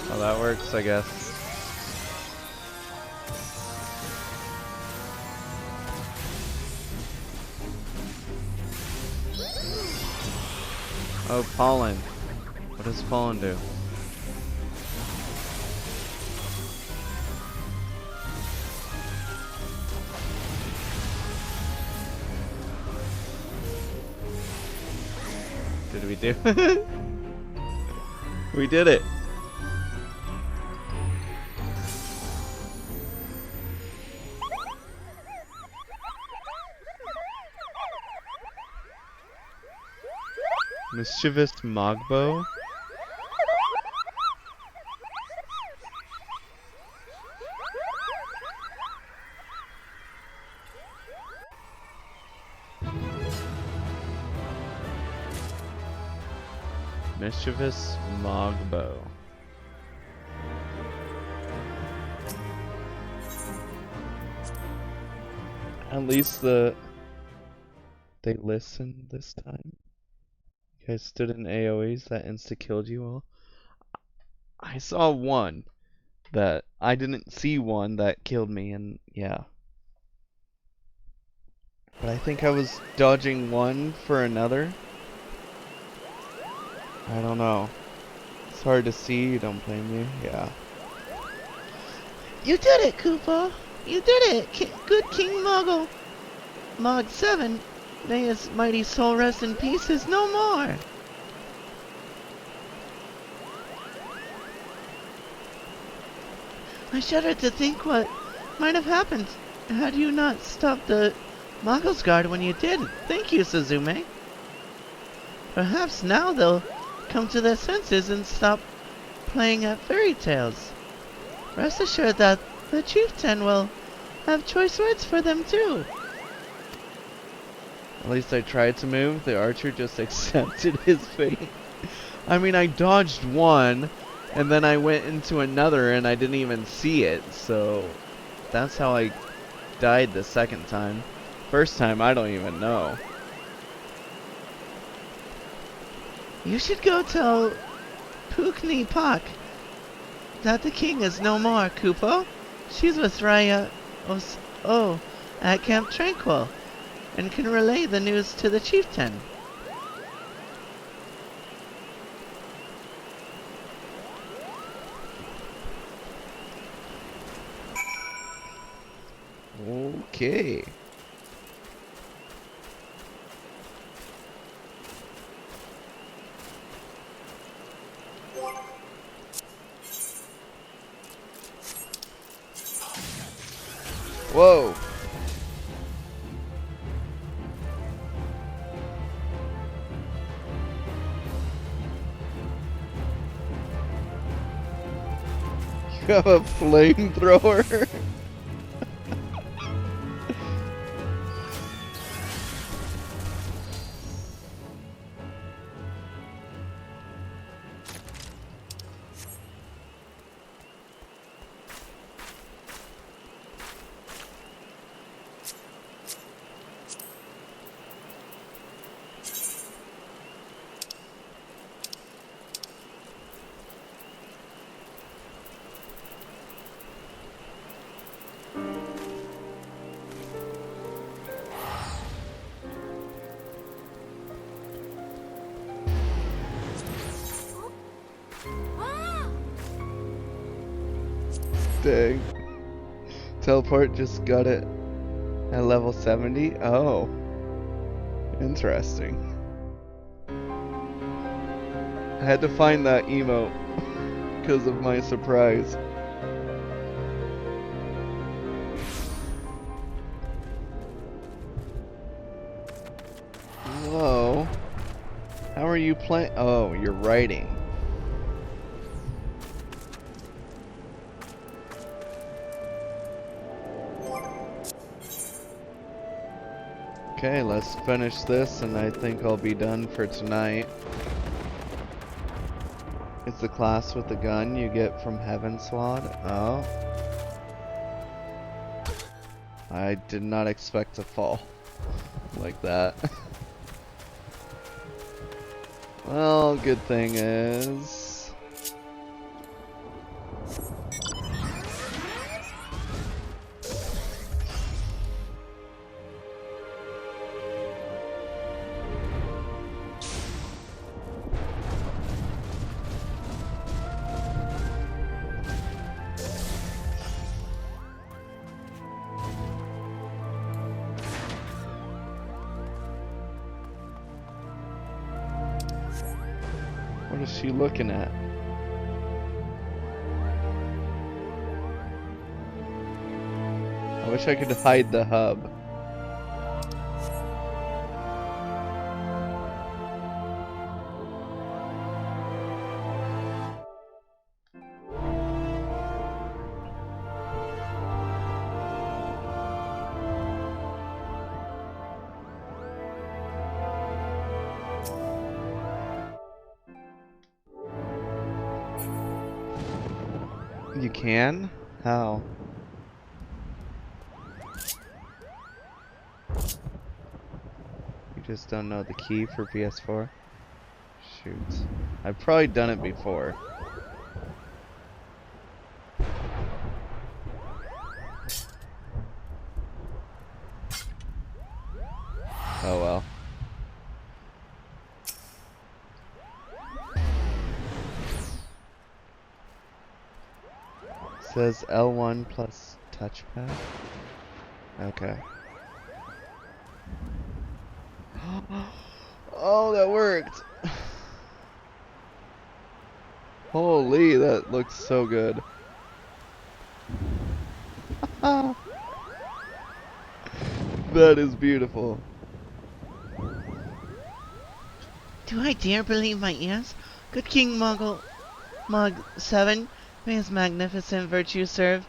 Well, that works, I guess. Oh, pollen. What does pollen do? Did we do it? We did it! Mischievous Mogbo? Mischievous Mogbo. At least they listened this time. You guys stood in AoEs that insta-killed you all. I saw one that I didn't see one that killed me, and yeah. But I think I was dodging one for another. I don't know. It's hard to see, you don't blame me, yeah. You did it, Koopa! You did it! Good King Muggle! Mog 7, may his mighty soul rest in peace, is no more! I shudder to think what might have happened had you not stopped the Muggle's Guard when you did. Thank you, Suzume. Perhaps now they'll come to their senses and stop playing at fairy tales. Rest assured that the chieftain will have choice words for them too. At least I tried to move, the archer just accepted his fate. I mean, I dodged one, and then I went into another and I didn't even see it, so that's how I died the second time. First time, I don't even know. You should go tell Pukni Pak that the king is no more, Koopo. She's with Raya at Camp Tranquil and can relay the news to the chieftain. Okay. Whoa! You have a flamethrower? Dang. Teleport just got it at level 70? Oh. Interesting. I had to find that emote because of my surprise. Whoa. How are you playing? Oh, you're writing. Okay, let's finish this and I think I'll be done for tonight. It's the class with the gun you get from Heavensward. Oh. I did not expect to fall like that. Well, good thing is... What is she looking at? I wish I could hide the hub. You can? How? You just don't know the key for PS4? Shoot. I've probably done it before. Oh well. Says L1 plus touchpad. Okay. Oh, that worked! Holy, that looks so good. That is beautiful. Do I dare believe my ears? Good King Mug 7, may his magnificent virtue serve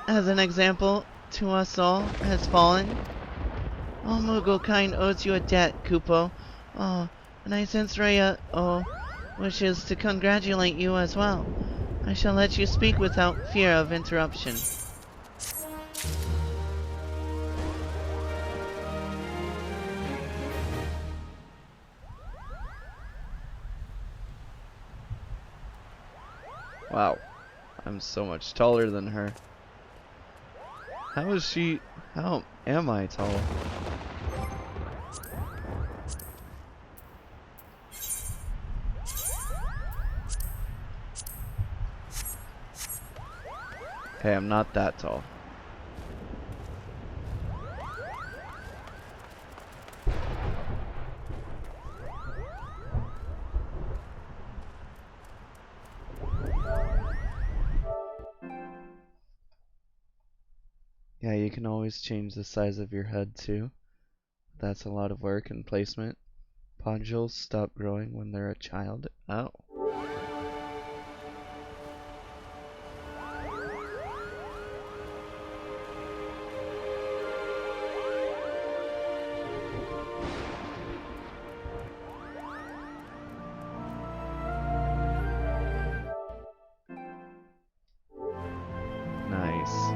as an example to us all, has fallen. Oh, Mugglekind owes you a debt, Kupo. Oh, and I sense Rhea, wishes to congratulate you as well. I shall let you speak without fear of interruption. Wow. I'm so much taller than her. How is she... How am I tall? Hey, I'm not that tall. Yeah, you can always change the size of your head too. That's a lot of work and placement. Podules stop growing when they're a child. Oh. Nice.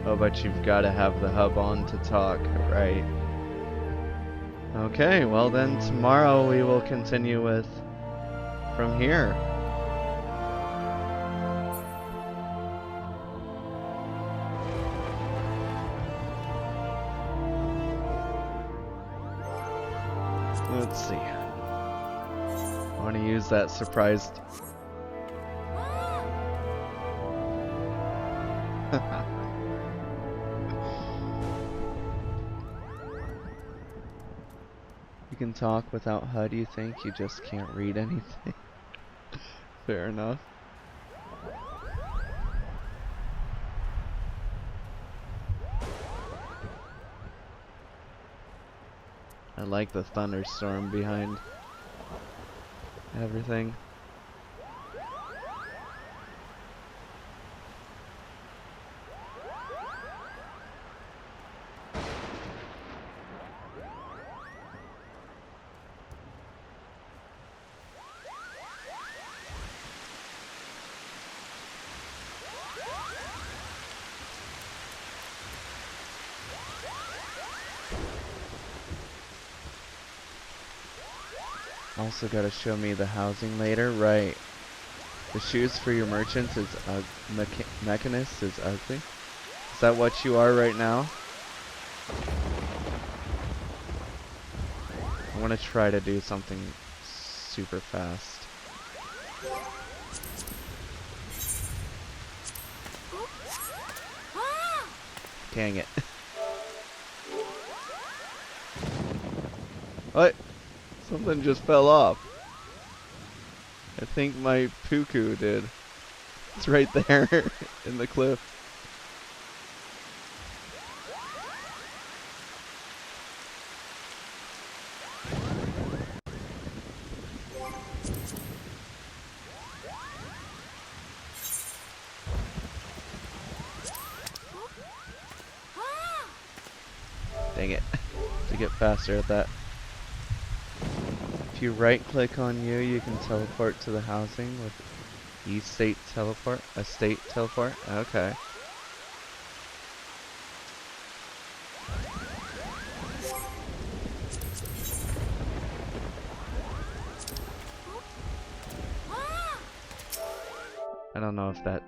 Oh, but you've got to have the hub on to talk, right? Okay, well then tomorrow we will continue with from here. Let's see. I want to use that surprised. You can talk without HUD, you think? You just can't read anything. Fair enough. I like the thunderstorm behind everything. Also gotta show me the housing later, right? The shoes for your merchants is mechanist is ugly. Is that what you are right now? I want to try to do something super fast. Dang it. What? Something just fell off. I think my Puku did. It's right there in the cliff. Dang it. To get faster at that. If you right click on you can teleport to the housing with estate teleport. Okay. I don't know if that...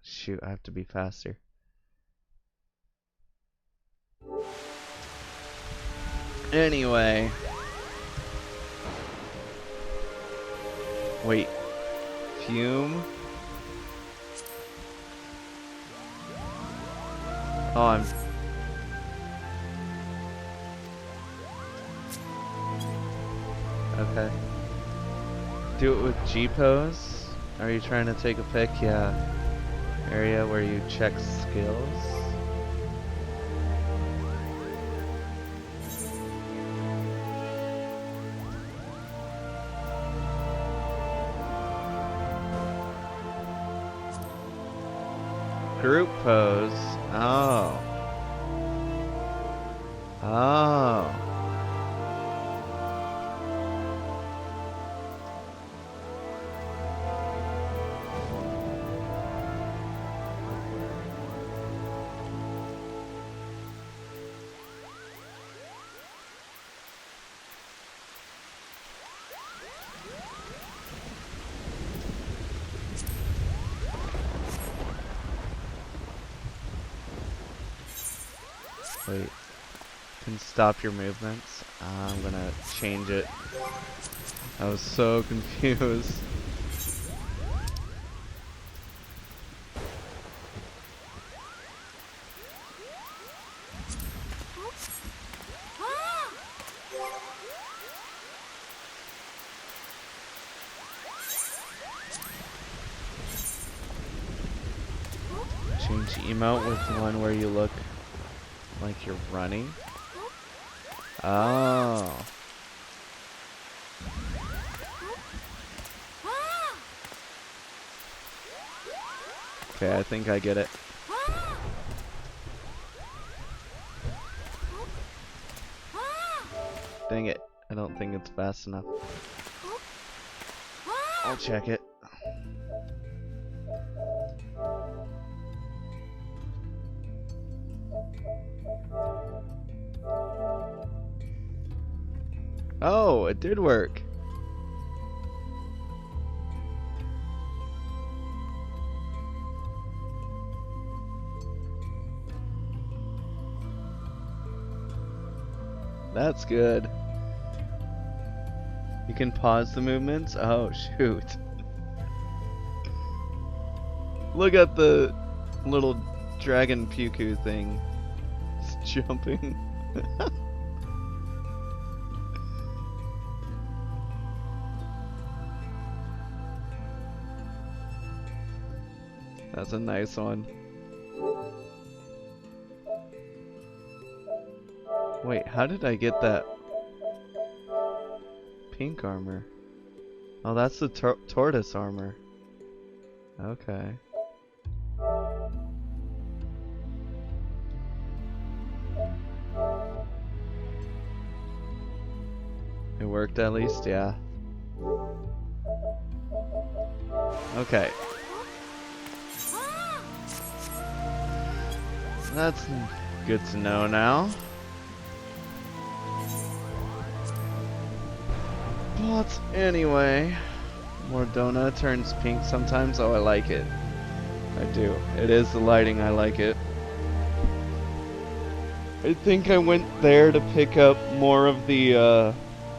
Shoot, I have to be faster. Anyway. Wait. Fume? Oh, I'm... Okay. Do it with G pose? Are you trying to take a pic? Yeah. Area where you check skills. Group pose. Oh. Oh. Wait, can stop your movements. I'm gonna change it. I was so confused. emote with the one where you look like you're running? Oh. Okay, I think I get it. Dang it. I don't think it's fast enough. I'll check it. Oh, it did work. That's good. You can pause the movements? Oh, shoot. Look at the little dragon Puku thing. It's jumping. That's a nice one. Wait, how did I get that pink armor? Oh, that's the tortoise armor. Okay. It worked at least, yeah. Okay. That's good to know now. But anyway, Mordona turns pink sometimes. Oh, I like it. I do. It is the lighting, I like it. I think I went there to pick up more of the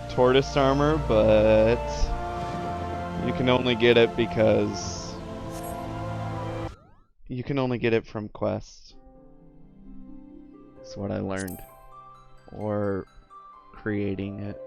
tortoise armor, but you can only get it because you can only get it from quests. That's what I learned. Or creating it.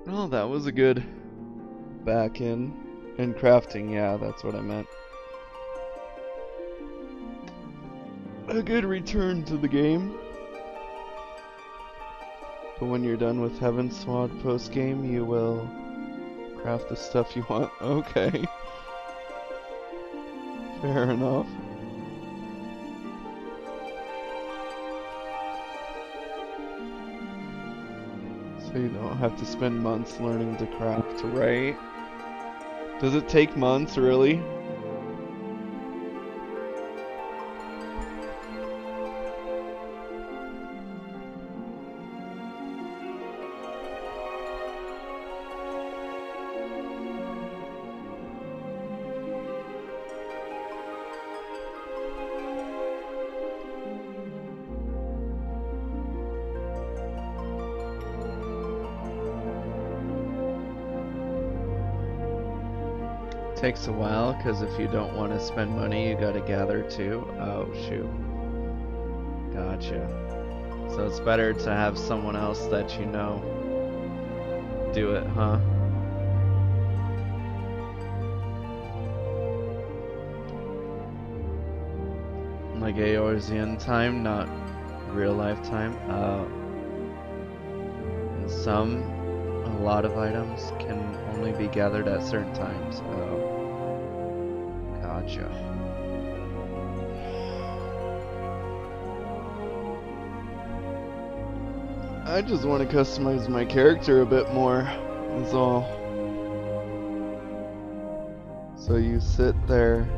Oh, that was a good back in and crafting, yeah, that's what I meant. A good return to the game. But when you're done with Heaven's Sword post-game, you will craft the stuff you want. Okay. Fair enough. So you don't have to spend months learning to craft, right? Does it take months, really? Takes a while, because if you don't want to spend money, you gotta gather too. Oh, shoot. Gotcha. So it's better to have someone else that you know do it, huh? Like Eorzean time, not real life time. And a lot of items can only be gathered at certain times. Oh. Gotcha. I just want to customize my character a bit more, is all. So you sit there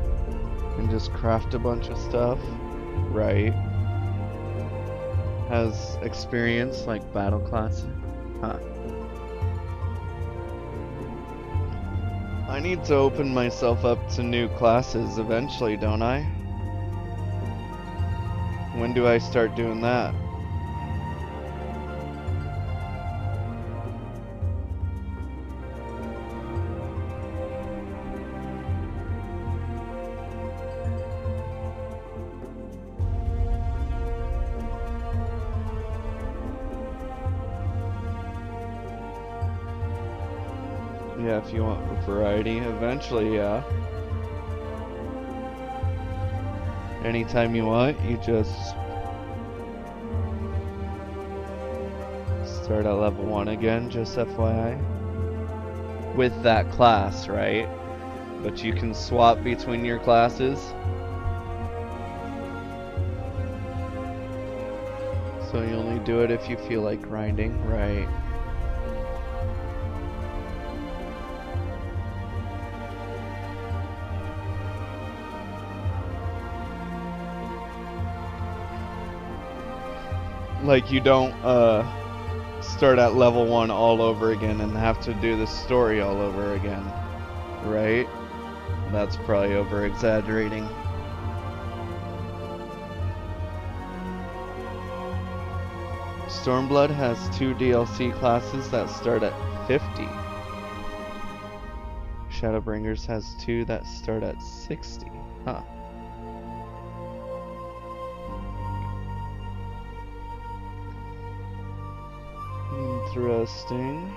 and just craft a bunch of stuff, right? Has experience like battle class. Huh. I need to open myself up to new classes eventually, don't I? When do I start doing that? Yeah, if you want variety, eventually, yeah. Anytime you want, you just start at level 1 again, just FYI. With that class, right? But you can swap between your classes. So you only do it if you feel like grinding, right? Like you don't start at level 1 all over again and have to do the story all over again, right? That's probably over exaggerating. Stormblood has 2 DLC classes that start at 50. Shadowbringers has 2 that start at 60. Huh. Interesting.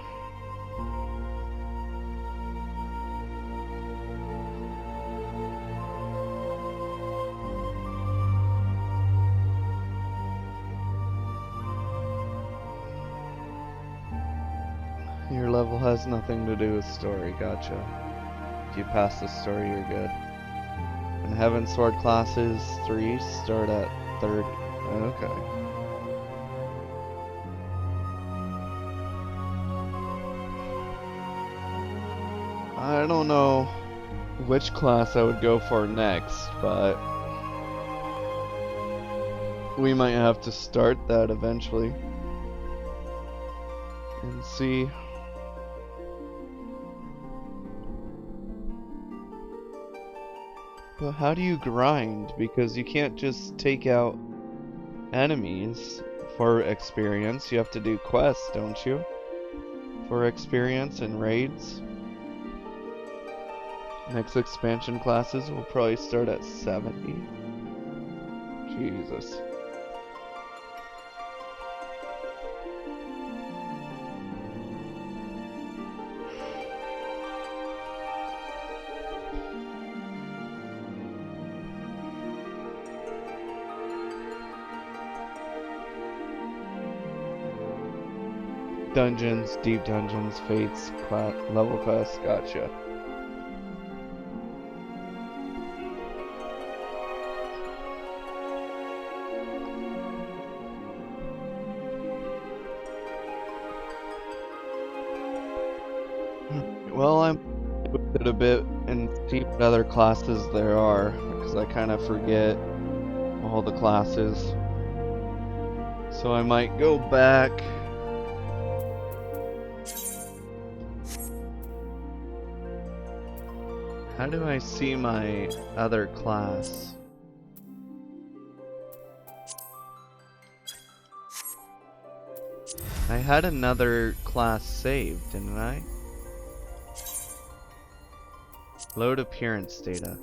Your level has nothing to do with story, gotcha. If you pass the story, you're good. And Heaven Sword classes 3 start at 30. Okay. I don't know which class I would go for next, but we might have to start that eventually and see. But how do you grind? Because you can't just take out enemies for experience. You have to do quests, don't you? For experience and raids. Next expansion classes will probably start at 70. Jesus. Dungeons, deep dungeons, fates, level quests, gotcha. Well, I'm with it a bit and see what other classes there are, because I kind of forget all the classes. So I might go back. How do I see my other class? I had another class saved, didn't I? Load appearance data.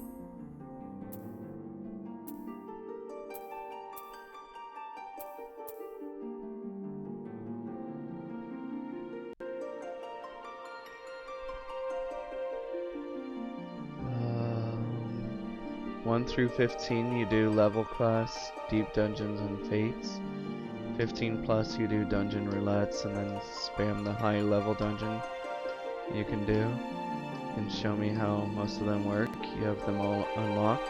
Um, 1 through 15 you do level quests, deep dungeons and fates. 15 plus you do dungeon roulettes and then spam the high level dungeon you can do. And show me how most of them work. You have them all unlocked.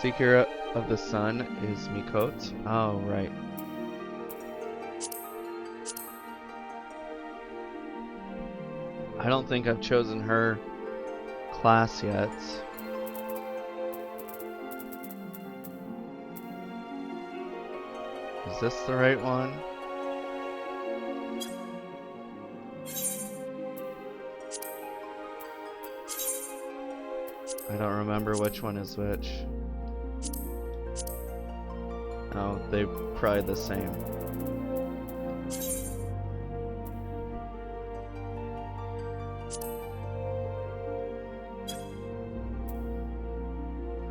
Seeker of the Sun is Mikot. Oh, right. I don't think I've chosen her class yet. Is this the right one? I don't remember which one is which. Oh, they're probably the same.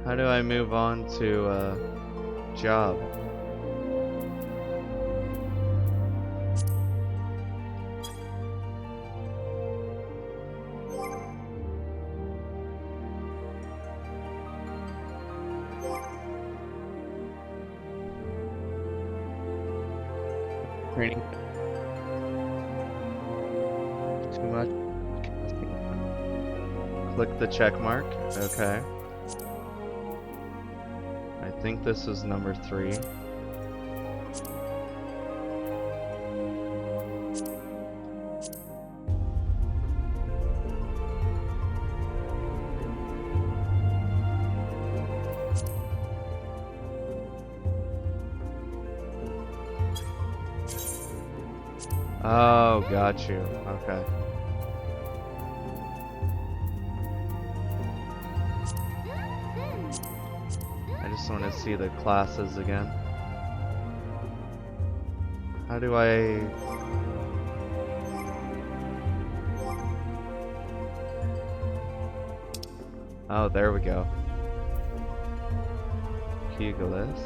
How do I move on to job? training too much. Click the check mark. Okay. I think this is number 3. Oh, got you. Okay. I just want to see the classes again. How do I... Oh, there we go. Pugilist.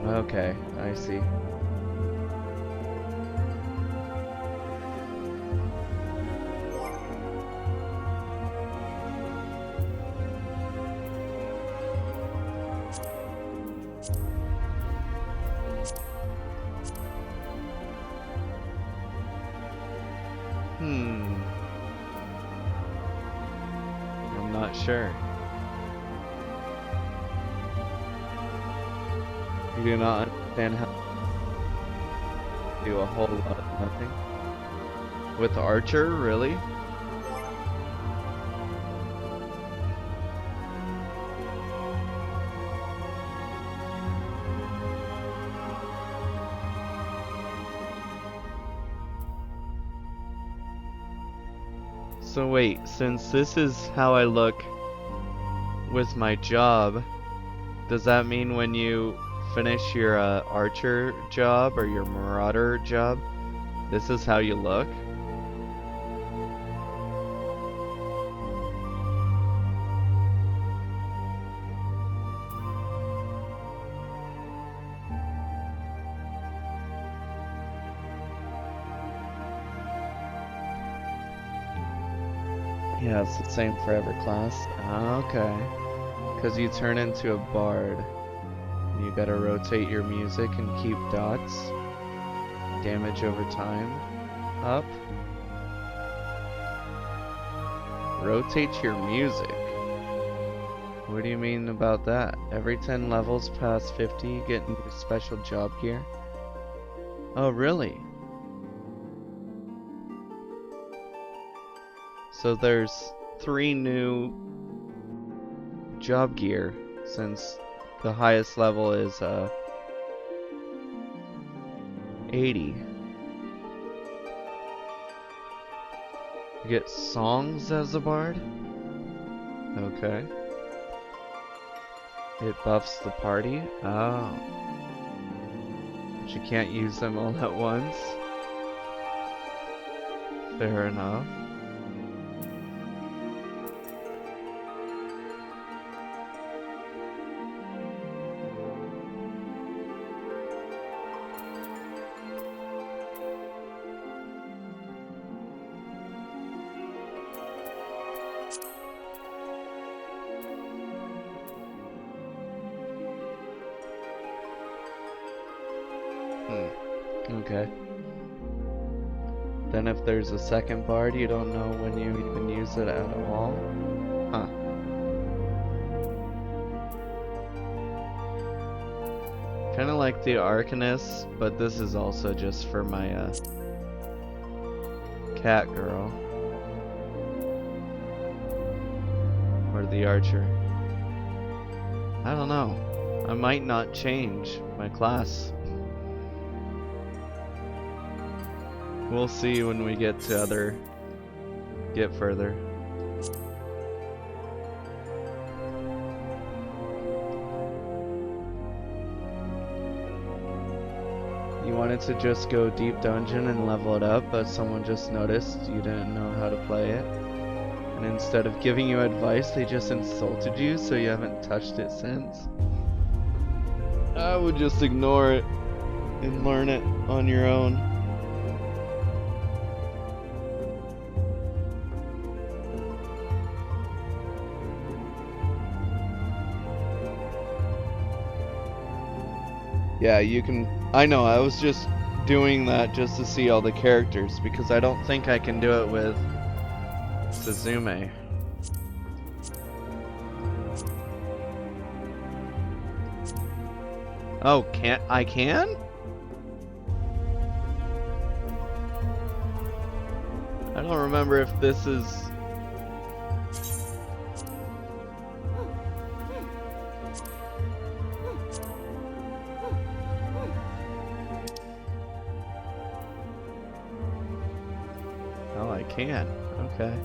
Okay, I see. I'm not sure. You do not understand how to do a whole lot of nothing? With Archer, really? So wait, since this is how I look with my job, does that mean when you finish your Archer job or your Marauder job, this is how you look? Yeah, it's the same for every class. Okay. Because you turn into a bard. You gotta rotate your music and keep dots. Damage over time. Up. Rotate your music. What do you mean about that? Every 10 levels past 50 you get new special job gear? Oh, really? So there's 3 new job gear since the highest level is 80. You get songs as a bard? Okay. It buffs the party? Oh. But you can't use them all at once? Fair enough. Okay. Then if there's a second bard, you don't know when you even use it at all? Huh. Kinda like the Arcanist, but this is also just for my cat girl. Or the Archer. I don't know. I might not change my class. We'll see when we get to get further. You wanted to just go deep dungeon and level it up, but someone just noticed you didn't know how to play it. And instead of giving you advice, they just insulted you, so you haven't touched it since. I would just ignore it. and learn it on your own. Yeah, you can. I know, I was just doing that just to see all the characters because I don't think I can do it with Suzume. Oh, I can? I don't remember if this is... Oh, I can. Okay.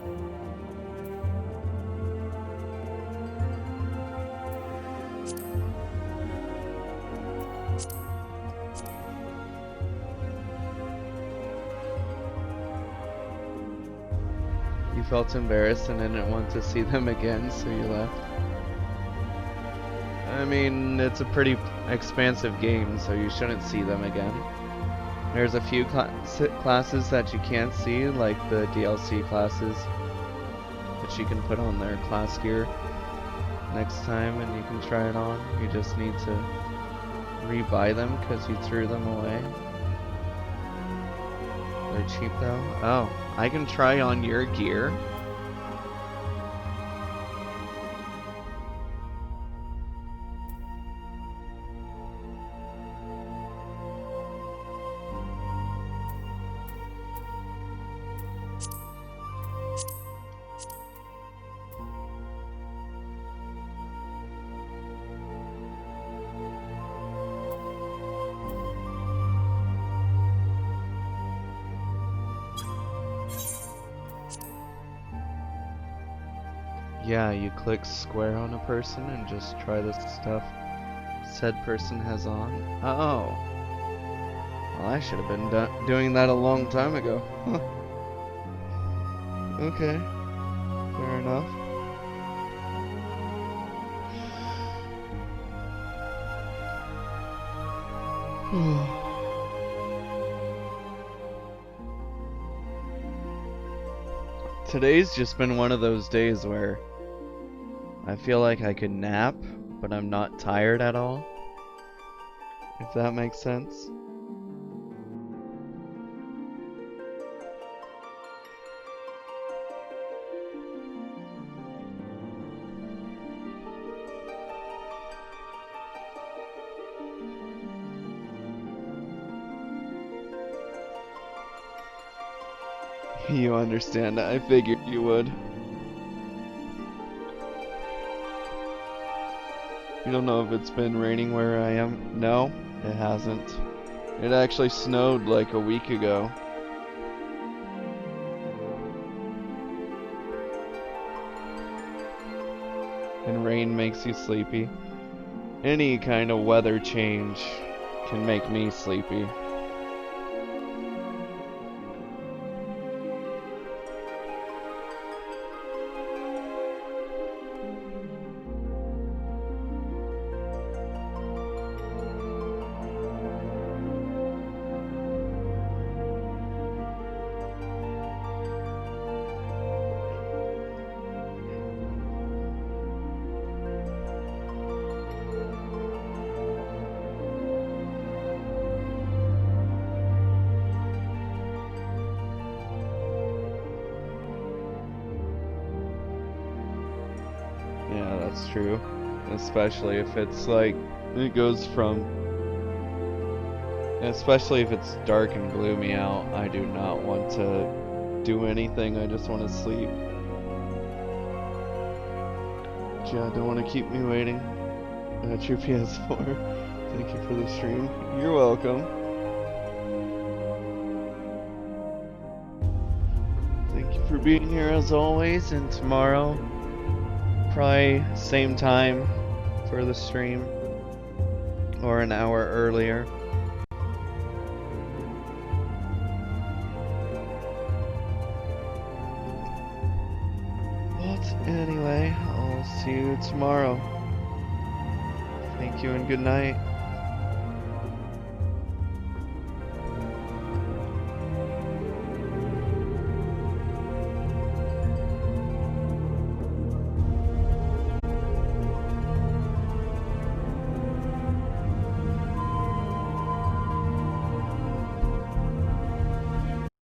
You felt embarrassed and didn't want to see them again, so you left. I mean, it's a pretty expansive game, so you shouldn't see them again. There's a few classes that you can't see, like the DLC classes, that you can put on their class gear next time and you can try it on. You just need to rebuy them because you threw them away. They're cheap though. Oh, I can try on your gear. Yeah, you click square on a person and just try the stuff said person has on. Oh. Well, I should have been doing that a long time ago. Huh. Okay. Fair enough. Today's just been one of those days where I feel like I could nap, but I'm not tired at all. If that makes sense. You understand, I figured you would. You don't know if it's been raining where I am? No, it hasn't. It actually snowed like a week ago. And rain makes you sleepy. Any kind of weather change can make me sleepy. Yeah, that's true. Especially if it's like, it goes from... Especially if it's dark and gloomy out, I do not want to do anything, I just want to sleep. Yeah, don't want to keep me waiting at your PS4. Thank you for the stream. You're welcome. Thank you for being here as always, and tomorrow, probably same time for the stream, or an hour earlier. But anyway, I'll see you tomorrow. Thank you and good night.